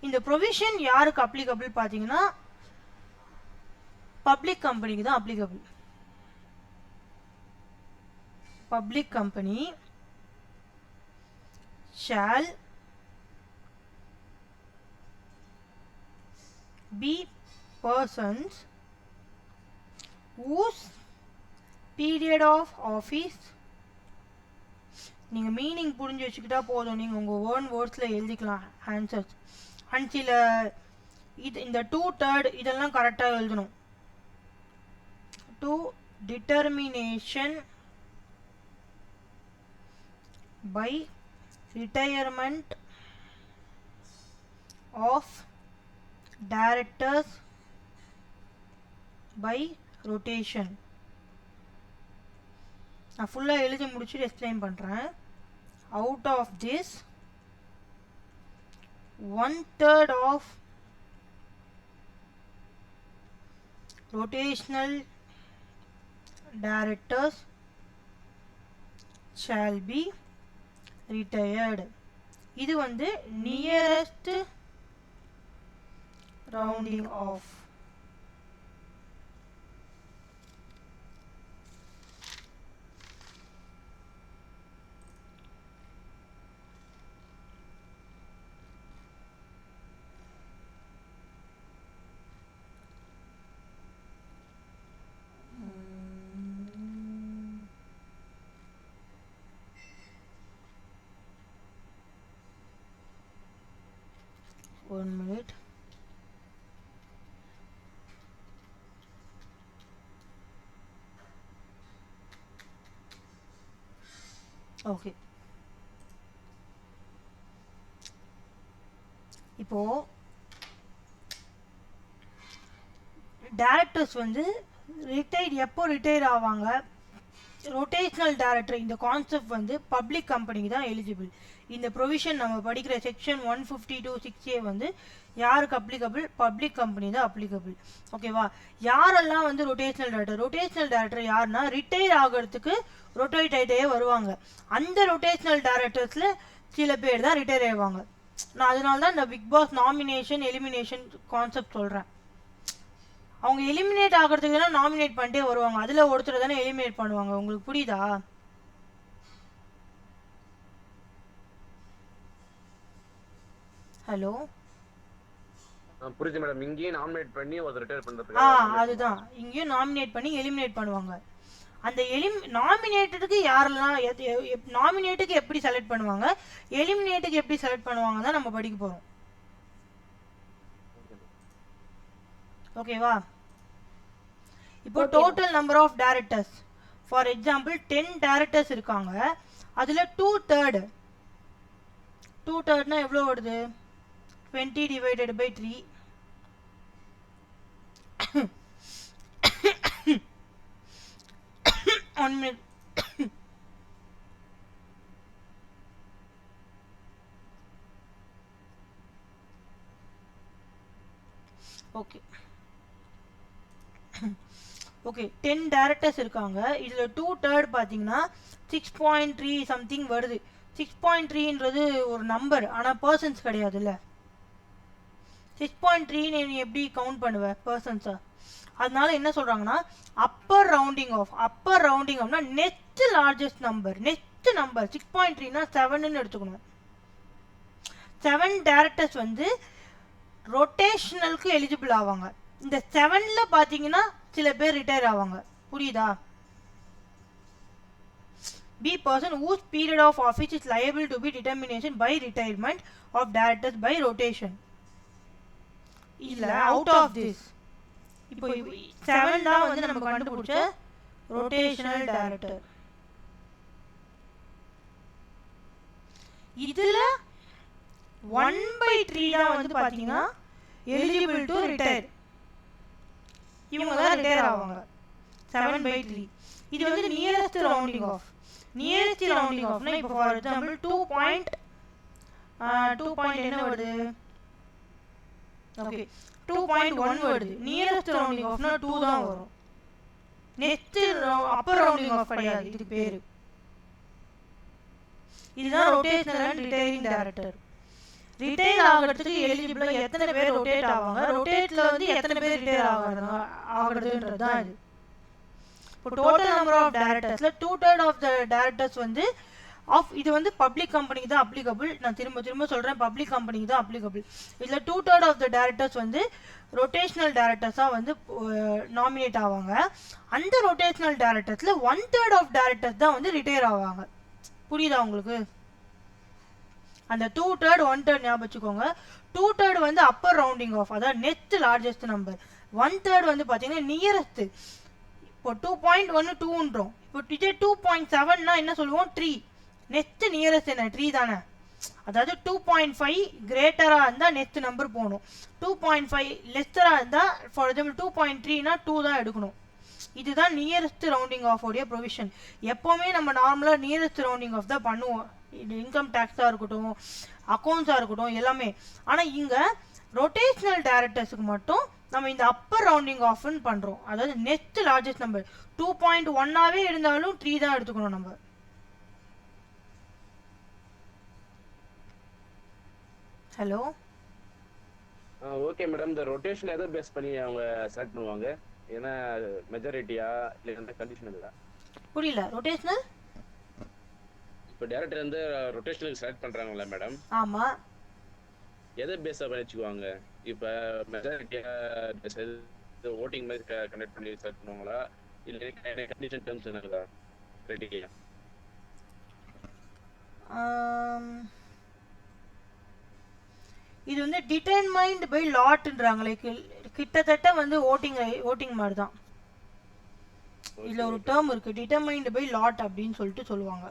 இந்த ப்ரொவிஷன் யாருக்கு அப்ளிகபிள் பார்த்தீங்கன்னா பப்ளிக் கம்பெனிக்கு தான் applicable. Public company shall be persons whose period of office, நீங்கள் மீனிங் புரிஞ்சு வச்சுக்கிட்டா போதும். நீங்கள் உங்கள் ஓன் வேர்ட்ஸில் எழுதிக்கலாம் ஆன்சர்ஸ். அண்ட் சில இந்த 2/3 இதெல்லாம் கரெக்டாக எழுதணும். To determination by retirement of directors by rotation. நான் ஃபுல்லாக எழுதி முடிச்சுட்டு எக்ஸ்பிளைன் பண்ணுறேன். Out of this 1/3 of rotational directors shall be retired. இது வந்து nearest rounding off. One minute. Okay, இப்போ டைரக்டர்ஸ் வந்து எப்போ ரிட்டையர் ஆவாங்க? ரொட்டேஷனல் டைரக்டர் இந்த கான்செப்ட் வந்து பப்ளிக் கம்பெனிக்கு தான் எலிஜிபிள். இந்த ப்ரொவிஷன் நம்ம படிக்கிற செக்ஷன் 152(6)A வந்து யாருக்கு அப்ளிகபிள்? பப்ளிக் கம்பெனி தான் அப்ளிகபிள். ஓகேவா? யாரெல்லாம் வந்து ரொட்டேஷனல் டைரக்டர் யாருன்னா ரிட்டையர் ஆகிறதுக்கு ரொட்டேட் ஆகிட்டே வருவாங்க. அந்த ரொட்டேஷனல் டைரக்டர்ஸில் சில பேர் தான் ரிட்டையர் ஆவாங்க. நான் அதனால தான் இந்த Bigg Boss nomination elimination concept சொல்கிறேன். அவங்க எலிமினேட் ஆகிறதுக்கு தானே நாமினேட் பண்ணிட்டே வருவாங்க. அதில் ஒருத்தர் தானே எலிமினேட் பண்ணுவாங்க. உங்களுக்கு புரியுதா? ஹலோ, புரியுது மேடம். இங்கேயும் நாமினேட் பண்ணி ஒரு ரிட்டையர் பண்றதுக்கு அதுதான் இங்கேயும் நாமினேட் பண்ணி எலிமினேட் பண்ணுவாங்க. அந்த நாமினேட்டருக்கு யாரெல்லாம் நாமினேட்டுக்கு எப்படி செலக்ட் பண்ணுவாங்க, எலிமினேட்டுக்கு எப்படி செலக்ட் பண்ணுவாங்க தான் நம்ம படிக்க போகிறோம். ஓகேவா? இப்போ total number of directors for example 10 directors இருக்காங்க. அதில் 2/3 எவ்வளோ வருது? 20 divided by 3. One minute. Okay. Okay 10 directors இருக்காங்க. இதில் 2/3 பார்த்தீங்கன்னா 6.3 சம்திங் வருது. 6.3ன்றது ஒரு நம்பர், ஆனால் பர்சன்ஸ் கிடையாதுல்ல. 6.3 நீ எப்படி கவுண்ட் பண்ணுவ பர்சன்ஸா? அதனால என்ன சொல்கிறாங்கன்னா அப்பர் ரவுண்டிங் ஆஃப்னா நெக்ஸ்ட் லார்ஜஸ்ட் நம்பர். 6.3னா 7ன்னு எடுத்துக்கணும். 7 டேரக்டர்ஸ் வந்து ரொட்டேஷனலுக்கு எலிஜிபிள் ஆவாங்க. இந்த 7ல பார்த்தீங்கன்னா சில பேர் ரிட்டையர் ஆவாங்க. புரியுதா? Be person whose period of office is liable to be determination by retirement of directors by rotation. இல்ல அவுட் ஆஃப் திஸ் இப்போ 7 தான் வந்து நம்ம கண்டுபிடிச்ச ரொட்டேஷனல் டைரக்டர். இதுல 1/3 தான் வந்து பாத்தீங்கன்னா எலிஜிபிள் டு ரிட்டையர். இவங்க தான் ரிட்டையர் ஆவாங்க 7/3. இது வந்து நியரஸ்ட் ரவுண்டிங் ஆஃப். னா இப்போ ஃபார் எக்ஸாம்பிள் 2 என்ன வருது? ஓகே 2.1 வருது. நியரஸ்ட் ரவுண்டிங் ஆஃப்னா 2 தான் வரும். நெக்ஸ்ட் அப்பர் ரவுண்டிங் ஆஃப் கிடையாது இதுக்கு பேரு. இதுதான் rotational and retiring director. Retire ஆகிறதுக்கு எலிஜிபிளா எத்தனை பேர் ரொட்டேட் ஆவாங்க, ரொட்டேட்ல வந்து எத்தனை பேர் ரிட்டையர் ஆகுறதுன்றது தான் இது. இப்போ டோட்டல் நம்பர் ஆஃப் டைரக்டர்ஸ்ல 2/3 ஆஃப் த டைரக்டர்ஸ் வந்து இது வந்து பப்ளிக் கம்பெனிக்கு தான் அப்ளிகபிள். நான் திரும்ப சொல்கிறேன், பப்ளிக் கம்பெனிக்கு தான் அப்ளிகபிள். இதில் 2/3 ஆஃப் த டைரக்டர்ஸ் வந்து ரொட்டேஷனல் டைரக்டர்ஸாக வந்து நாமினேட் ஆவாங்க. அந்த ரொட்டேஷனல் டைரக்டர்ஸில் 1/3 ஆஃப் டைரக்டர்ஸ் தான் வந்து ரிட்டையர் ஆவாங்க. புரியுதா உங்களுக்கு? அந்த 2/3 1/3 ஞாபகம் வச்சுக்கோங்க. 2/3 வந்து அப்பர் ரவுண்டிங் ஆஃப், அதாவது நெக்ஸ்ட் லார்ஜஸ்ட் நம்பர். 1/3 வந்து பார்த்தீங்கன்னா நியரஸ்ட். இப்போ 2.1 2ன்றோம். இப்போ 2.7னா என்ன சொல்லுவோம்? 3. நெக்ஸ்ட் நியரஸ்ட் என்ன? 3 தானே. அதாவது 2.5 கிரேட்டராக இருந்தால் நெக்ஸ்ட் நம்பர் போகணும். 2.5 லெஸ்டராக இருந்தால் ஃபார் எக்ஸாம்பிள் 2.3னா 2 தான் எடுக்கணும். இதுதான் நியரஸ்ட் ரவுண்டிங் ஆஃப் உடைய ப்ரொவிஷன். எப்போவுமே நம்ம நார்மலாக நியரஸ்ட் ரவுண்டிங் ஆஃப் தான் பண்ணுவோம். இது இன்கம் டேக்ஸாக இருக்கட்டும், அக்கௌண்ட்ஸாக இருக்கட்டும், எல்லாமே. ஆனால் இங்கே ரொட்டேஷனல் டைரக்டர்ஸுக்கு மட்டும் நம்ம இந்த அப்பர் ரவுண்டிங் ஆஃப்னு பண்ணுறோம். அதாவது நெக்ஸ்ட் லார்ஜஸ்ட் நம்பர் 2.1ஆகவே இருந்தாலும் 3 தான் எடுத்துக்கணும் நம்ம. ஹலோ. Okay madam. இந்த ரொட்டேஷன் எதை பேஸ் பண்ணி அவங்க செலக்ட் பண்ணுவாங்க? ஏன்னா மெஜாரிட்டியா இல்லை எந்த கண்டிஷன் இல்லை? புரியல. ரொட்டேஷனல் இப்போ டைரக்டர் வந்து ரொட்டேஷனல் செலக்ட் பண்றாங்களா மேடம்? ஆமா. எதை பேஸா பண்ணி வச்சுக்குவாங்க? இப்போ மெஜாரிட்டியா ஓட்டிங் மாதிரி கண்டக்ட் பண்ணி செலக்ட் பண்ணுவாங்களா, இல்லை கண்டிஷன் டேர்ம்ஸ் என்னங்களா கிரைட்டீரியா? இது வந்து டிட்டர்மைன்ட் பை லாட்ன்றாங்களே, கிட்டத்தட்ட வந்து ஓட்டிங் மாதிரி தான். இதுல ஒரு டேர்ம் இருக்கு, டிட்டர்மைன்ட் பை லாட் அப்படின்னு சொல்லிட்டு சொல்லுவாங்க.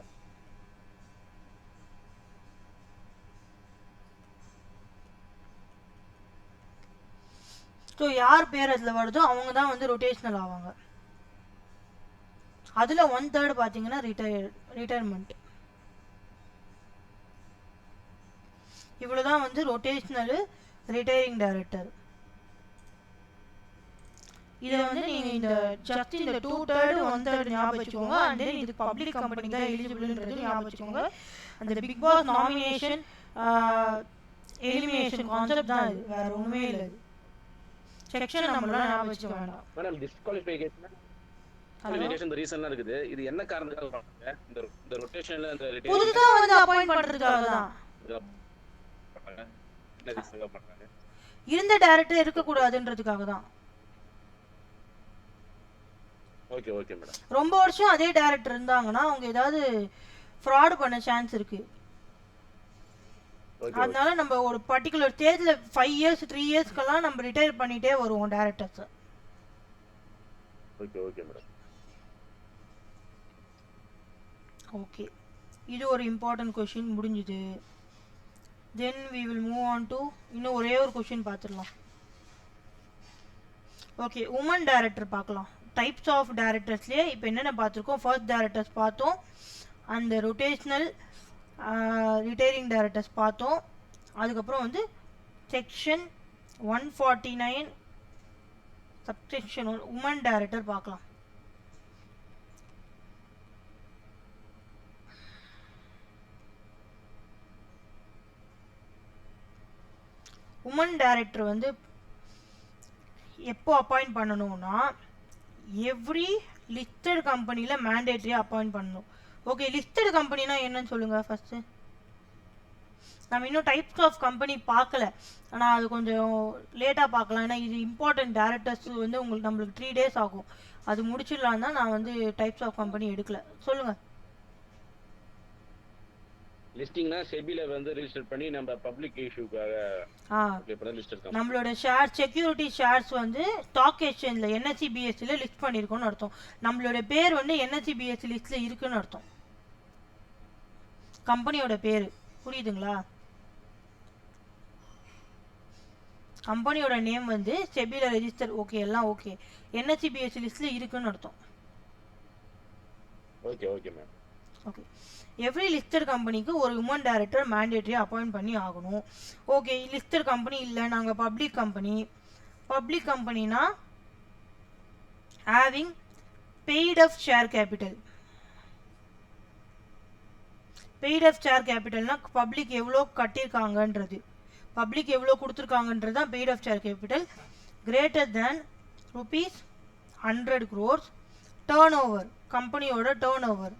ஸோ யார் பேர் அதில் வருதோ அவங்க தான் வந்து ரொட்டேஷனல் ஆவாங்க. அதில் 1/3 பார்த்தீங்கன்னா ரிட்டையர்மெண்ட். இவ்வளோதான் வந்து ரொட்டேஷனல் ரிட்டையரிங் டைரக்டர். இதை வந்து நீங்கள் இந்த ஜஸ்ட் இந்த 2/3 1/3 ஞாபகம் வச்சுக்கோங்க. அண்ட் தென் இது பப்ளிக் கம்பெனி தான் எலிஜிபிள்ன்றது ஞாபகம் வச்சுக்கோங்க. அந்த Bigg Boss nomination elimination concept தான் இது, வேற ஒன்றுமே இல்லை. செக்ஷன் நம்மளால ஞாபகம் வச்சுக்க வேண்டாம். மேடம் டிஸ்குவாலிஃபிகேஷன் இந்த ரீசன்லாம் இருக்குது. இது என்ன காரணத்துக்காக பண்றாங்க? இந்த ரொட்டேஷன்ல அந்த புதுசா வந்து அப்பாயிண்ட் பண்றதுக்காக தான். என்ன ரீசன்காக பண்றாங்க? இருந்த டைரக்டர் இருக்க கூடாதுன்றதுக்காக தான். Okay okay madam. ரொம்ப வருஷம் அதே டைரக்டர் இருந்தாங்கன்னா அவங்க ஏதாவது ஃப்ராட் பண்ண சான்ஸ் இருக்கு. அதனால நம்ம ஒரு பர்டிகுலர் ஸ்டேஜ்ல 5 இயர்ஸ் 3 இயர்ஸ்க்கெல்லாம் நம்ம ரிட்டையர் பண்ணிட்டே வருவோம் directors. Okay okay madam. Okay, இது ஒரு இம்பார்ட்டன்ட் கொஸ்டின் முடிஞ்சுது. தென் we will move on to இன்னும் ஒரே ஒரு கொஸ்டின் பார்த்துடலாம். ஓகே, உமன் டைரக்டர் பார்க்கலாம். டைப்ஸ் ஆஃப் டைரக்டர்ஸ்லேயே இப்போ என்னென்ன பார்த்துருக்கோம்? ஃபர்ஸ்ட் டைரக்டர்ஸ் பார்த்தோம், அந்த ரொட்டேஷ்னல் ரிட்டையரிங் டைரக்டர்ஸ் பார்த்தோம். அதுக்கப்புறம் வந்து செக்ஷன் 149 சப்செக்ஷன் உமன் டைரக்டர் பார்க்கலாம். உமன் டைரக்டர் வந்து எப்போ அப்பாயிண்ட் பண்ணணும்னா எவ்ரி லிஸ்டட் கம்பெனியில் மேண்டேட்டரியாக அப்பாயிண்ட் பண்ணணும். ஓகே, லிஸ்டட் கம்பெனினா என்னன்னு சொல்லுங்கள் ஃபஸ்ட்டு. நம்ம இன்னும் டைப்ஸ் ஆஃப் கம்பெனி பார்க்கல, ஆனால் அது கொஞ்சம் லேட்டாக பார்க்கலாம். ஏன்னா இது இம்பார்ட்டன்ட் டேரக்டர்ஸ் வந்து நம்மளுக்கு 3 days ஆகும். அது முடிச்சிடலாம் தான் நான் வந்து டைப்ஸ் ஆஃப் கம்பெனி எடுக்கல. சொல்லுங்கள். லிஸ்டிங்னா செபில வந்து ரெஜிஸ்டர் பண்ணி நம்ம பப்ளிக் இஷ்யூக்காக நம்மளோட ஷேர் செக்யூரிட்டி ஷேர்ஸ் வந்து ஸ்டாக் எக்ஸ்சேஞ்சில் என்எஸ்சி பிஎஸ்சியில் லிஸ்ட் பண்ணியிருக்கோன்னு அர்த்தம். நம்மளோட பேர் வந்து என்எஸ்சி பிஎஸ்சி லிஸ்ட்டில் இருக்குன்னு அர்த்தம். கம்பெனியோட பேர் புரியுதுங்களா? கம்பெனியோட நேம் வந்து செபியில் ரெஜிஸ்டர். ஓகே, எல்லாம் ஓகே. என்எஸ்சி பிஎஸ்சி லிஸ்ட்டில் இருக்குன்னு அர்த்தம். Okay okay ma'am. Okay, every listed கம்பெனிக்கு ஒரு உமன் டைரக்டர் மேண்டேட்டரியாக அப்பாயிண்ட் பண்ணி ஆகணும். ஓகே, லிஸ்டட் கம்பெனி இல்லை, நாங்கள் பப்ளிக் கம்பெனி. பப்ளிக் கம்பெனினா having paid of share capital. Paid of share கேபிட்டல்னா பப்ளிக் எவ்வளோ கட்டியிருக்காங்கன்றது, பப்ளிக் எவ்வளோ கொடுத்துருக்காங்கன்றது தான் paid of share capital. Greater than ₹100 crores. Turnover, கம்பெனியோட turnover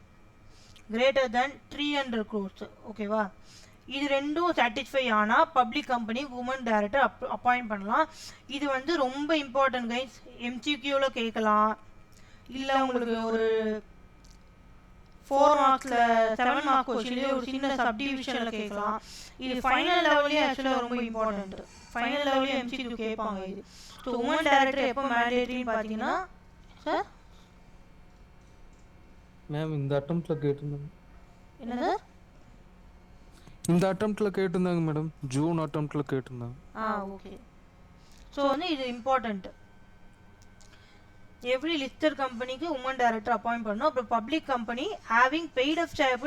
greater than 300 crores. ஓகேவா? இது ரெண்டும் சாட்டிஸ்ஃபை ஆனால் public company woman director appoint பண்ணலாம். இது வந்து ரொம்ப இம்பார்ட்டன்ட் கைஸ். எம்சிக்யூவில் கேட்கலாம், இல்லை உங்களுக்கு ஒரு 4 மார்க்ஸில் 7 மார்க் கொஸ்டின்லேயே ஒரு சின்ன சப்டிவிஷனில் கேட்கலாம். இது ஃபைனல் லெவல்லே ஆக்சுவலாக ரொம்ப இம்பார்ட்டன்ட். ஃபைனல் லெவல்லே எம்சிக்யூ கேட்பாங்க இது. ஸோ உமன் டைரக்டர் எப்போ மேண்டேட்டரின்னு பார்த்தீங்கன்னா சார் மேம் இந்த அட்டெம்ப்ட்ல கேட்டிருந்தாங்க. என்ன சார்? இந்த அட்டெம்ப்ட்ல கேட்டிருந்தாங்க மேடம், ஜூன் அட்டெம்ப்ட்ல கேட்டிருந்தாங்க. ஓகே. ஸோ வந்து இது இம்பார்ட்டன்ட். எவ்ரி லிஸ்டட் கம்பெனிக்கு உமன் டைரக்டர் அப்பாயிண்ட் பண்ணணும். அப்புறம் public company having paid of share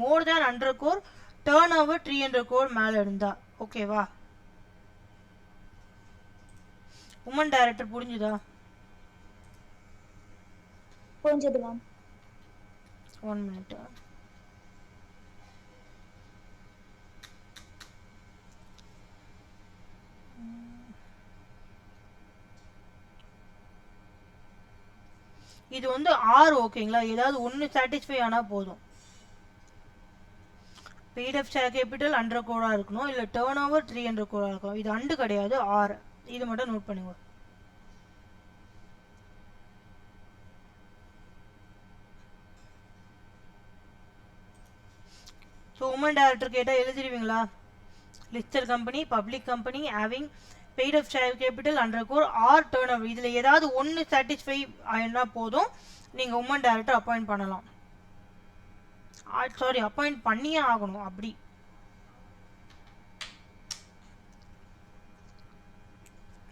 more than 100 crore, turnover 300 crore மேலே இருந்தா. ஓகேவா? உமன் டைரக்டர் புரிஞ்சுதா? புரிஞ்சது மேம். 1 minute. இது வந்து 6 ஓகேங்களா? ஏதாவது ஒன்று சாட்டிஸ்ஃபை ஆனால் போதும். Paid of share capital 100 crore இருக்கணும், இல்லை டேர்ன் ஓவர் 300 crore இருக்கணும். இது அண்டு கிடையாது, 6. இது மட்டும் நோட் பண்ணுங்க. ஸோ உமன் டைரக்டர் கேட்டால் எழுதிடுவீங்களா? Listed company, public company having paid of share capital 100 crore or turnover, இதில் ஏதாவது ஒன்று சாட்டிஸ்ஃபை ஆயினா போதும், நீங்கள் உமன் டைரக்டர் அப்பாயிண்ட் பண்ணலாம். சாரி, அப்பாயிண்ட் பண்ணியே ஆகணும். அப்படி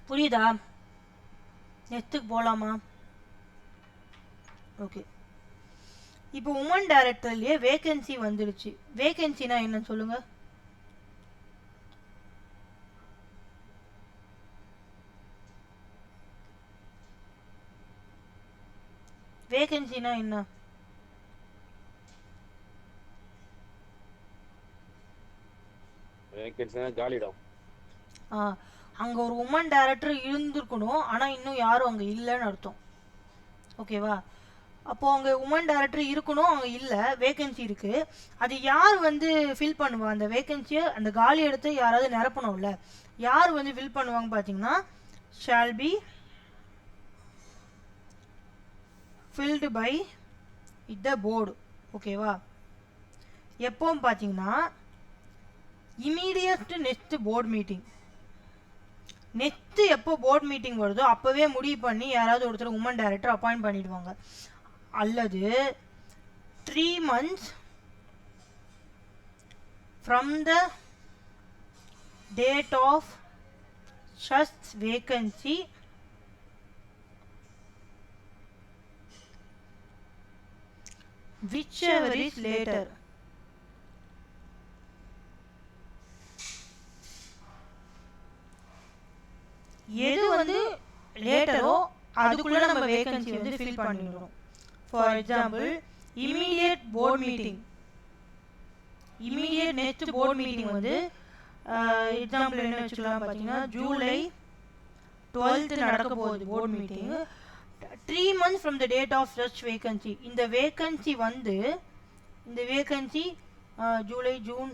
புரியுதா? நெக்ஸ்ட்டுக்கு போகலாமா? ஓகே, இப்போ உமன் டைரக்டர்லேயே வேகன்சி வந்துடுச்சு. வேகன்சினா என்னன்னு சொல்லுங்க. வேகன்சினா என்ன? வேகன்சினா காலிடம். அங்கே ஒரு உமன் டைரக்டர் இருந்திருக்கணும், ஆனால் இன்னும் யாரும் அங்கே இல்லைன்னு அர்த்தம். ஓகேவா? அப்போது அங்கே உமன் டைரக்டர் இருக்கணும், அங்கே இல்லை, வேகன்சி இருக்குது. அது யார் வந்து ஃபில் பண்ணுவா? அந்த வேகன்சியை, அந்த காலி இடத்த யாராவது நிரப்பணும்ல, யார் வந்து ஃபில் பண்ணுவாங்க பார்த்தீங்கன்னா shall be filled by the board. ஓகேவா? எப்போவும் பார்த்தீங்கன்னா immediate next board meeting, next எப்போ போர்டு மீட்டிங் வருதோ அப்போவே முடிவு பண்ணி யாராவது ஒருத்தர் உமன் டைரக்டர் அப்பாயிண்ட் பண்ணிடுவாங்க. அல்லது 3 months from the date of such vacancy whichever is later. எது வந்து லேட்டரோ அதுக்குள்ள நம்ம வேகன்சி வந்து ஃபில் பண்ணிடணும். For example, immediate board meeting, immediate next board meeting வந்து எக்ஸாம்பிள் என்ன வச்சுக்கலாம் பார்த்தீங்கன்னா ஜூலை 12th நடக்க போகுது board meeting. 3 months from the date of such vacancy. இந்த வேகன்சி வந்து இந்த வேகன்சி ஜூலை ஜூன்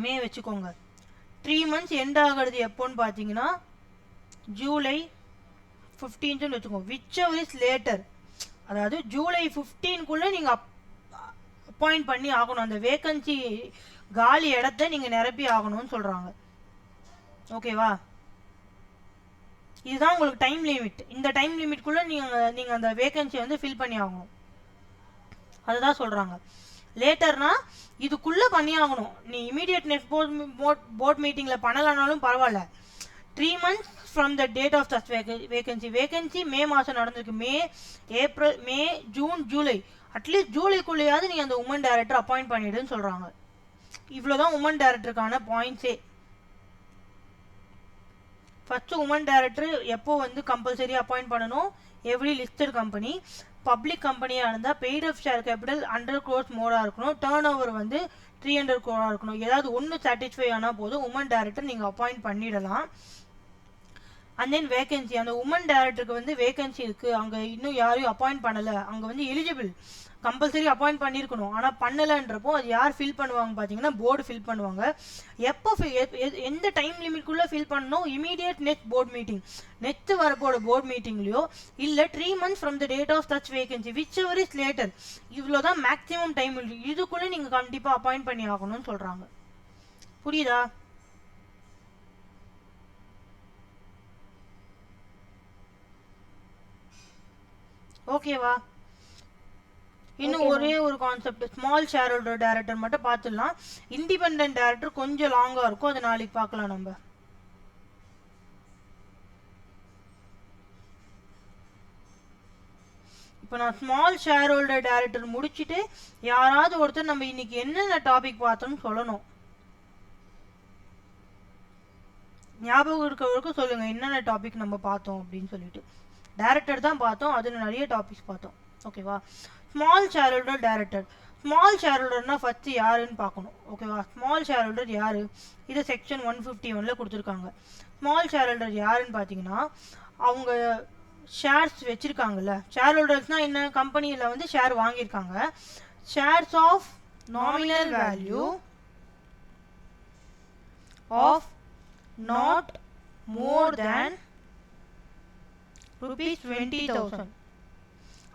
மே வச்சுக்கோங்க. 3 months எண்ட் ஆகிறது எப்போன்னு பார்த்தீங்கன்னா ஜூலை 15th வச்சுக்கோங்க. விச் எவர் இஸ் லேட்டர், அதாவது ஜூலை 15க்குள்ளே நீங்கள் அப்பாயிண்ட் பண்ணி ஆகணும். அந்த வேகன்சி காலி இடத்த நீங்கள் நிரப்பி ஆகணும்னு சொல்கிறாங்க. ஓகேவா? இதுதான் உங்களுக்கு டைம் லிமிட். இந்த டைம் லிமிட்குள்ளே நீங்கள் அந்த வேகன்சியை வந்து ஃபில் பண்ணி ஆகணும். அதுதான் சொல்கிறாங்க. லேட்டர்னா இதுக்குள்ளே பண்ணி ஆகணும். நீ இமீடியட் நெக்ஸ்ட் போர்ட் மீட்டிங்கில் பண்ணலானாலும் பரவாயில்ல. 3 months from the date of that vacancy May மாதம் நடந்திருக்கு. மே ஜூன் ஜூலை, அட்லீஸ்ட் ஜூலைக்குள்ளேயாவது நீங்கள் அந்த உமன் டைரக்டர் அப்பாயிண்ட் பண்ணிடுன்னு சொல்கிறாங்க. இவ்வளோதான் உமன் டைரக்டருக்கான பாயிண்ட்ஸே. ஃபஸ்ட்டு உமன் டைரக்டர் எப்போ வந்து கம்பல்சரி அப்பாயிண்ட் பண்ணணும்? Every listed company. பப்ளிக் கம்பெனியாக இருந்தால் paid of share capital 100 crores மோராக இருக்கணும். டேர்ன் ஓவர் வந்து 300 crore இருக்கணும். ஏதாவது ஒன்று சாட்டிஸ்ஃபை ஆனால் போதும் உமன் டைரக்டர் நீங்கள் அப்பாயிண்ட் பண்ணிடலாம். அண்ட் தென் வேகன்சி, அந்த உமன் டைரக்டருக்கு வந்து வேகன்சி இருக்குது, அங்கே இன்னும் யாரையும் அப்பாயிண்ட் பண்ணலை, அங்கே வந்து எலிஜிபிள் கம்பல்சரி அப்பாயிண்ட் பண்ணியிருக்கணும், ஆனால் பண்ணலைன்றப்போ அது யார் ஃபில் பண்ணுவாங்க பார்த்தீங்கன்னா போர்டு ஃபில் பண்ணுவாங்க. எப்போ எந்த டைம் லிமிட்குள்ளே ஃபில் பண்ணணும்? Immediate next board meeting, next வரப்போட போர்ட் மீட்டிங்லையோ இல்லை 3 months from the date of such vacancy whichever is later. இவ்வளோ தான் மேக்ஸிமம் டைம். இதுக்குள்ளே நீங்கள் கண்டிப்பாக அப்பாயிண்ட் பண்ணி ஆகணும்னு சொல்கிறாங்க. புரியுதா? ஓகேவா? இன்னும் ஒரே ஒரு concept, small shareholder director மட்டும் பார்த்துடலாம். இண்டிபெண்டன்ட் டைரக்டர் கொஞ்சம் லாங்காக இருக்கும், அது நாளைக்கு பார்க்கலாம் நம்ம. இப்போ நான் ஸ்மால் ஷேர் ஹோல்டர் டைரக்டர் முடிச்சுட்டு யாராவது ஒருத்தர் நம்ம இன்னைக்கு என்னென்ன டாபிக் பார்த்தோம்னு சொல்லணும். ஞாபகம் இருக்கிறவருக்கு சொல்லுங்க என்னென்ன டாபிக் நம்ம பார்த்தோம் அப்படின்னு சொல்லிட்டு. டைரக்டர் தான் பார்த்தோம், அதில் நிறைய டாபிக்ஸ் பார்த்தோம். ஓகேவா? Small shareholder director. Small ஷேர் ஹோல்டர்னா ஃபஸ்ட்டு யாருன்னு பார்க்கணும். ஓகேவா? ஸ்மால் ஷேர் ஹோல்டர் யார்? இதை செக்ஷன் 151 கொடுத்துருக்காங்க. ஸ்மால் ஷேர் ஹோல்டர் யாருன்னு பார்த்தீங்கன்னா அவங்க ஷேர்ஸ் வச்சுருக்காங்கல்ல. ஷேர் ஹோல்டர்ஸ்னால் என்ன? கம்பெனியில் வந்து ஷேர் வாங்கியிருக்காங்க. Shares of nominal value of not more than ₹20,000.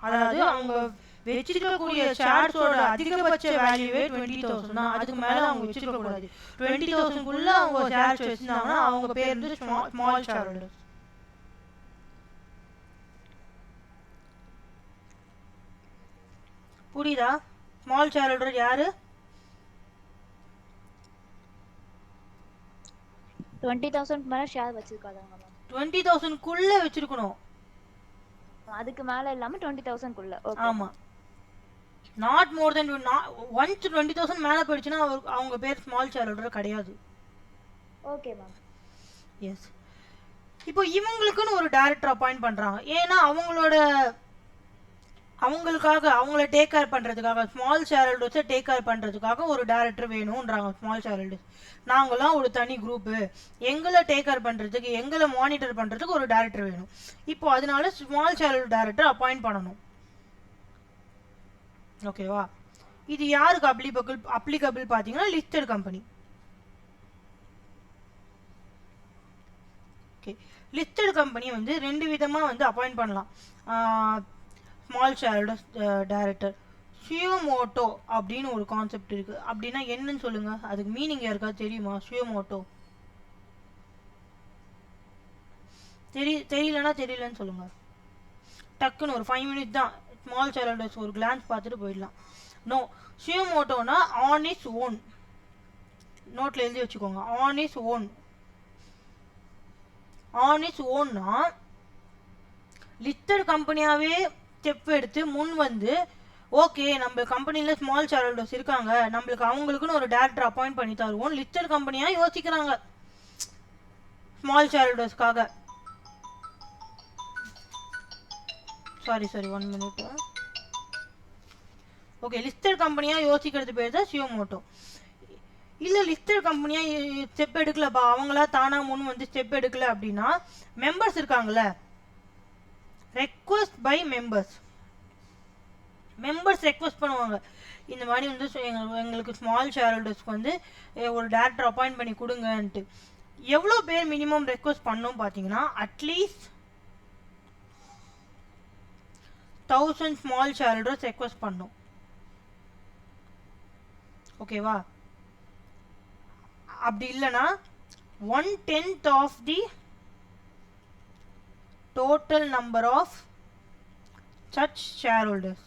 அதாவது அவங்க வச்சிருக்கக்கூடிய ஷேர்ஸோட அதிகபட்ச வேல்யூவே 20,000 தான். அதுக்கு மேலே அவங்க வச்சிருக்க கூடாது. 20,000க்குள்ள அவங்க ஷேர்ஸ் வச்சிருந்தாங்கன்னா அவங்க பேர் வந்து ஸ்மால் ஷேர் ஹோல்டர்ஸ். புரியுதா? ஸ்மால் ஷேர் ஹோல்டர் யாரு? 20,000 மேல ஷேர் வச்சிருக்காதவங்க. 20,000க்குள்ள வச்சிருக்கணும். அதுக்கு மேல இல்லாம 20,000க்குள்ள. ஆமா. நாட் மோர் தென் ஒன்ஸ் 20,000 மேல போயிடுச்சுன்னா அவங்க பேர் ஸ்மால் ஷேர் ஹோல்டர் கிடையாது. Okay ma'am. எஸ். இப்போ இவங்களுக்குன்னு ஒரு டைரக்டர் அப்பாயிண்ட் பண்றாங்க. ஏன்னா அவங்களுக்காக அவங்கள டேக் கேர் பண்ணுறதுக்காக, ஸ்மால் ஷேர் ஹோல்டர்ஸை டேக் கேர் பண்ணுறதுக்காக ஒரு டைரக்டர் வேணுன்றாங்க ஸ்மால் ஷேர் ஹோல்டர்ஸ். நாங்களாம் ஒரு தனி குரூப்பு, எங்களை டேக் கேர் பண்ணுறதுக்கு, எங்களை மானிட்டர் பண்ணுறதுக்கு ஒரு டைரக்டர் வேணும். இப்போ அதனால small shareholder director appoint பண்ணணும். ஓகேவா? இது யாருக்கு அப்ளிகபிள் பார்த்தீங்கன்னா listed company. Okay, listed company வந்து 2 விதமாக வந்து அப்பாயிண்ட் பண்ணலாம். Small shareholder director. Suo motu அப்படின்னு ஒரு கான்செப்ட் இருக்குது. அப்படின்னா என்னன்னு சொல்லுங்கள், அதுக்கு மீனிங் யாருக்காவது தெரியுமா? சுயோமோட்டோ தெரியலன்னா தெரியலன்னு சொல்லுங்கள். டக்குன்னு ஒரு 5 மினிட்ஸ் தான். ஸ்மால் ஷேர் ஹோல்டர்ஸ் ஒரு கிளான்ஸ் பார்த்துட்டு போயிடலாம். நோ, சுயோமோட்டோனா ஆன் இஸ் ஓன். நோட்டில் எழுதி வச்சுக்கோங்க. On its own. On its ஓன்னா லிஸ்டட் கம்பெனியாகவே ஸ்டெப் எடுத்து முன் வந்து ஓகே நம்ம கம்பெனியில் ஸ்மால் ஷேர் ஹோல்டர்ஸ் இருக்காங்க, நம்மளுக்கு அவங்களுக்குன்னு ஒரு டைரக்டர் அப்பாயிண்ட் பண்ணி தருவோம். லிஸ்டட் கம்பெனியாக யோசிக்கிறாங்க ஸ்மால் ஷேர் ஹோல்டர்ஸ்க்காக. Sorry 1 minute. ஓகே, லிஸ்டட் கம்பெனியாக யோசிக்கிறது பேர் தான் சுயோமோட்டோ. இல்லை லிஸ்டட் கம்பெனியாக ஸ்டெப் எடுக்கலப்பா, அவங்களா தானா முன் வந்து ஸ்டெப் எடுக்கல அப்படின்னா மெம்பர்ஸ் இருக்காங்கல்ல, ரெக்வஸ்ட் பை மெம்பர்ஸ் ரெக்வஸ்ட் பண்ணுவாங்க. இந்த மாதிரி வந்து எங்களுக்கு ஸ்மால் ஷேர் ஹோல்டர்ஸ்க்கு வந்து ஒரு டேரக்டர் அப்பாயிண்ட் பண்ணி கொடுங்கன்ட்டு. எவ்வளோ பேர் மினிமம் ரெக்வஸ்ட் பண்ணோம் பார்த்தீங்கன்னா at least 1000 small share holders request பண்ணோம். ஓகேவா? அப்படி இல்லைன்னா 1/10 of the total number of such shareholders.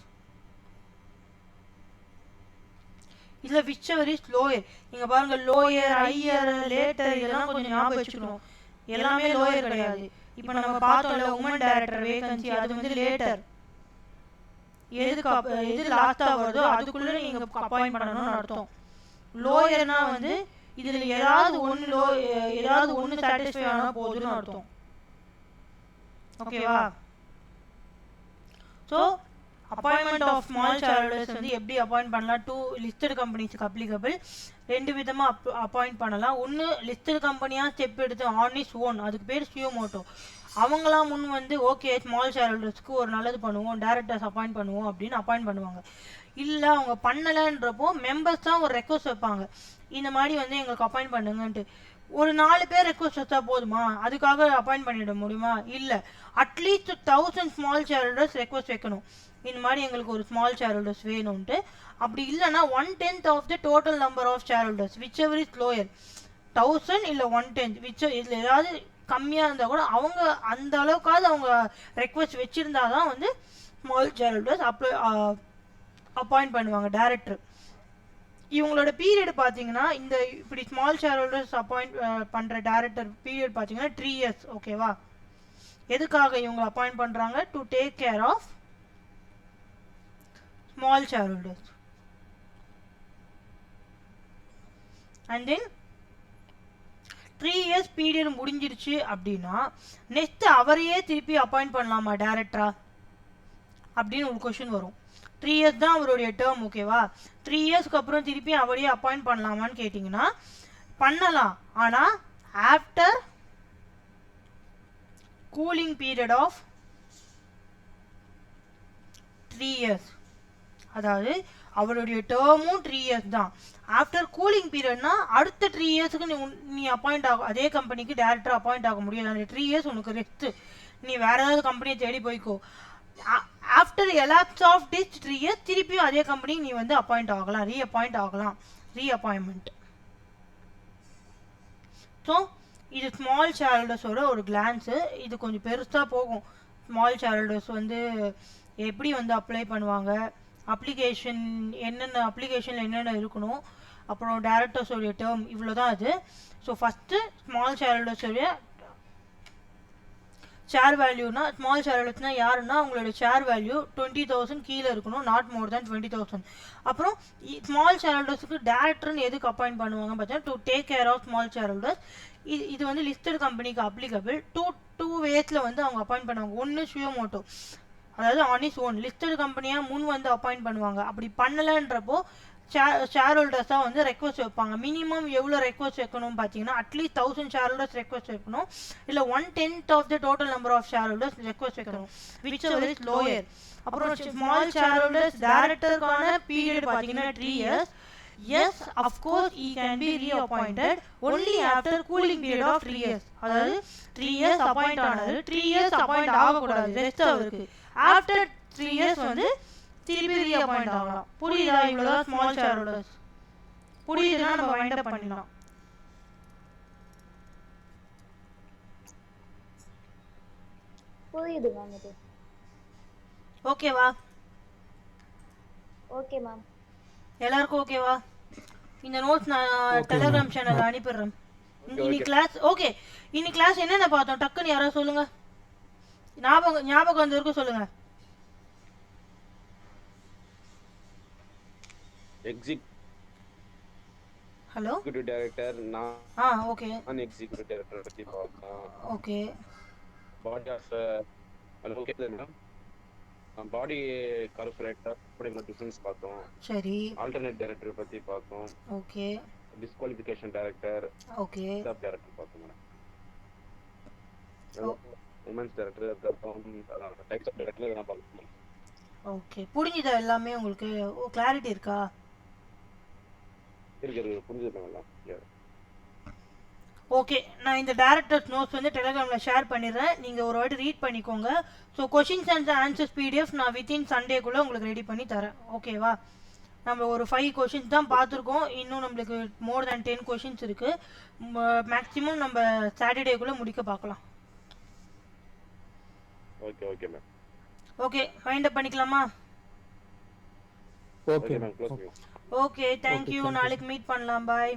இதில் whichever is lower. இங்கே பாருங்க, லோயர், ஹையர், லேட்டர் இதெல்லாம் கொஞ்சம் ஞாபகம் வச்சுக்கணும். எல்லாமே லோயர் கிடையாது. இப்போ நம்ம பார்த்தோம்ல உமன் டைரக்டர் வேகன்சி, அது வந்து லேட்டர். எது லாஸ்ட்டாக வருதோ அதுக்குள்ளே நீங்கள் அப்பாயிண்ட் பண்ணணும்னு அர்த்தம். லோயர்னா வந்து இதில் ஏதாவது ஒன்று சாட்டிஸ்ஃபை ஆனால் போதுன்னு அர்த்தம். ஓகேவா? So appointment of small shareholders வந்து எப்படி அப்பாயிண்ட் பண்ணலாம்? 2 லிஸ்டட் கம்பெனிஸ்க்கு அப்ளிகபிள். 2 விதமாக அப்பாயிண்ட் பண்ணலாம். ஒன்று லிஸ்டட் கம்பெனியாக ஸ்டெப் எடுத்து ஆன் இஸ் ஓன், அதுக்கு பேர் சுயோமோட்டோ. அவங்களாம் முன் வந்து ஓகே ஸ்மால் ஷேர்ஹோல்டர்ஸ்க்கு ஒரு நல்லது பண்ணுவோம், டேரக்டர்ஸ் அப்பாயிண்ட் பண்ணுவோம் அப்படின்னு அப்பாயிண்ட் பண்ணுவாங்க. இல்லை அவங்க பண்ணலைன்றப்போ மெம்பர்ஸ் தான் ஒரு ரெக்வஸ்ட் வைப்பாங்க, இந்த மாதிரி வந்து எங்களுக்கு அப்பாயிண்ட் பண்ணுங்கன்ட்டு. ஒரு 4 பேர் ரெக்வஸ்ட் வச்சா போதுமா? அதுக்காக அப்பாயிண்ட் பண்ணிட முடியுமா? இல்லை, at least 1000 small share holders request வைக்கணும், இந்த மாதிரி எங்களுக்கு ஒரு ஸ்மால் ஷேர் ஹோல்டர்ஸ் வேணும்ன்ட்டு. அப்படி இல்லைன்னா 1/10 of the total number of share holders whichever is lower. 1000 இல்லை 1/10 இதில் ஏதாவது கம்மியாக இருந்தால் கூட அவங்க அந்த அளவுக்காவது அவங்க ரெக்வஸ்ட் வச்சுருந்தா தான் வந்து ஸ்மால் ஷேர் ஹோல்டர்ஸ் அப்பாயிண்ட் பண்ணுவாங்க டேரக்டர். இவங்களோட பீரியட் பார்த்தீங்கன்னா இந்த இப்படி ஸ்மால் ஷேர் ஹோல்டர்ஸ் அப்பாயிண்ட் பண்ணுற டேரக்டர் பீரியட் பார்த்தீங்கன்னா 3 years. ஓகேவா? எதுக்காக இவங்க அப்பாயிண்ட் பண்ணுறாங்க? To take care of small share holders. And then 3 years period முடிஞ்சிருச்சு அப்படின்னா நெக்ஸ்ட் அவரையே திருப்பி அப்பாயிண்ட் பண்ணலாமா டேரக்டரா அப்படின்னு ஒரு கொஷின் வரும். 3 years தான் அவருடைய டேர்ம். ஓகேவா? 3 yearsக்கு அப்புறம் திருப்பி அவரையே அப்பாயிண்ட் பண்ணலாமான்னு கேட்டிங்கன்னா பண்ணலாம். ஆனால் after cooling period of 3 years. அதாவது அவருடைய டேர்மும் 3 years தான். ஆஃப்டர் கூலிங் பீரியட்னா அடுத்த 3 yearsக்கு நீ அப்பாயிண்ட் ஆகும், அதே கம்பெனிக்கு டேரக்டர் அப்பாயிண்ட் ஆக முடியாது. அந்த 3 years உனக்கு ரெஸ்ட், நீ வேற ஏதாவது கம்பெனியை தேடி போய்க்கோ. After elapse of this 3 years திருப்பியும் அதே கம்பெனிக்கு நீ வந்து அப்பாயிண்ட் ஆகலாம், ரீஅப்பாயின்மெண்ட். ஸோ இது ஸ்மால் ஷேர் ஹோல்டர்ஸோட ஒரு கிளான்ஸு. இது கொஞ்சம் பெருசாக போகும். ஸ்மால் ஷேர் ஹோல்டர்ஸ் வந்து எப்படி வந்து அப்ளை பண்ணுவாங்க, அப்ளிகேஷனில் என்னென்ன இருக்கணும், அப்புறம் டேரக்டர்ஸோடைய டேர்ம், இவ்வளோ தான் அது. ஸோ ஃபஸ்ட்டு ஸ்மால் ஷேர் ஹோல்டர்ஸோடைய ஷேர் வேல்யூனா, ஸ்மால் ஷேர் ஹோல்டர்ஸ்னால் யாருன்னா அவங்களோட ஷேர் வேல்யூ 20,000 கீழே இருக்கணும், நாட் மோர் தேன் 20,000. அப்புறம் ஸ்மால் ஷேர் ஹோல்டர்ஸுக்கு டேரக்டர்னு எதுக்கு அப்பாயிண்ட் பண்ணுவாங்க பார்த்தீங்கன்னா to take care of small share holders. இது வந்து லிஸ்டட் கம்பெனிக்கு அப்ளிகபிள். டூ வேஸில் வந்து அவங்க அப்பாயிண்ட் பண்ணுவாங்க. ஒன்று சுயோமோட்டோ, அதாவது ஆன் இஸ் ஓன், லிஸ்டட் கம்பெனியாக முன் வந்து அப்பாயிண்ட் பண்ணுவாங்க. அப்படி பண்ணலைன்றப்போ ஷேர் ஹோல்டர்ஸ் தான் வந்து ரெக்வஸ்ட் வைப்பாங்க. மினிமம் எவ்வளோ ரெக்வஸ்ட் வைக்கணும் பார்த்தீங்கன்னா அட்லீஸ்ட் 1000 ஷேர் ஹோல்டர்ஸ் ரெக்வஸ்ட் வைக்கணும், இல்லை 1/10 of the total number of share holders request வைக்கணும், whichever is lower. அப்புறம் ஸ்மால் ஷேர் ஹோல்டர்ஸ் டேரக்டருக்கான பீரியட் பார்த்தீங்கன்னா 3 years. Yes, of course, he can be reappointed only after cooling period of 3 years. அதாவது 3 years appoint ஆனது 3 years appoint ஆகக்கூடாது, rest அவருக்கு. After 3 years வந்து திருப்பி ரீஅப்பாயிண்ட் ஆகலாம். புரியுதா? இவ்வளோதான் ஸ்மால் ஷேர் ஹோல்டர்ஸ். புரியுதுன்னா நம்ம வைண்ட் அப் பண்ணிடலாம். புரியுது மேம். இது ஓகேவா? Okay ma'am. எல்லாருக்கும் ஓகேவா? இந்த நோட்ஸ் நான் டெலிகிராம் சேனல் அனுப்பிடுறேன். இன்னைக்கு கிளாஸ் ஓகே. இன்னைக்கு கிளாஸ் என்னென்ன பார்த்தோம் டக்குன்னு யாராவது சொல்லுங்க, ஞாபகம் வந்திருக்கும் சொல்லுங்க. ஹலோ எக்ஸிக்யூட்டிவ் டைரக்டர், ஓகே, நான் எக்ஸிக்யூட்டிவ் டைரக்டர் பத்தி பார்த்தோம். ஓகே. பாடி ஆஃப் ஹலோ கேக்குதா மேடம்? பாடி கார்ப்பரேட்டர் அப்படி டிஃபரன்ஸ் பார்த்தோம். சரி. ஆல்டர்னேட் டைரக்டர் பத்தி பார்த்தோம். Okay. Disqualification director, okay sub director பார்த்தோம் மேடம். உமன்ஸ் டைரக்டர், அதுக்கப்புறம் டைப்ஸ் ஆஃப் டைரக்டர் இதெல்லாம் பார்க்கணும். ஓகே புரிஞ்சுதா எல்லாமே உங்களுக்கு? கிளாரிட்டி இருக்கா? இருக்கு புரிஞ்சுது மேடம். ஓகே, நான் இந்த டேரக்டர்ஸ் நோட்ஸ் வந்து டெலிகிராமில் ஷேர் பண்ணிடுறேன். நீங்கள் ஒரு வாட்டி ரீட் பண்ணிக்கோங்க. So questions and answers PDF நான் வித்தின் சண்டேக்குள்ளே உங்களுக்கு ரெடி பண்ணி தரேன். ஓகேவா? நம்ம ஒரு 5 கொஷின்ஸ் தான் பார்த்துருக்கோம். இன்னும் நம்மளுக்கு மோர் தேன் 10 கொஷின்ஸ் இருக்குது. மேக்ஸிமம் நம்ம சாட்டர்டேக்குள்ளே முடிக்க பார்க்கலாம். Okay ma'am. Okay, wind up பண்ணிக்கலாமா? Okay ma'am close okay, thank you. நாளைக்கு மீட் பண்ணலாம். பாய்.